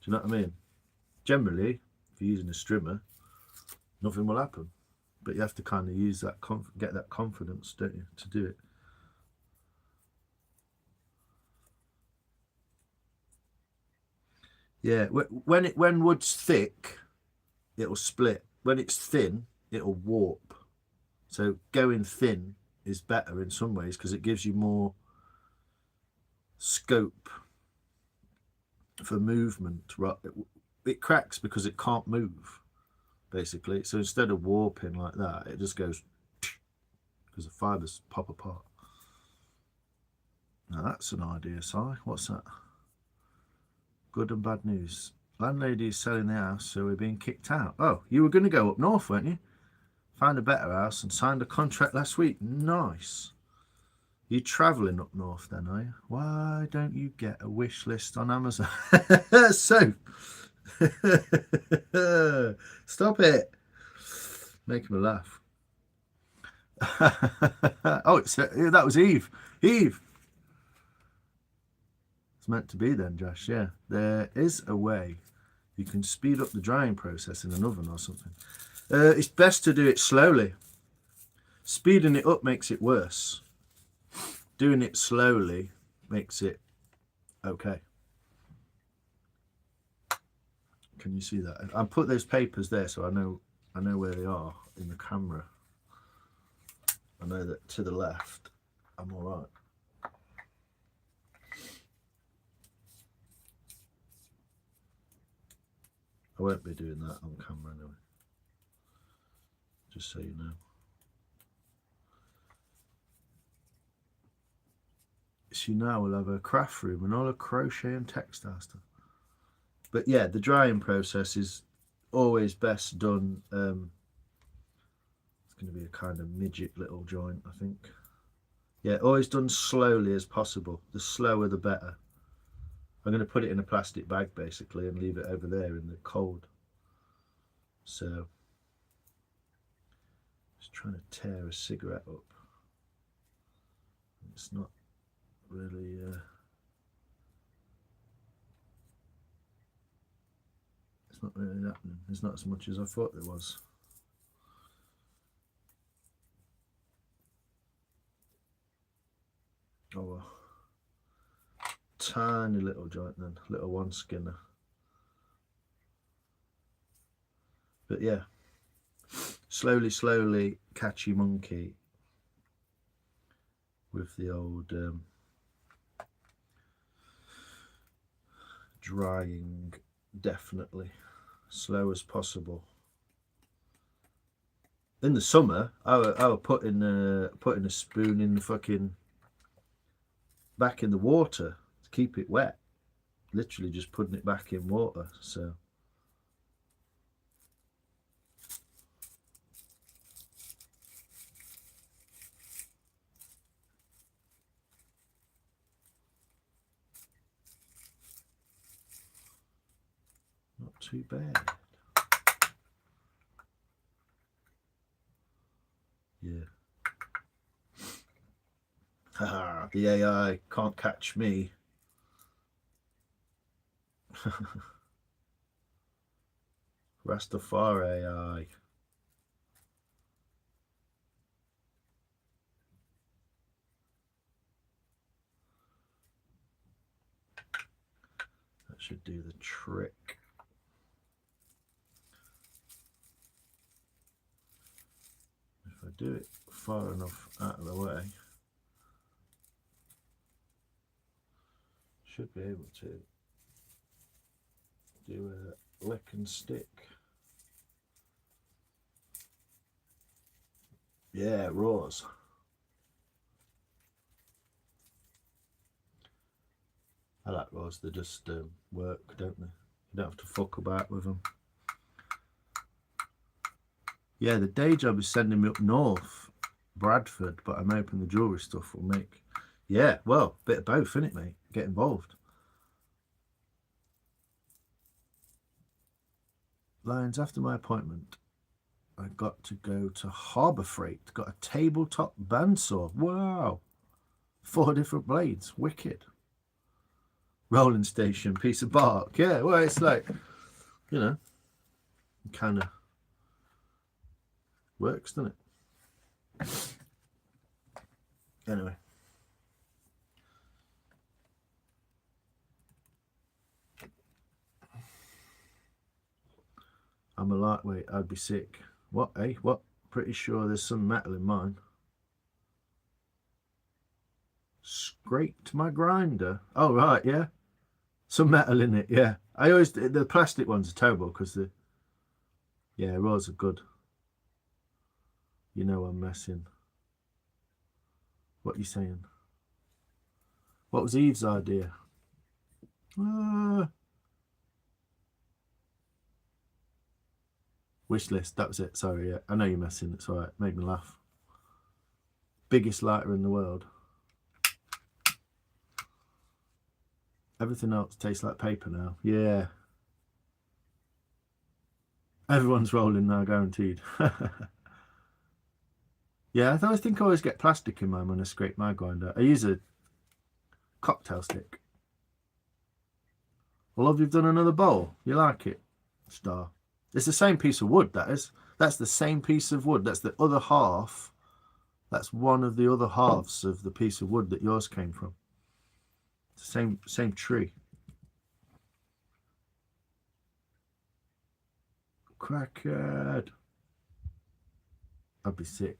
you know what I mean? Generally, if you're using a strimmer, nothing will happen. But you have to kind of use that, get that confidence, don't you, to do it. Yeah, when wood's thick, it'll split. When it's thin, it'll warp. So going thin is better in some ways because it gives you more scope for movement. It cracks because it can't move, basically. So instead of warping like that, it just goes because the fibers pop apart. Now that's an idea, Si. What's that? Good and bad news. Landlady is selling the house, so we're being kicked out. Oh, you were going to go up north, weren't you? Found a better house and signed a contract last week. Nice. You travelling up north then, are you? Why don't you get a wish list on Amazon? So, stop it. Make me laugh. Oh, that was Eve. Eve. It's meant to be then, Josh. Yeah, there is a way you can speed up the drying process in an oven or something. It's best to do it slowly. Speeding it up makes it worse. Doing it slowly makes it okay. Can you see that? I put those papers there so I know where they are in the camera. I know that to the left, I'm all right. I won't be doing that on camera anyway. Just so you know. So now we'll have a craft room and all a crochet and textile stuff. But yeah, the drying process is always best done. It's going to be a kind of midget little joint, I think. Yeah, always done slowly as possible. The slower the better. I'm going to put it in a plastic bag basically and leave it over there in the cold. So, just trying to tear a cigarette up. It's not really. It's not really happening. There's not as much as I thought there was. Oh well. Tiny little joint then, little one skinner. But yeah, slowly catchy monkey with the old drying, definitely slow as possible. In the summer, I were putting a spoon in the fucking back in the water to keep it wet. Literally just putting it back in water. So not too bad. Yeah. Haha, the AI can't catch me. Rastafari AI. That should do the trick. If I do it far enough out of the way, should be able to. do a lick and stick. Yeah, raws. I like raws. They just work, don't they? You don't have to fuck about with them. Yeah, the day job is sending me up north, Bradford, but I'm hoping the jewellery stuff will make... Yeah, well, bit of both, innit, mate? Get involved. Lions, after my appointment, I got to go to Harbour Freight. Got a tabletop bandsaw. Wow. 4 different blades. Wicked. Rolling station, piece of bark. Yeah, well, it's like, you know, kind of works, doesn't it? Anyway. I'm a lightweight. I'd be sick. What, eh? What? Pretty sure there's some metal in mine. Scraped my grinder. Oh, right, yeah. Some metal in it, yeah. I always... The plastic ones are terrible because the... Yeah, raws are good. You know I'm messing. What are you saying? What was Eve's idea? Wish list, that was it. Sorry, yeah. I know you're messing. It's all right. Made me laugh. Biggest lighter in the world. Everything else tastes like paper now. Yeah. Everyone's rolling now, guaranteed. Yeah, I think I always get plastic in mine when I scrape my grinder. I use a cocktail stick. I love you've done another bowl. You like it? Star. It's the same piece of wood, that is. That's the same piece of wood. That's the other half. That's one of the other halves of the piece of wood that yours came from. It's the same tree. Crackhead. I'd be sick.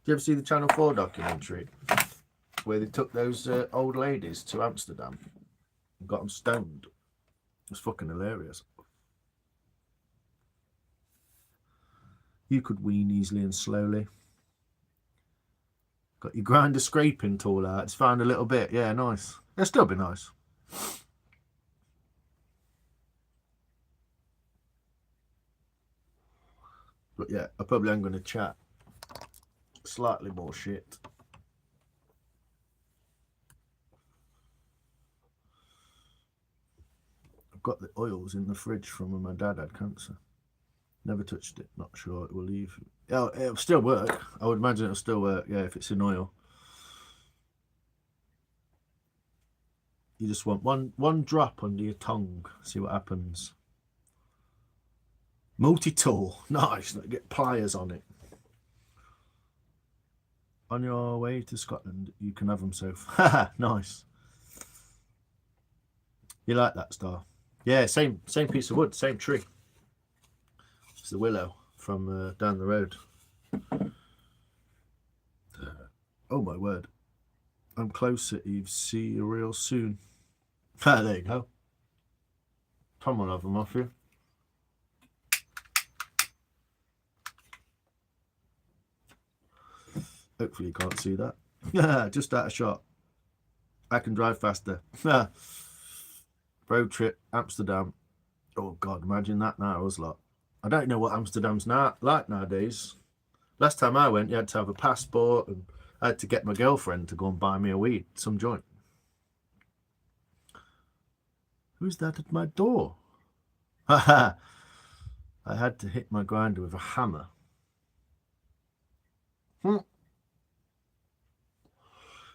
Did you ever see the Channel 4 documentary where they took those old ladies to Amsterdam and got them stoned? It was fucking hilarious. You could wean easily and slowly. Got your grinder scraping tool out. It's found a little bit. Yeah, nice. It'll still be nice. But yeah, I probably am going to chat slightly more shit. I've got the oils in the fridge from when my dad had cancer. Never touched it. Not sure it will leave. Oh, it'll still work. I would imagine it'll still work, yeah, if it's in oil. You just want one drop under your tongue. See what happens. Multi-tool. Nice. Get pliers on it. On your way to Scotland, you can have them, Soph. Nice. You like that, Star? Yeah, same piece of wood, same tree. It's the willow from down the road. Oh my word. I'm closer, Eve. See you real soon. There you go. Tom will have them off you. Hopefully you can't see that. Just out of shot. I can drive faster. Road trip, Amsterdam. Oh God, imagine that now, Oslo. I don't know what Amsterdam's like nowadays. Last time I went, you had to have a passport, and I had to get my girlfriend to go and buy me a weed, some joint. Who's that at my door? I had to hit my grinder with a hammer.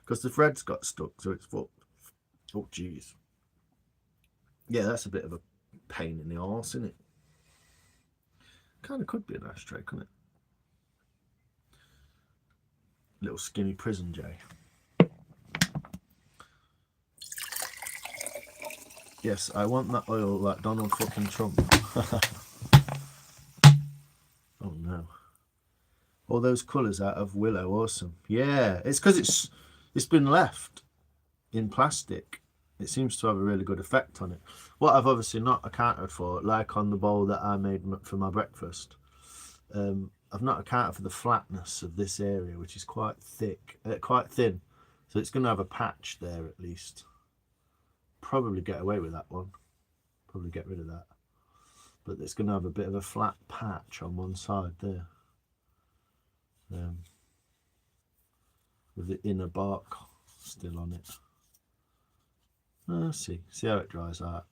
Because the threads got stuck, so it's fucked. Oh, jeez. Yeah, that's a bit of a pain in the arse, isn't it? Kind of could be an ashtray, couldn't it? Little skinny prison J. Yes, I want that oil like Donald fucking Trump. Oh no. All those colours out of willow, awesome. Yeah, it's because it's been left in plastic. It seems to have a really good effect on it. What I've obviously not accounted for, like on the bowl that I made for my breakfast, I've not accounted for the flatness of this area, which is quite thick, quite thin. So it's going to have a patch there at least. Probably get away with that one. Probably get rid of that. But it's going to have a bit of a flat patch on one side there. With the inner bark still on it. Let's see how it dries out.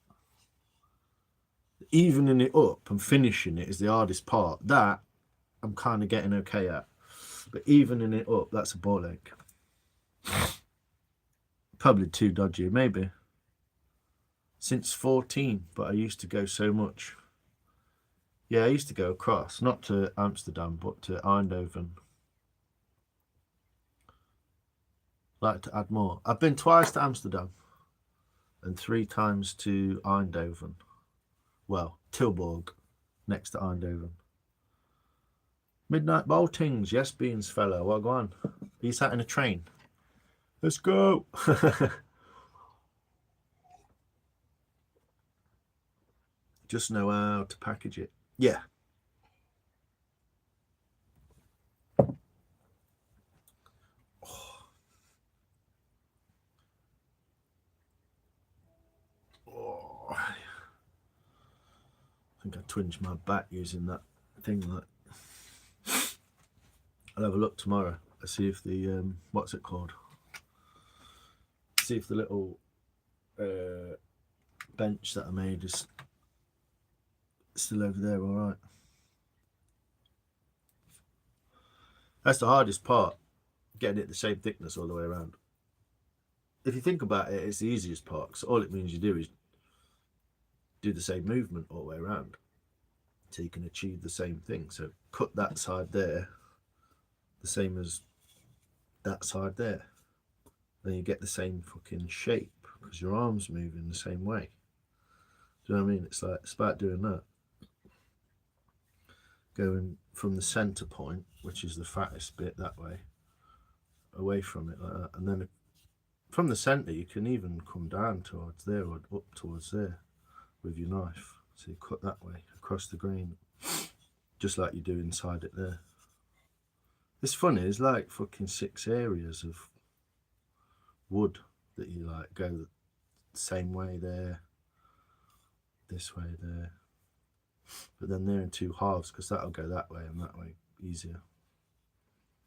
Evening it up and finishing it is the hardest part. That I'm kind of getting okay at. But evening it up, that's a ball ache. Probably too dodgy, maybe. Since 14, but I used to go so much. Yeah, I used to go across, not to Amsterdam, but to Eindhoven. Like to add more. I've been twice to Amsterdam and 3 times to Eindhoven. Well, Tilburg, next to Eindhoven. Midnight Boltings, yes, Beans fellow. Well, go on. He sat in a train. Let's go. Just know how to package it. Yeah. Oh. I think I twinged my back using that thing. Like, I'll have a look tomorrow. I'll see if the what's it called? See if the little bench that I made is still over there. All right. That's the hardest part, getting it the same thickness all the way around. If you think about it, it's the easiest part, because all it means you do is do the same movement all the way around, so you can achieve the same thing. So cut that side there the same as that side there, then you get the same fucking shape because your arms move in the same way. Do you know what I mean? It's about doing that, going from the center point, which is the fattest bit, that way, away from it like that, and then from the center you can even come down towards there or up towards there with your knife. So you cut that way across the grain, just like you do inside it there. It's funny, it's like fucking 6 areas of wood that you like go the same way there, this way there, but then they're in 2 halves because that'll go that way and that way easier.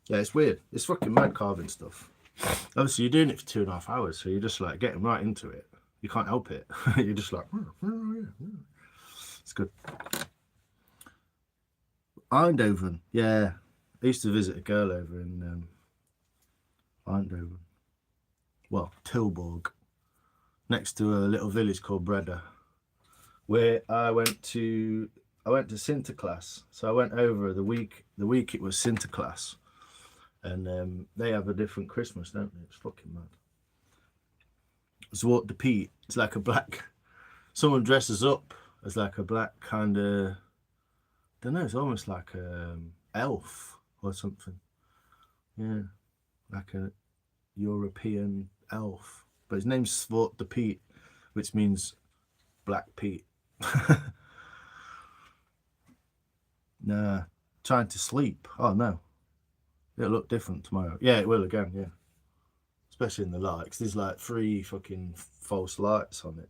Yeah, it's weird. It's fucking mad carving stuff. Obviously you're doing it for 2.5 hours, so you're just like getting right into it. You can't help it. You're just like, it's good. Eindhoven, yeah. I used to visit a girl over in Eindhoven. Well, Tilburg, next to a little village called Breda, where I went to Sinterklaas. So I went over the week it was Sinterklaas, and they have a different Christmas, don't they? It's fucking mad. Zwart de Piet. It's like a black. Someone dresses up as like a black kind of. Don't know. It's almost like a elf or something. Yeah, like a European elf. But his name's Zwart de Piet, which means Black Pete. Nah, trying to sleep. Oh no, it'll look different tomorrow. Yeah, it will again. Yeah, especially in the lights. There's like 3 fucking false lights on it.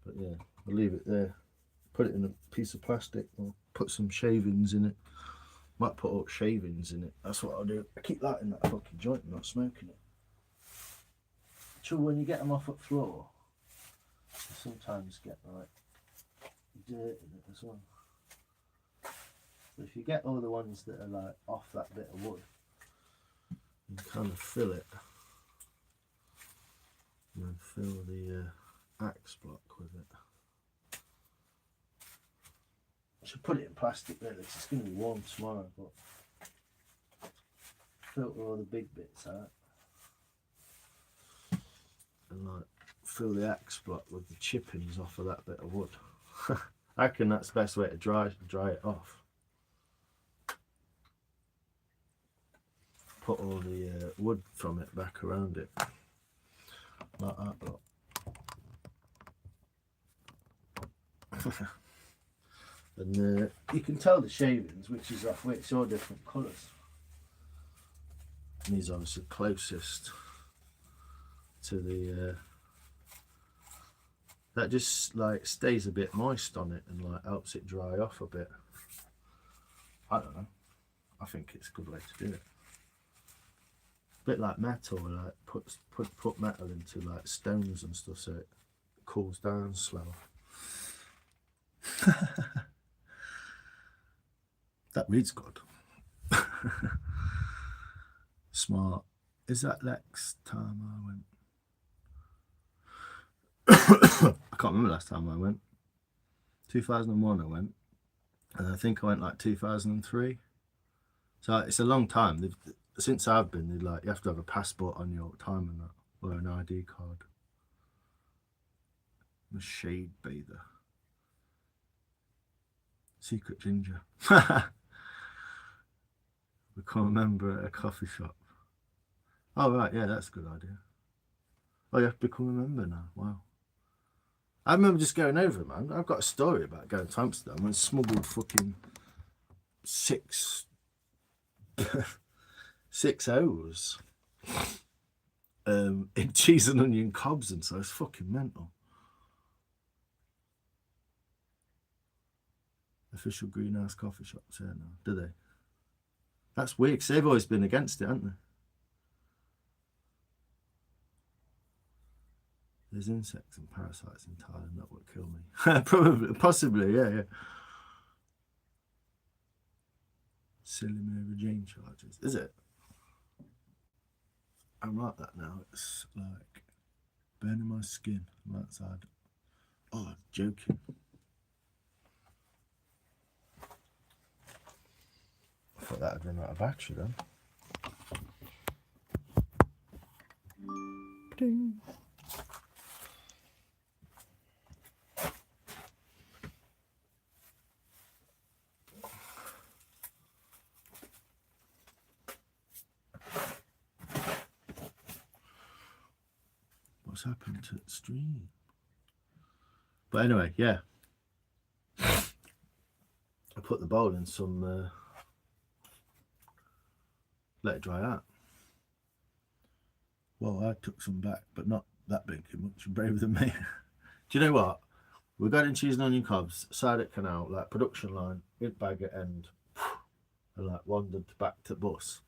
But yeah, I'll leave it there. Put it in a piece of plastic. Or put some shavings in it. Might put up shavings in it. That's what I'll do. I keep lighting that fucking joint and not smoking it. So when you get them off at floor, you sometimes get like dirt in it as well. So if you get all the ones that are like off that bit of wood, you kind of fill it, and then fill the axe block with it. I should put it in plastic really, because it's going to be warm tomorrow, but filter all the big bits out and like fill the axe block with the chippings off of that bit of wood. I reckon that's the best way to dry it off. put all the wood from it back around it. Like that, look. And you can tell the shavings, which is off which, all different colours. And these are obviously closest to the that just like stays a bit moist on it and like helps it dry off a bit. I don't know, I think it's a good way to do it. A bit like metal, like put metal into like stones and stuff so it cools down slower. That reads good. Smart. Is that next time I went? I can't remember last time I went. 2001 I went, and I think I went like 2003. So it's a long time. Since I've been, like, you have to have a passport on your time and that, or an ID card. I'm a shade bather. Secret ginger. Become a member at a coffee shop. Oh right, yeah, that's a good idea. Oh, you have to become a member now. Wow. I remember just going over, man. I've got a story about going to Amsterdam and smuggled fucking six O's in cheese and onion cobs, and so it's fucking mental. Official greenhouse coffee shops here now, do they? That's weird, because they've always been against it, haven't they? There's insects and parasites in Thailand that would kill me. Probably, possibly, yeah. Silly Mary Jane charges, is it? I'm like that now. It's like burning my skin on that side. Oh, I'm joking. I thought that had run out of battery then. Ding. What's happened to the stream? But anyway, yeah. I put the bowl in some, let it dry out. Well, I took some back, but not that big, much braver than me. Do you know what? We got in cheese and onion cobs, side at canal, like production line, big bag at end, and like wandered back to bus.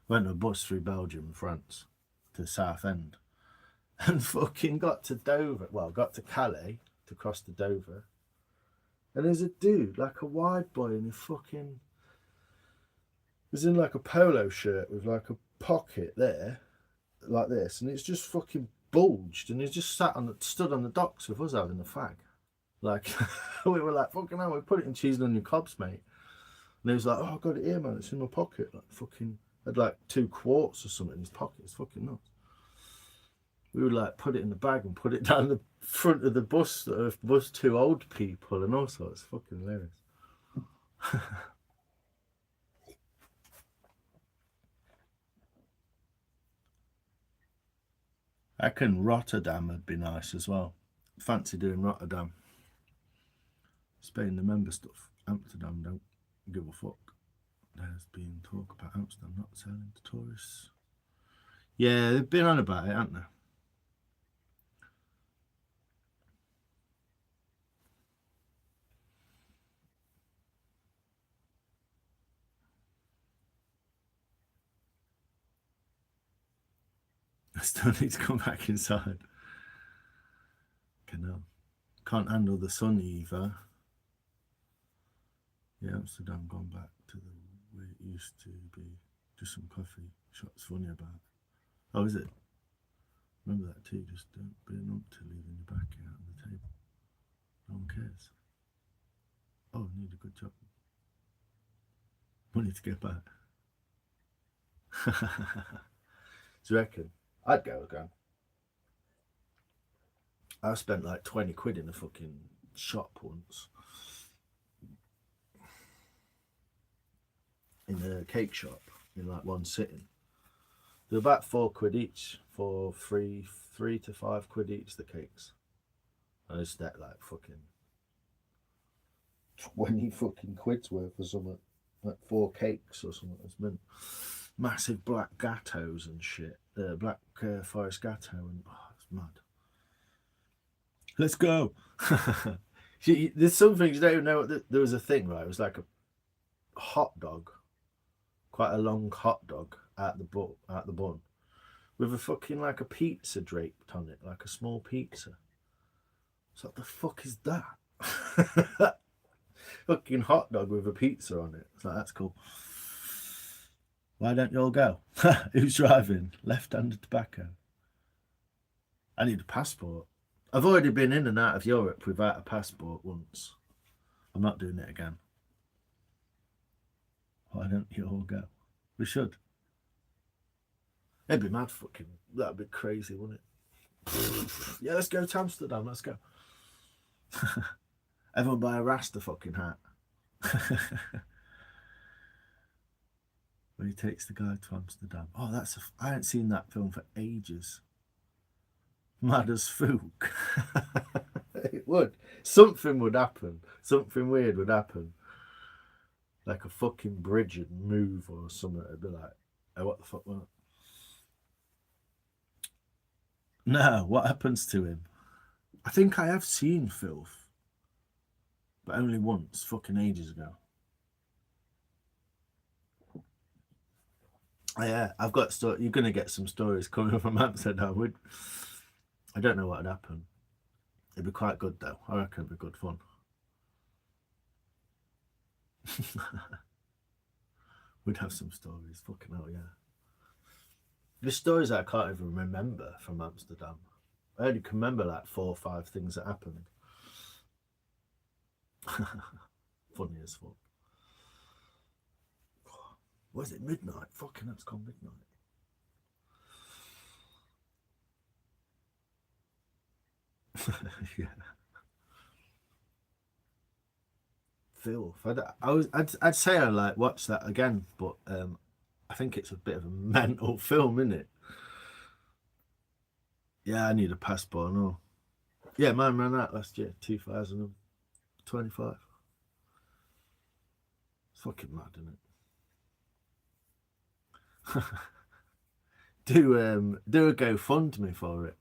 Went to a bus through Belgium and France to Southend. And fucking got to Dover, well, got to Calais to cross to Dover. And there's a dude, like a wide boy, and he fucking was in like a polo shirt with like a pocket there, like this, and it's just fucking bulged, and he's just stood on the docks with us having a fag. Like, we were like, fucking hell, we put it in cheese and onion cobs, mate. And he was like, oh, I got it here, man, it's in my pocket. Like, fucking, had like 2 quarts or something in his pocket. It's fucking nuts. We would like put it in the bag and put it down the front of the bus to old people and all sorts. Fucking hilarious. I reckon Rotterdam would be nice as well. Fancy doing Rotterdam. Spain, the member stuff. Amsterdam don't give a fuck. There's been talk about Amsterdam not selling to tourists. Yeah, they've been on about it, haven't they? I still need to come back inside. Can't handle the sun either. Yeah, Amsterdam gone back to the way it used to be. Just some coffee shops funny about it. Oh, is it? Remember that too, just don't be an ump to leaving your back out on the table. No one cares. Oh, I need a good job. Money to get back. Do you reckon? I'd go again. I spent like 20 quid in a fucking shop once. In a cake shop, in like one sitting. They're about £4 each for three to £5 each, the cakes. I just that like fucking 20 fucking quid's worth or something. Like 4 cakes or something. It's mint. Massive black gattos and shit. Black forest gatto and it's mad. Let's go. There's some things you don't even know. There was a thing, right? It was like a hot dog, quite a long hot dog at the bun, with a fucking like a pizza draped on it, like a small pizza. So what the fuck is that? Fucking hot dog with a pizza on it. So that's cool. Why don't you all go? Who's driving? Left-handed tobacco. I need a passport. I've already been in and out of Europe without a passport once. I'm not doing it again. Why don't you all go? We should. It'd be mad fucking. That'd be crazy, wouldn't it? Yeah, let's go to Amsterdam. Let's go. Everyone buy a Rasta fucking hat. When he takes the guy to Amsterdam. Oh, I haven't seen that film for ages. Mad as Fook. It would. Something would happen. Something weird would happen. Like a fucking bridge would move or something. It'd be like, oh, what the fuck was that? No, what happens to him? I think I have seen Filth. But only once, fucking ages ago. Yeah, I've got you're gonna get some stories coming from Amsterdam. I don't know what would happen. It'd be quite good though. I reckon it'd be good fun. We'd have some stories. Fucking hell, yeah. There's stories that I can't even remember from Amsterdam. I only can remember like 4 or 5 things that happened. Funny as fuck. Was it midnight? Fucking that's gone midnight. Yeah. Filth. I'd say I like watch that again, but I think it's a bit of a mental film, isn't it? Yeah, I need a passport. No. Yeah, mine ran out last year, 2025. It's fucking mad, isn't it? Do a GoFundMe for it.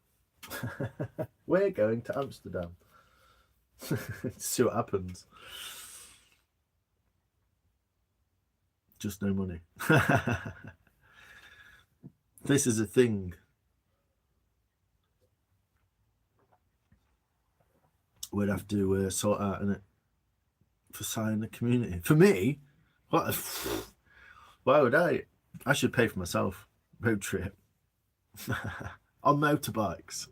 We're going to Amsterdam. See what happens. Just no money. This is a thing. We'd have to sort out in it for signing the community. For me, what? Why would I? I should pay for myself. Road trip on motorbikes.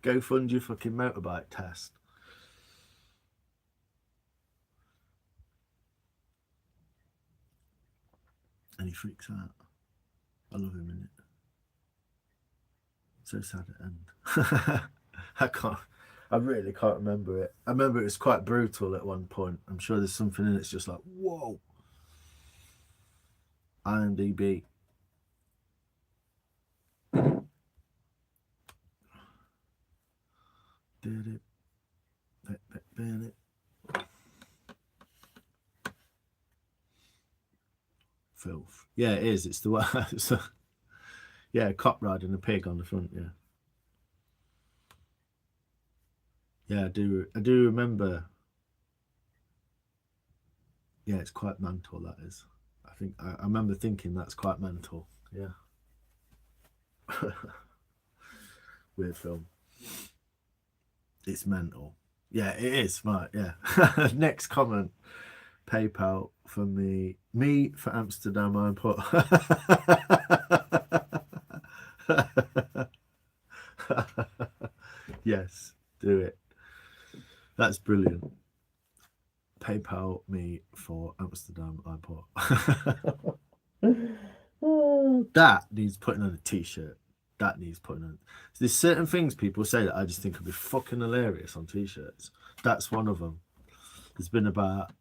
Go fund your fucking motorbike test. And he freaks out. I love him in it. So sad at end. I really can't remember it. I remember it was quite brutal at one point. I'm sure there's something in it's just like, whoa. IMDb. Did it. Filth. Yeah, it is. It's the one. Yeah, a cop riding a pig on the front. Yeah. Yeah, I do remember. Yeah, it's quite mental. That is. I remember thinking that's quite mental. Yeah. Weird film. It's mental. Yeah, it is. Right. Yeah. Next comment. PayPal for me for Amsterdam. I put. Yes, do it. That's brilliant. PayPal me for Amsterdam. I put. That needs putting on a t-shirt. That needs putting on. So there's certain things people say that I just think would be fucking hilarious on t-shirts. That's one of them. There's been about,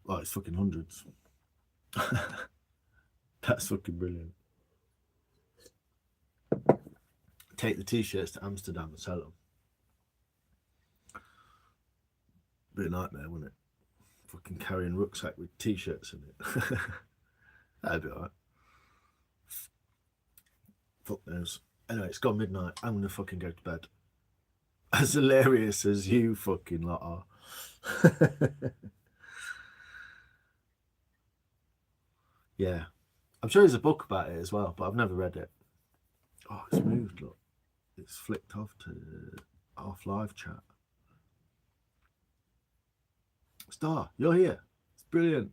well, it's fucking hundreds. That's fucking brilliant. Take the t-shirts to Amsterdam and sell them. Be a nightmare, wouldn't it? Fucking carrying rucksack with t-shirts in it. That'd be alright. Fuck knows. Anyway, it's gone midnight. I'm gonna fucking go to bed. As hilarious as you fucking lot are. Yeah. I'm sure there's a book about it as well, but I've never read it. Oh, it's moved, look. It's flicked off to half live chat. Star, you're here. It's brilliant.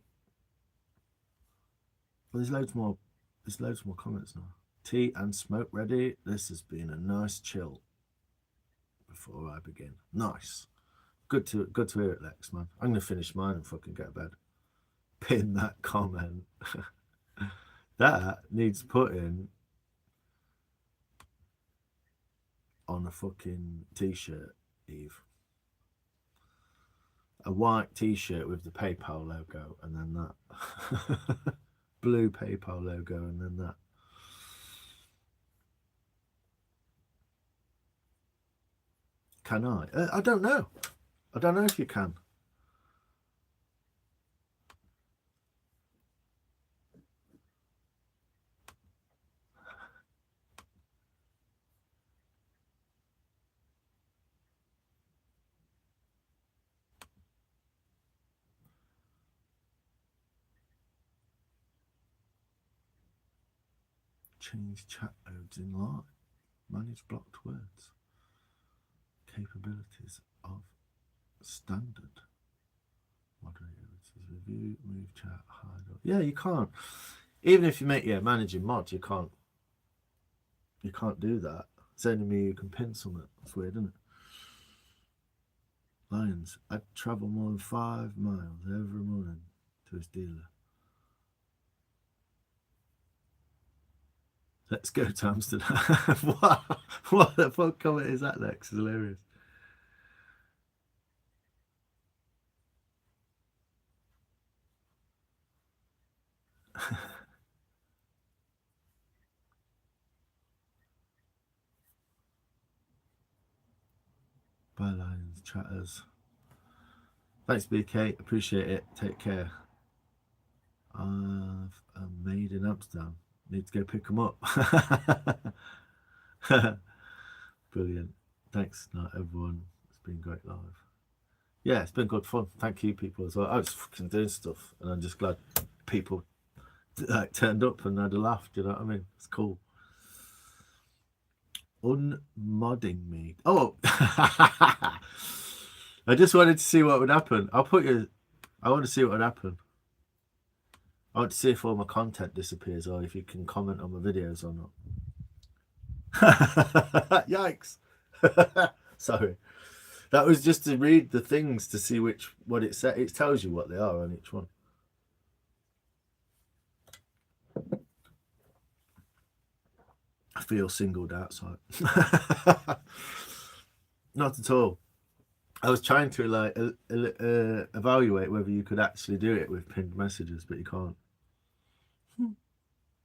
Well, there's loads more. There's loads more comments now. Tea and smoke ready. This has been a nice chill. Before I begin, nice. Good to hear it, Lex, man. I'm gonna finish mine and fucking get to bed. Pin that comment. That needs putting on a fucking t-shirt, Eve. A white t-shirt with the PayPal logo and then that. Blue PayPal logo and then that. Can I? I don't know. I don't know if you can. Change chat modes in live. Manage blocked words. Capabilities of standard. Moderator, review, move chat, hide. Yeah, you can't. Even if you make managing mod, you can't do that. It's only me who can pin something. It's weird, isn't it? Lions, I'd travel more than 5 miles every morning to his dealer. Let's go to Amsterdam. What the fuck comment is that, Lex? It's hilarious. Bye, Lions, chatters. Thanks, BK. Appreciate it. Take care. I've a maid in Amsterdam. Need to go pick them up. Brilliant. Thanks, not everyone. It's been great live. Yeah, it's been good fun. Thank you, people, as well. I was fucking doing stuff, and I'm just glad people like turned up and had a laugh. Do you know what I mean? It's cool. Unmodding me. Oh, I just wanted to see what would happen. I want to see what would happen. I want to see if all my content disappears or if you can comment on my videos or not. Yikes. Sorry. That was just to read the things to see what it said. It tells you what they are on each one. I feel singled outside. Not at all. I was trying to like evaluate whether you could actually do it with pinned messages, but you can't.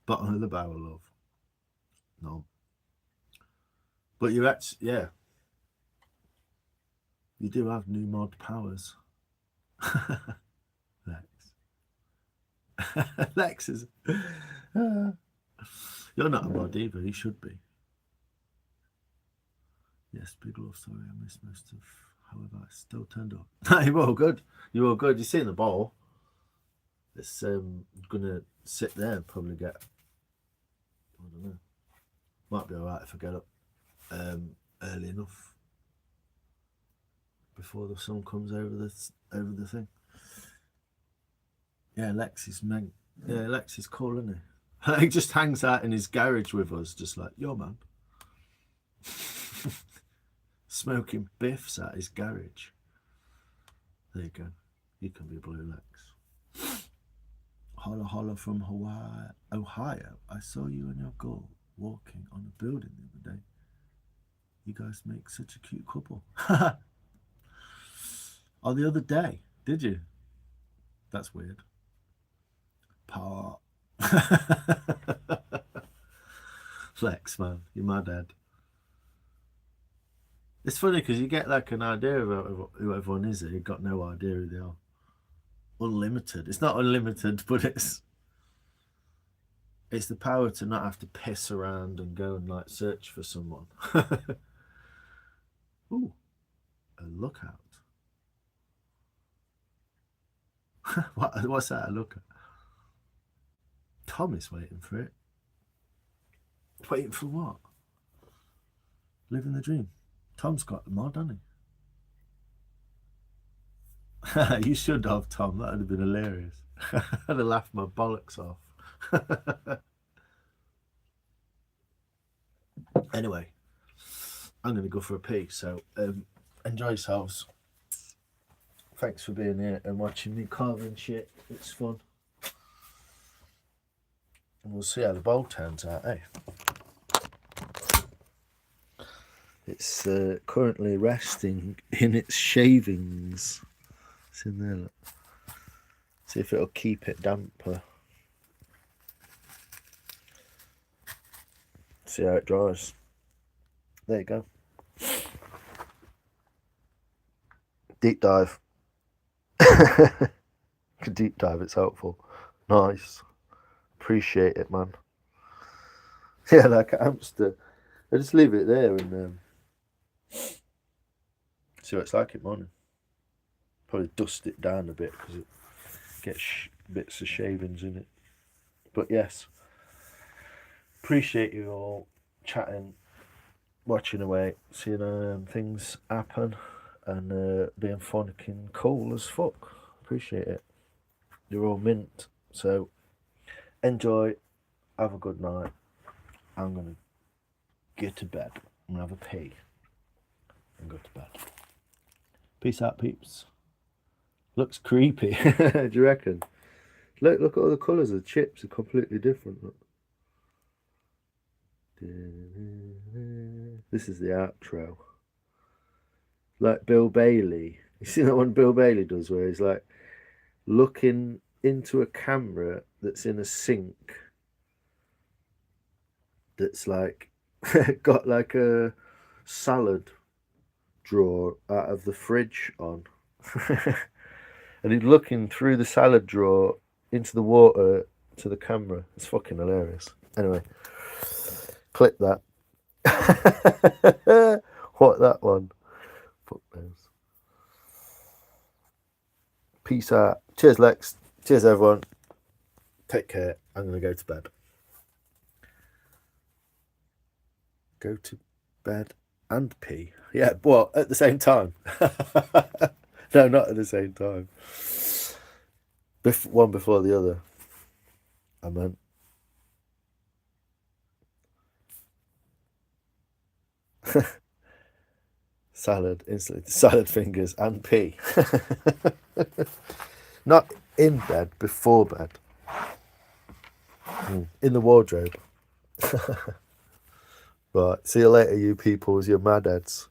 Bottom of the barrel, love. No. But you actually, yeah. You do have new mod powers. Lex. Lex is... You're not a mod either, you should be. Yes, big love, sorry, I missed most of... However, I still turned up. You were all good. You were all good. You seen the ball. It's gonna sit there and probably get... I don't know. Might be alright if I get up early enough before the sun comes over the thing. Yeah, Lex is Yeah, Lex is cool, isn't he? He just hangs out in his garage with us, just like, yo, man. Smoking biffs at his garage. There you go. You can be blue, Lex. Holla holla from Hawaii, Ohio. I saw you and your girl walking on a building the other day. You guys make such a cute couple. Oh, the other day, did you? That's weird. apart. Flex, man. You're my dad. It's funny because you get like an idea of who everyone is. You've got no idea who they are. Unlimited. It's not unlimited, but it's the power to not have to piss around and go and like search for someone. Ooh, a lookout. What's that? A lookout? Tom is waiting for it. Waiting for what? Living the dream. Tom's got the mod, hasn't he? You should have, Tom. That would have been hilarious. I'd have laughed my bollocks off. Anyway, I'm going to go for a pee. So enjoy yourselves. Thanks for being here and watching me carving shit. It's fun. And we'll see how the bowl turns out, eh? It's currently resting in its shavings. It's in there, look. See if it'll keep it damper. See how it dries. There you go. Deep dive. Deep dive, it's helpful. Nice. Appreciate it, man. Yeah, like a hamster. I just leave it there and see what it's like in the morning. Probably dust it down a bit because it gets bits of shavings in it. But yes, appreciate you all chatting, watching away, seeing things happen, and being fucking cool as fuck. Appreciate it. You're all mint. So enjoy. Have a good night. I'm gonna get to bed. I'm gonna have a pee and go to bed. Peace out, peeps. Looks creepy. Do you reckon? Look at all the colours of the chips are completely different. Look. This is the outro. Like Bill Bailey. You see that one Bill Bailey does where he's like looking into a camera that's in a sink that's like got like a salad drawer out of the fridge on. And he's looking through the salad drawer into the water to the camera. It's fucking hilarious. Anyway, click that. What, that one? Fuck knows. Peace out. Cheers, Lex. Cheers, everyone. Take care. I'm going to go to bed. Go to bed and pee. Yeah, well, at the same time. No, not at the same time. One before the other. I meant. Salad, instantly. Salad fingers and pee. Not in bed, before bed. In the wardrobe. Right, see you later, you peoples, you mad heads.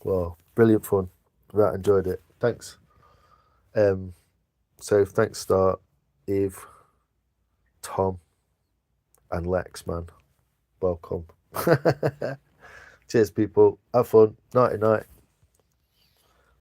Well, brilliant fun. Right, enjoyed it. Thanks. So thanks, Start, Eve, Tom, and Lex, man. Welcome. Cheers, people. Have fun. Nighty night.